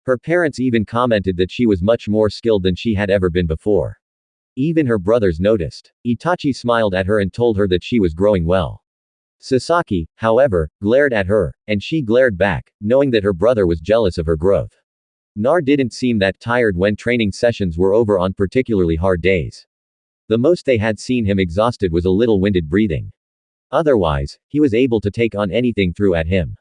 Her parents even commented that she was much more skilled than she had ever been before. Even her brothers noticed. Itachi smiled at her and told her that she was growing well. Sasaki, however, glared at her, and she glared back, knowing that her brother was jealous of her growth. Nar didn't seem that tired when training sessions were over on particularly hard days. The most they had seen him exhausted was a little winded breathing. Otherwise, he was able to take on anything threw at him.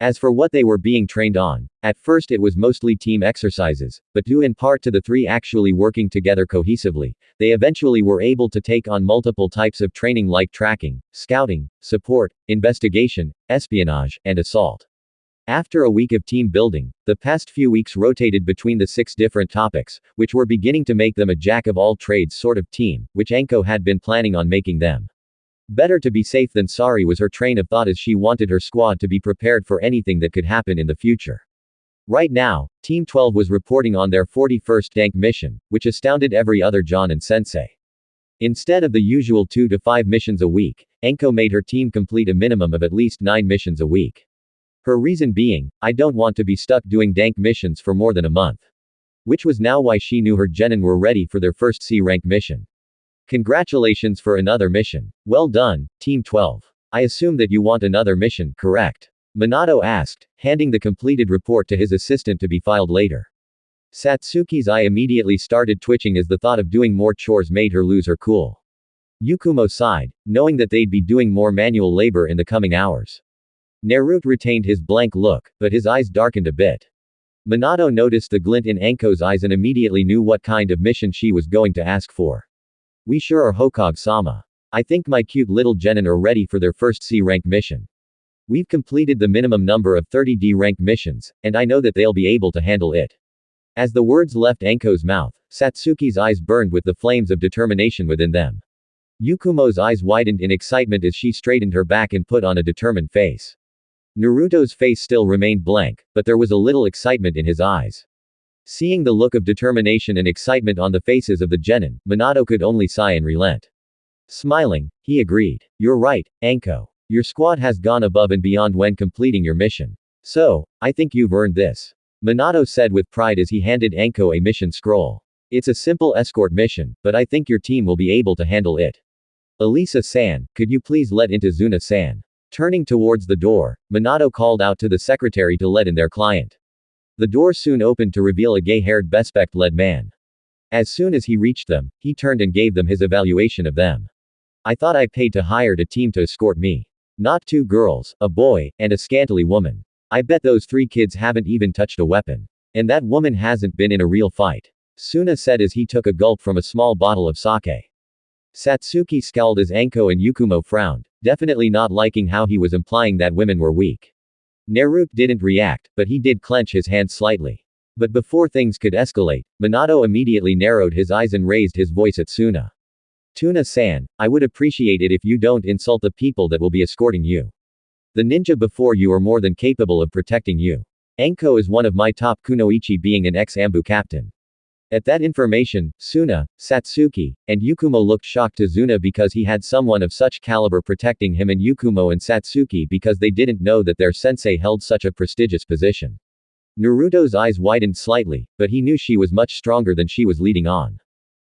As for what they were being trained on, at first it was mostly team exercises, but due in part to the three actually working together cohesively, they eventually were able to take on multiple types of training like tracking, scouting, support, investigation, espionage, and assault. After a week of team building, the past few weeks rotated between the 6 different topics, which were beginning to make them a jack-of-all-trades sort of team, which Anko had been planning on making them. Better to be safe than sorry was her train of thought as she wanted her squad to be prepared for anything that could happen in the future. Right now, Team 12 was reporting on their 41st Dank mission, which astounded every other Jonin sensei. Instead of the usual 2 to 5 missions a week, Anko made her team complete a minimum of at least 9 missions a week. Her reason being, I don't want to be stuck doing Dank missions for more than a month. Which was now why she knew her genin were ready for their first C-rank mission. Congratulations for another mission. Well done, Team 12. I assume that you want another mission, correct? Minato asked, handing the completed report to his assistant to be filed later. Satsuki's eye immediately started twitching as the thought of doing more chores made her lose her cool. Yukumo sighed, knowing that they'd be doing more manual labor in the coming hours. Naruto retained his blank look, but his eyes darkened a bit. Minato noticed the glint in Anko's eyes and immediately knew what kind of mission she was going to ask for. We sure are, Hokage-sama. I think my cute little genin are ready for their first C-rank mission. We've completed the minimum number of 30 D-rank missions, and I know that they'll be able to handle it. As the words left Anko's mouth, Satsuki's eyes burned with the flames of determination within them. Yukumo's eyes widened in excitement as she straightened her back and put on a determined face. Naruto's face still remained blank, but there was a little excitement in his eyes. Seeing the look of determination and excitement on the faces of the genin, Minato could only sigh and relent. Smiling, he agreed. You're right, Anko. Your squad has gone above and beyond when completing your mission. So, I think you've earned this. Minato said with pride as he handed Anko a mission scroll. It's a simple escort mission, but I think your team will be able to handle it. Elisa-san, could you please let into Zuna-san? Turning towards the door, Minato called out to the secretary to let in their client. The door soon opened to reveal a gay-haired Bespect-led man. As soon as he reached them, he turned and gave them his evaluation of them. I thought I paid to hire a team to escort me. Not 2 girls, a boy, and a scantily woman. I bet those 3 kids haven't even touched a weapon. And that woman hasn't been in a real fight. Suna said as he took a gulp from a small bottle of sake. Satsuki scowled as Anko and Yukumo frowned, definitely not liking how he was implying that women were weak. Naruto didn't react, but he did clench his hand slightly. But before things could escalate, Minato immediately narrowed his eyes and raised his voice at Suna. Tuna-san, I would appreciate it if you don't insult the people that will be escorting you. The ninja before you are more than capable of protecting you. Anko is one of my top kunoichi, being an ex-ambu captain. At that information, Suna, Satsuki, and Yukumo looked shocked to Zuna because he had someone of such caliber protecting him, and Yukumo and Satsuki because they didn't know that their sensei held such a prestigious position. Naruto's eyes widened slightly, but he knew she was much stronger than she was leading on.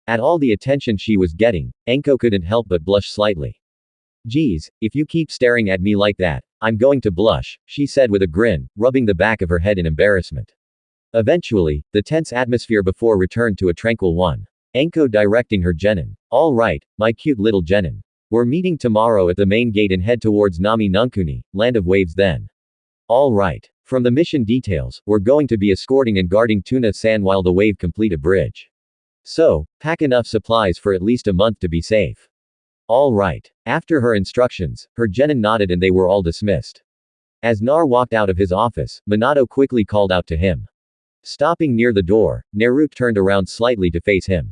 At all the attention she was getting, Anko couldn't help but blush slightly. Geez, if you keep staring at me like that, I'm going to blush, she said with a grin, rubbing the back of her head in embarrassment. Eventually, the tense atmosphere before returned to a tranquil one. Anko directing her genin. All right, my cute little genin. We're meeting tomorrow at the main gate and head towards Nami Nunkuni, Land of Waves then. Alright. From the mission details, we're going to be escorting and guarding Tuna-san while the wave complete a bridge. So, pack enough supplies for at least a month to be safe. Alright. After her instructions, her genin nodded and they were all dismissed. As Nar walked out of his office, Minato quickly called out to him. Stopping near the door, Naruto turned around slightly to face him.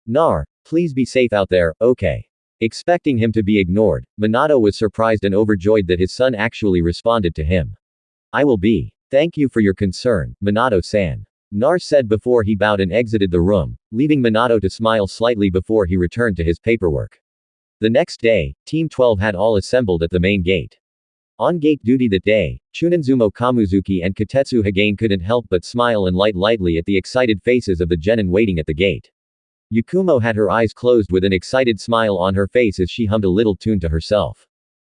Nar, please be safe out there, okay? Expecting him to be ignored, Minato was surprised and overjoyed that his son actually responded to him. I will be. Thank you for your concern, Minato-san. Nar said before he bowed and exited the room, leaving Minato to smile slightly before he returned to his paperwork. The next day, Team 12 had all assembled at the main gate. On gate duty that day, Chunanzumo Kamuzuki and Katetsu Hagane couldn't help but smile and light lightly at the excited faces of the genin waiting at the gate. Yakumo had her eyes closed with an excited smile on her face as she hummed a little tune to herself.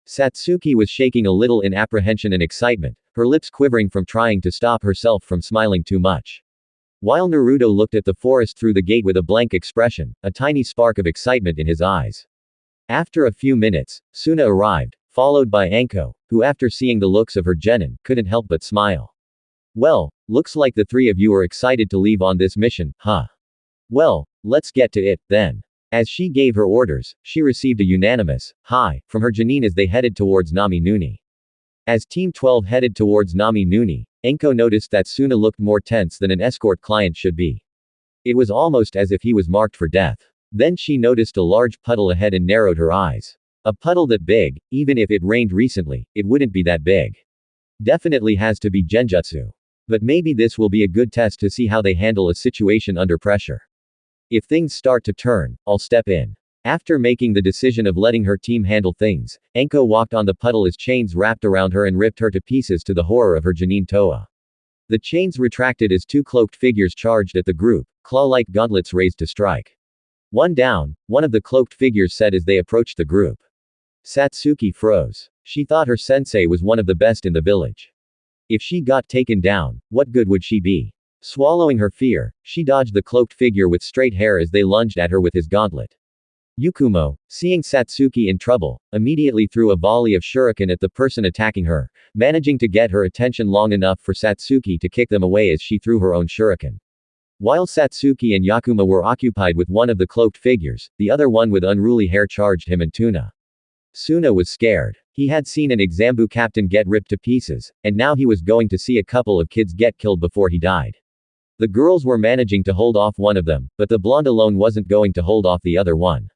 Satsuki was shaking a little in apprehension and excitement, her lips quivering from trying to stop herself from smiling too much. While Naruto looked at the forest through the gate with a blank expression, a tiny spark of excitement in his eyes. After a few minutes, Suna arrived, followed by Anko, who after seeing the looks of her genin, couldn't help but smile. Well, looks like the three of you are excited to leave on this mission, huh? Well, let's get to it, then. As she gave her orders, she received a unanimous, "hi," from her genin as they headed towards Nami Nuni. As Team 12 headed towards Nami Nuni, Anko noticed that Suna looked more tense than an escort client should be. It was almost as if he was marked for death. Then she noticed a large puddle ahead and narrowed her eyes. A puddle that big, even if it rained recently, it wouldn't be that big. Definitely has to be genjutsu. But maybe this will be a good test to see how they handle a situation under pressure. If things start to turn, I'll step in. After making the decision of letting her team handle things, Anko walked on the puddle as chains wrapped around her and ripped her to pieces to the horror of her genin Toa. The chains retracted as two cloaked figures charged at the group, claw-like gauntlets raised to strike. One down, one of the cloaked figures said as they approached the group. Satsuki froze. She thought her sensei was one of the best in the village. If she got taken down, what good would she be? Swallowing her fear, she dodged the cloaked figure with straight hair as they lunged at her with his gauntlet. Yakumo, seeing Satsuki in trouble, immediately threw a volley of shuriken at the person attacking her, managing to get her attention long enough for Satsuki to kick them away as she threw her own shuriken. While Satsuki and Yakumo were occupied with one of the cloaked figures, the other one with unruly hair charged him and Tuna. Suna was scared. He had seen an Exambu captain get ripped to pieces, and now he was going to see a couple of kids get killed before he died. The girls were managing to hold off one of them, but the blonde alone wasn't going to hold off the other one.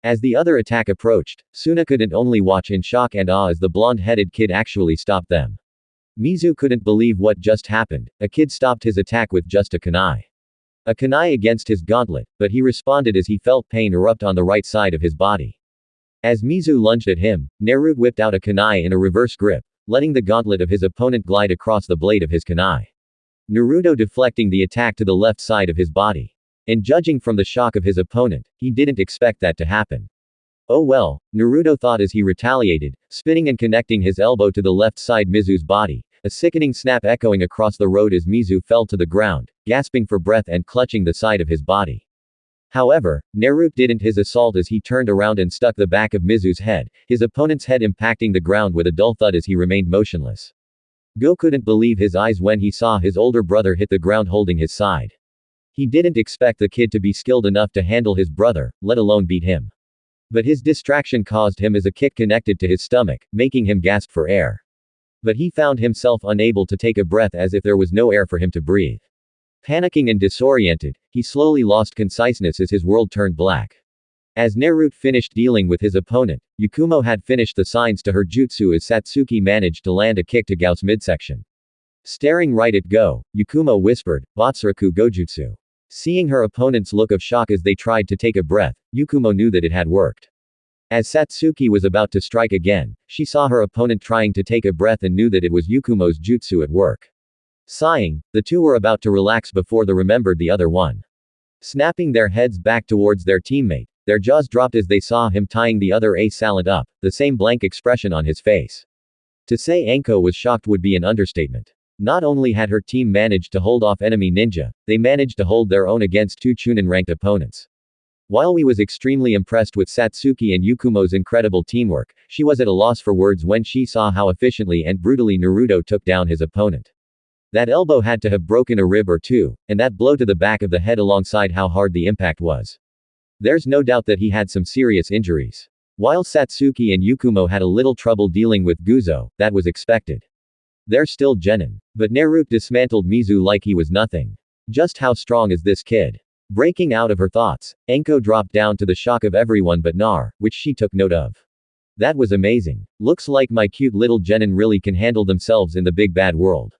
As the other attack approached, Suna couldn't only watch in shock and awe as the blonde-headed kid actually stopped them. Mizu couldn't believe what just happened. A kid stopped his attack with just a kunai. A kunai against his gauntlet, but he responded as he felt pain erupt on the right side of his body. As Mizu lunged at him, Naruto whipped out a kunai in a reverse grip, letting the gauntlet of his opponent glide across the blade of his kunai. Naruto deflecting the attack to the left side of his body. And judging from the shock of his opponent, he didn't expect that to happen. Oh well, Naruto thought as he retaliated, spinning and connecting his elbow to the left side Mizu's body, a sickening snap echoing across the road as Mizu fell to the ground, gasping for breath and clutching the side of his body. However, Naruto didn't his assault as he turned around and stuck the back of Mizu's head, his opponent's head impacting the ground with a dull thud as he remained motionless. Go couldn't believe his eyes when he saw his older brother hit the ground holding his side. He didn't expect the kid to be skilled enough to handle his brother, let alone beat him. But his distraction caused him as a kick connected to his stomach, making him gasp for air. But he found himself unable to take a breath as if there was no air for him to breathe. Panicking and disoriented, he slowly lost conciseness as his world turned black. As Naruto finished dealing with his opponent, Yakumo had finished the signs to her jutsu as Satsuki managed to land a kick to Gao's midsection. Staring right at Go, Yakumo whispered, "Botsuraku Gojutsu." Seeing her opponent's look of shock as they tried to take a breath, Yakumo knew that it had worked. As Satsuki was about to strike again, she saw her opponent trying to take a breath and knew that it was Yakumo's jutsu at work. Sighing, the two were about to relax before they remembered the other one. Snapping their heads back towards their teammate, their jaws dropped as they saw him tying the other assailant up, the same blank expression on his face. To say Anko was shocked would be an understatement. Not only had her team managed to hold off enemy ninja, they managed to hold their own against two Chunin-ranked opponents. While we was extremely impressed with Satsuki and Yukumo's incredible teamwork, she was at a loss for words when she saw how efficiently and brutally Naruto took down his opponent. That elbow had to have broken a rib or two, and that blow to the back of the head alongside how hard the impact was. There's no doubt that he had some serious injuries. While Satsuki and Yukumo had a little trouble dealing with Guzo, that was expected. They're still genin. But Naruto dismantled Mizu like he was nothing. Just how strong is this kid? Breaking out of her thoughts, Enko dropped down to the shock of everyone but Nar, which she took note of. That was amazing. Looks like my cute little genin really can handle themselves in the big bad world.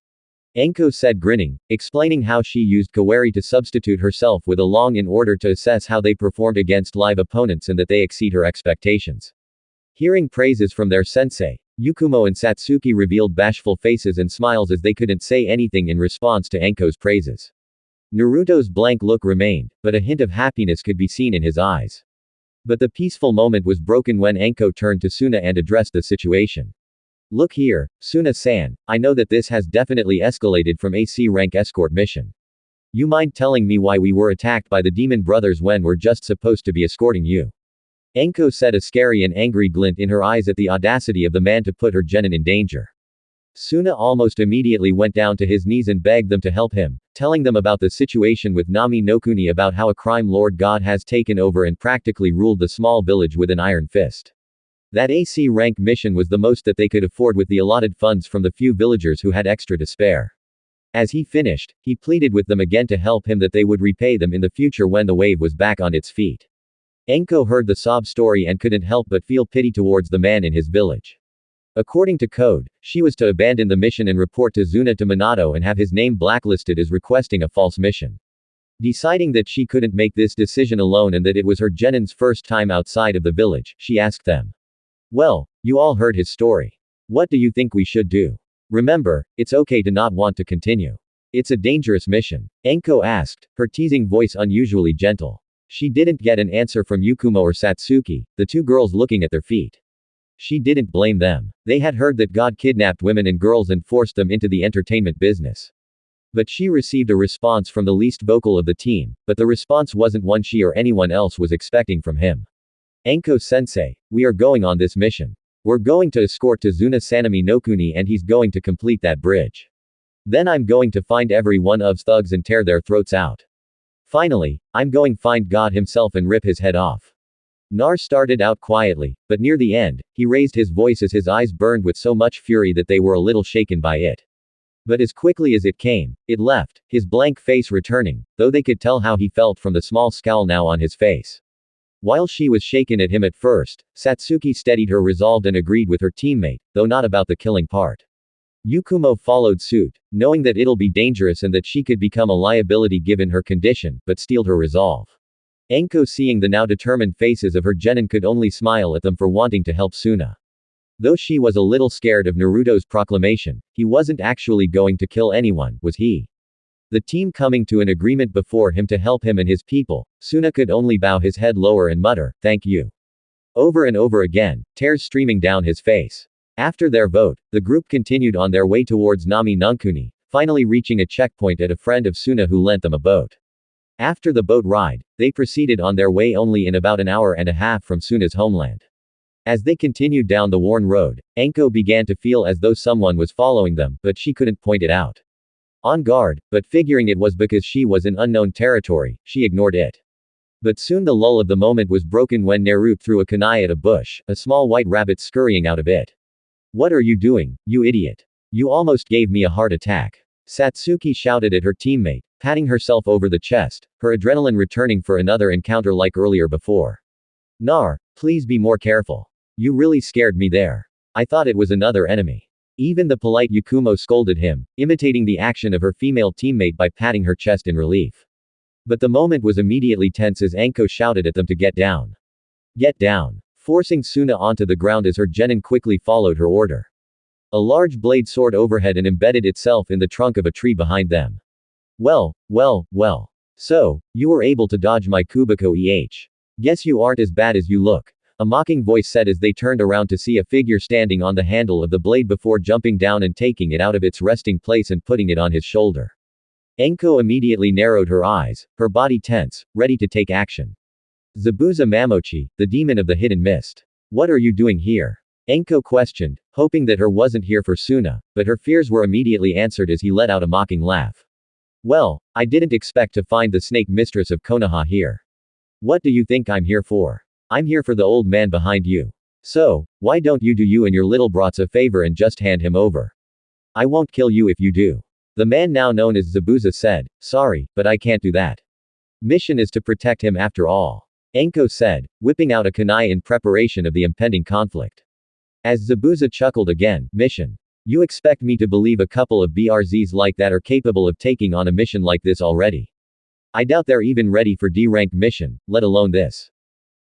Enko said grinning, explaining how she used Kawari to substitute herself with a long in order to assess how they performed against live opponents and that they exceed her expectations. Hearing praises from their sensei, Yukumo and Satsuki revealed bashful faces and smiles as they couldn't say anything in response to Enko's praises. Naruto's blank look remained, but a hint of happiness could be seen in his eyes. But the peaceful moment was broken when Enko turned to Suna and addressed the situation. Look here, Suna-san, I know that this has definitely escalated from AC rank escort mission. You mind telling me why we were attacked by the demon brothers when we're just supposed to be escorting you? Enko said, a scary and angry glint in her eyes at the audacity of the man to put her genin in danger. Suna almost immediately went down to his knees and begged them to help him, telling them about the situation with Nami no Kuni, about how a crime lord god has taken over and practically ruled the small village with an iron fist. That AC rank mission was the most that they could afford with the allotted funds from the few villagers who had extra to spare. As he finished, he pleaded with them again to help him, that they would repay them in the future when the wave was back on its feet. Enko heard the sob story and couldn't help but feel pity towards the man in his village. According to code, she was to abandon the mission and report to Zuna to Minato and have his name blacklisted as requesting a false mission. Deciding that she couldn't make this decision alone and that it was her genin's first time outside of the village, she asked them. Well, you all heard his story. What do you think we should do? Remember, it's okay to not want to continue. It's a dangerous mission. Enko asked, her teasing voice unusually gentle. She didn't get an answer from Yukumo or Satsuki, the two girls looking at their feet. She didn't blame them. They had heard that God kidnapped women and girls and forced them into the entertainment business. But she received a response from the least vocal of the team, but the response wasn't one she or anyone else was expecting from him. Enko-sensei, we are going on this mission. We're going to escort to Zuna Sanami no Kuni and he's going to complete that bridge. Then I'm going to find every one of thugs and tear their throats out. Finally, I'm going find God himself and rip his head off. Nar started out quietly, but near the end, he raised his voice as his eyes burned with so much fury that they were a little shaken by it. But as quickly as it came, it left, his blank face returning, though they could tell how he felt from the small scowl now on his face. While she was shaken at him at first, Satsuki steadied her resolve and agreed with her teammate, though not about the killing part. Yukumo followed suit, knowing that it'll be dangerous and that she could become a liability given her condition, but steeled her resolve. Enko, seeing the now determined faces of her genin, could only smile at them for wanting to help Suna. Though she was a little scared of Naruto's proclamation, he wasn't actually going to kill anyone, was he? The team coming to an agreement before him to help him and his people, Suna could only bow his head lower and mutter, "Thank you." Over and over again, tears streaming down his face. After their vote, the group continued on their way towards Nami no Kuni, finally reaching a checkpoint at a friend of Suna who lent them a boat. After the boat ride, they proceeded on their way only in about an hour and a half from Suna's homeland. As they continued down the worn road, Enko began to feel as though someone was following them, but she couldn't point it out. On guard, but figuring it was because she was in unknown territory, she ignored it. But soon the lull of the moment was broken when Naruto threw a kunai at a bush, a small white rabbit scurrying out of it. "What are you doing, you idiot? You almost gave me a heart attack." Satsuki shouted at her teammate, patting herself over the chest, her adrenaline returning for another encounter like earlier before. "Nar, please be more careful. You really scared me there. I thought it was another enemy." Even the polite Yukumo scolded him, imitating the action of her female teammate by patting her chest in relief. But the moment was immediately tense as Enko shouted at them to get down. Get down. Forcing Suna onto the ground as her genin quickly followed her order. A large blade soared overhead and embedded itself in the trunk of a tree behind them. Well. So, you were able to dodge my Kubiko Guess you aren't as bad as you look. A mocking voice said as they turned around to see a figure standing on the handle of the blade before jumping down and taking it out of its resting place and putting it on his shoulder. Enko immediately narrowed her eyes, her body tense, ready to take action. Zabuza Mamochi, the demon of the hidden mist. What are you doing here? Enko questioned, hoping that her wasn't here for Suna, but her fears were immediately answered as he let out a mocking laugh. Well, I didn't expect to find the snake mistress of Konoha here. What do you think I'm here for? I'm here for the old man behind you. So, why don't you do you and your little brats a favor and just hand him over? I won't kill you if you do. The man now known as Zabuza said, sorry, but I can't do that. Mission is to protect him after all. Enko said, whipping out a kunai in preparation of the impending conflict. As Zabuza chuckled again, mission. You expect me to believe a couple of BRZs like that are capable of taking on a mission like this already? I doubt they're even ready for D-rank mission, let alone this.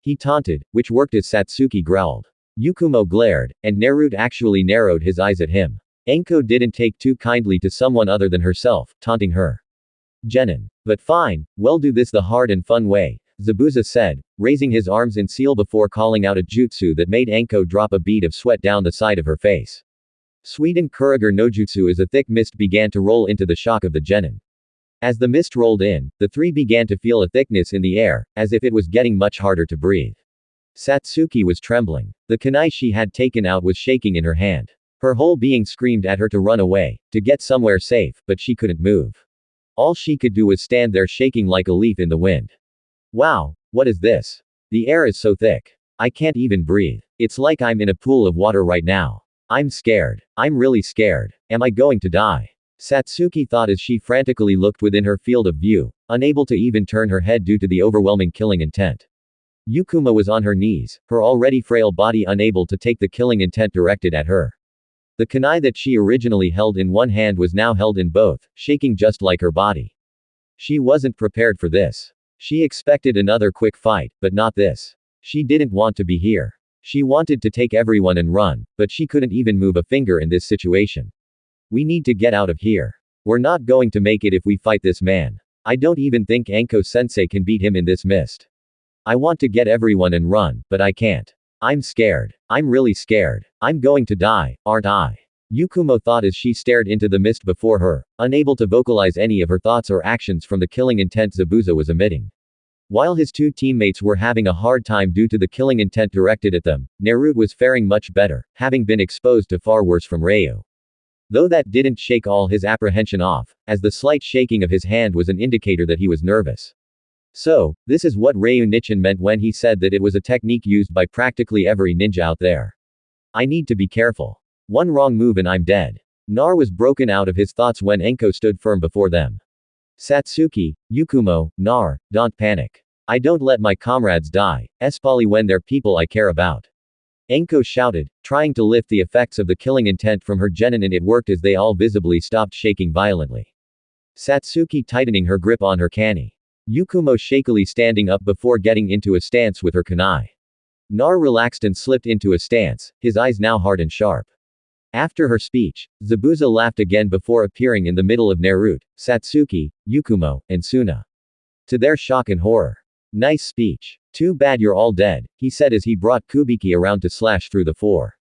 He taunted, which worked as Satsuki growled. Yukumo glared, and Naruto actually narrowed his eyes at him. Enko didn't take too kindly to someone other than herself, taunting her. Genin. But fine, we'll do this the hard and fun way, Zabuza said, raising his arms in seal before calling out a jutsu that made Enko drop a bead of sweat down the side of her face. Sweden Kuriger no jutsu as a thick mist began to roll into the shock of the Genin. As the mist rolled in, the three began to feel a thickness in the air, as if it was getting much harder to breathe. Satsuki was trembling. The kunai she had taken out was shaking in her hand. Her whole being screamed at her to run away, to get somewhere safe, but she couldn't move. All she could do was stand there shaking like a leaf in the wind. Wow, what is this? The air is so thick. I can't even breathe. It's like I'm in a pool of water right now. I'm scared. I'm really scared. Am I going to die? Satsuki thought as she frantically looked within her field of view, unable to even turn her head due to the overwhelming killing intent. Yukuma was on her knees, her already frail body unable to take the killing intent directed at her. The kunai that she originally held in one hand was now held in both, shaking just like her body. She wasn't prepared for this. She expected another quick fight, but not this. She didn't want to be here. She wanted to take everyone and run, but she couldn't even move a finger in this situation. We need to get out of here. We're not going to make it if we fight this man. I don't even think Enko-sensei can beat him in this mist. I want to get everyone and run, but I can't. I'm scared. I'm really scared. I'm going to die, aren't I? Yukumo thought as she stared into the mist before her, unable to vocalize any of her thoughts or actions from the killing intent Zabuza was emitting. While his two teammates were having a hard time due to the killing intent directed at them, Naruto was faring much better, having been exposed to far worse from Ryu. Though that didn't shake all his apprehension off, as the slight shaking of his hand was an indicator that he was nervous. So, this is what Ryu Nichin meant when he said that it was a technique used by practically every ninja out there. I need to be careful. One wrong move and I'm dead. Nar was broken out of his thoughts when Enko stood firm before them. Satsuki, Yukumo, Nar, don't panic. I don't let my comrades die, especially when they're people I care about. Enko shouted, trying to lift the effects of the killing intent from her genin, and it worked as they all visibly stopped shaking violently. Satsuki tightening her grip on her kani. Yukumo shakily standing up before getting into a stance with her kunai. Nar relaxed and slipped into a stance, his eyes now hard and sharp. After her speech, Zabuza laughed again before appearing in the middle of Naruto, Satsuki, Yukumo, and Suna. To their shock and horror. Nice speech. Too bad you're all dead, he said as he brought Kubiki around to slash through the four.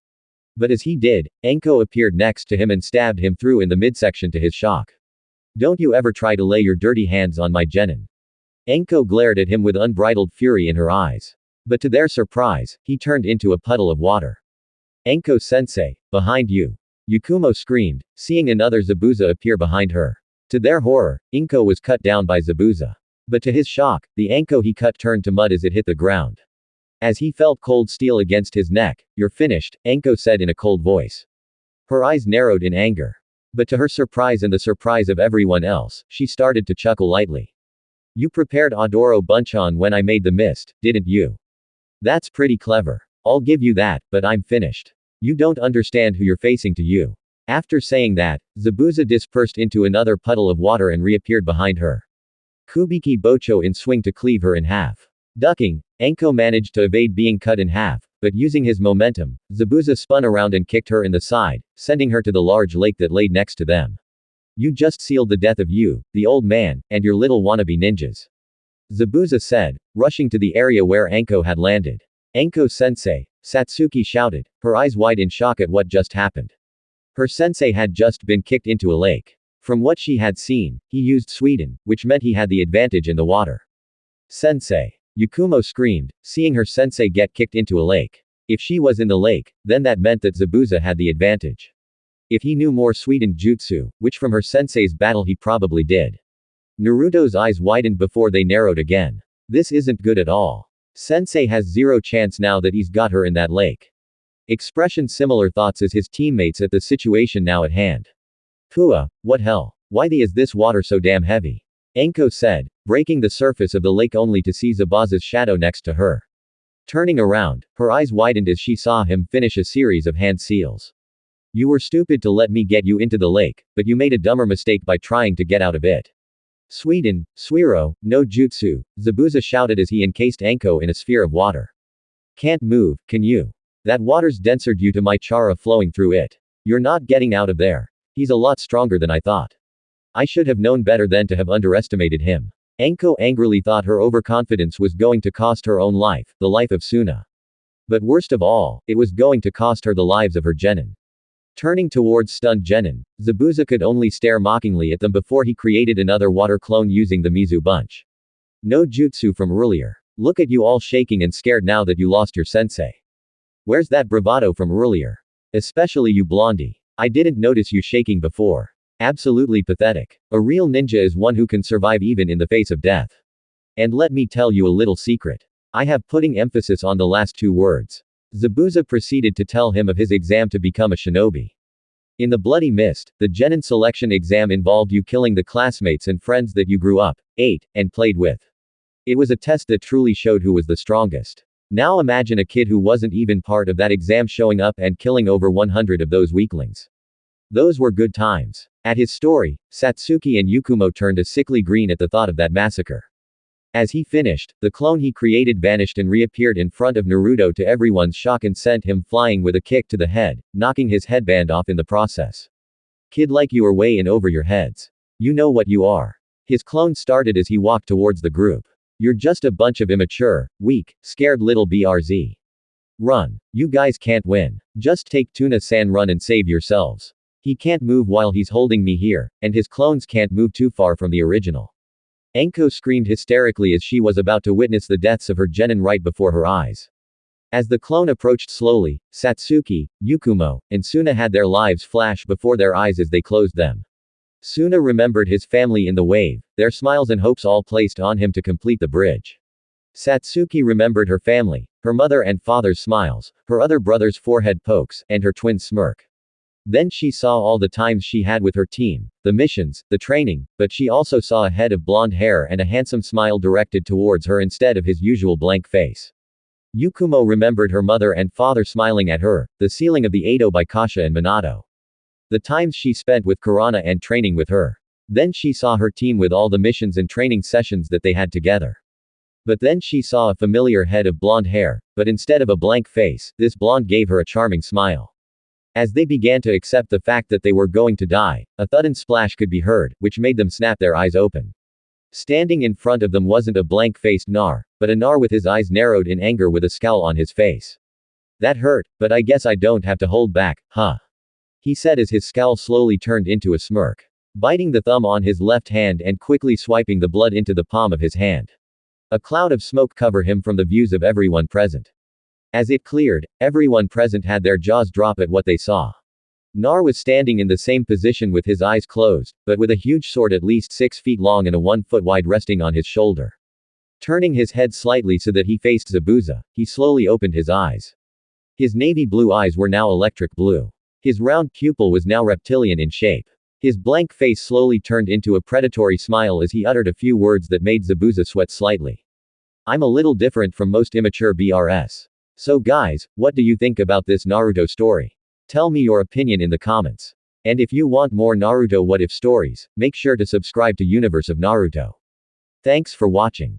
But as he did, Enko appeared next to him and stabbed him through in the midsection to his shock. Don't you ever try to lay your dirty hands on my genin. Enko glared at him with unbridled fury in her eyes. But to their surprise, he turned into a puddle of water. Enko-sensei, behind you. Yukumo screamed, seeing another Zabuza appear behind her. To their horror, Enko was cut down by Zabuza. But to his shock, the Enko he cut turned to mud as it hit the ground. As he felt cold steel against his neck, "You're finished," Enko said in a cold voice. Her eyes narrowed in anger. But to her surprise and the surprise of everyone else, she started to chuckle lightly. You prepared Adoro Bunchon when I made the mist, didn't you? That's pretty clever. I'll give you that, but I'm finished. You don't understand who you're facing to you. After saying that, Zabuza dispersed into another puddle of water and reappeared behind her. Kubiki Bocho in swing to cleave her in half. Ducking, Enko managed to evade being cut in half, but using his momentum, Zabuza spun around and kicked her in the side, sending her to the large lake that lay next to them. You just sealed the death of you, the old man, and your little wannabe ninjas. Zabuza said, rushing to the area where Enko had landed. Enko-sensei, Satsuki shouted, her eyes wide in shock at what just happened. Her sensei had just been kicked into a lake. From what she had seen, he used Sweden, which meant he had the advantage in the water. Sensei. Yakumo screamed, seeing her sensei get kicked into a lake. If she was in the lake, then that meant that Zabuza had the advantage. If he knew more sweetened jutsu, which from her sensei's battle he probably did. Naruto's eyes widened before they narrowed again. This isn't good at all. Sensei has zero chance now that he's got her in that lake. Expression similar thoughts as his teammates at the situation now at hand. Pua, what hell? Why is this water so damn heavy? Anko said, breaking the surface of the lake only to see Zabuza's shadow next to her. Turning around, her eyes widened as she saw him finish a series of hand seals. You were stupid to let me get you into the lake, but you made a dumber mistake by trying to get out of it. Sweden, Suiro, no jutsu, Zabuza shouted as he encased Anko in a sphere of water. Can't move, can you? That water's denser due to my chara flowing through it. You're not getting out of there. He's a lot stronger than I thought. I should have known better than to have underestimated him. Anko angrily thought her overconfidence was going to cost her own life, the life of Suna. But worst of all, it was going to cost her the lives of her genin. Turning towards stunned genin, Zabuza could only stare mockingly at them before he created another water clone using the Mizu bunch. No jutsu from earlier. Look at you all shaking and scared now that you lost your sensei. Where's that bravado from earlier? Especially you blondie. I didn't notice you shaking before. Absolutely pathetic. A real ninja is one who can survive even in the face of death. And let me tell you a little secret. I have putting emphasis on the last two words. Zabuza proceeded to tell him of his exam to become a shinobi. In the bloody mist, the genin selection exam involved you killing the classmates and friends that you grew up, ate, and played with. It was a test that truly showed who was the strongest. Now imagine a kid who wasn't even part of that exam showing up and killing over 100 of those weaklings. Those were good times. At his story, Satsuki and Yakumo turned a sickly green at the thought of that massacre. As he finished, the clone he created vanished and reappeared in front of Naruto to everyone's shock and sent him flying with a kick to the head, knocking his headband off in the process. Kid, like you are way in over your heads. You know what you are. His clone started as he walked towards the group. You're just a bunch of immature, weak, scared little BRZ. Run. You guys can't win. Just take Tuna-san, run and save yourselves. He can't move while he's holding me here, and his clones can't move too far from the original. Anko screamed hysterically as she was about to witness the deaths of her genin right before her eyes. As the clone approached slowly, Satsuki, Yakumo, and Suna had their lives flash before their eyes as they closed them. Suna remembered his family in the wave, their smiles and hopes all placed on him to complete the bridge. Satsuki remembered her family, her mother and father's smiles, her other brother's forehead pokes, and her twin's smirk. Then she saw all the times she had with her team, the missions, the training, but she also saw a head of blonde hair and a handsome smile directed towards her instead of his usual blank face. Yakumo remembered her mother and father smiling at her, the ceiling of the Edo by Kasha and Minato. The times she spent with Kurana and training with her. Then she saw her team with all the missions and training sessions that they had together. But then she saw a familiar head of blonde hair, but instead of a blank face, this blonde gave her a charming smile. As they began to accept the fact that they were going to die, a thud and splash could be heard, which made them snap their eyes open. Standing in front of them wasn't a blank-faced Nar, but a Nar with his eyes narrowed in anger with a scowl on his face. That hurt, but I guess I don't have to hold back, huh? He said as his scowl slowly turned into a smirk. Biting the thumb on his left hand and quickly swiping the blood into the palm of his hand. A cloud of smoke covered him from the views of everyone present. As it cleared, everyone present had their jaws drop at what they saw. Nar was standing in the same position with his eyes closed, but with a huge sword at least 6 feet long and a 1 foot wide resting on his shoulder. Turning his head slightly so that he faced Zabuza, he slowly opened his eyes. His navy blue eyes were now electric blue. His round pupil was now reptilian in shape. His blank face slowly turned into a predatory smile as he uttered a few words that made Zabuza sweat slightly. I'm a little different from most immature BRS. So guys, what do you think about this Naruto story? Tell me your opinion in the comments. And if you want more Naruto what if stories, make sure to subscribe to Universe of Naruto. Thanks for watching.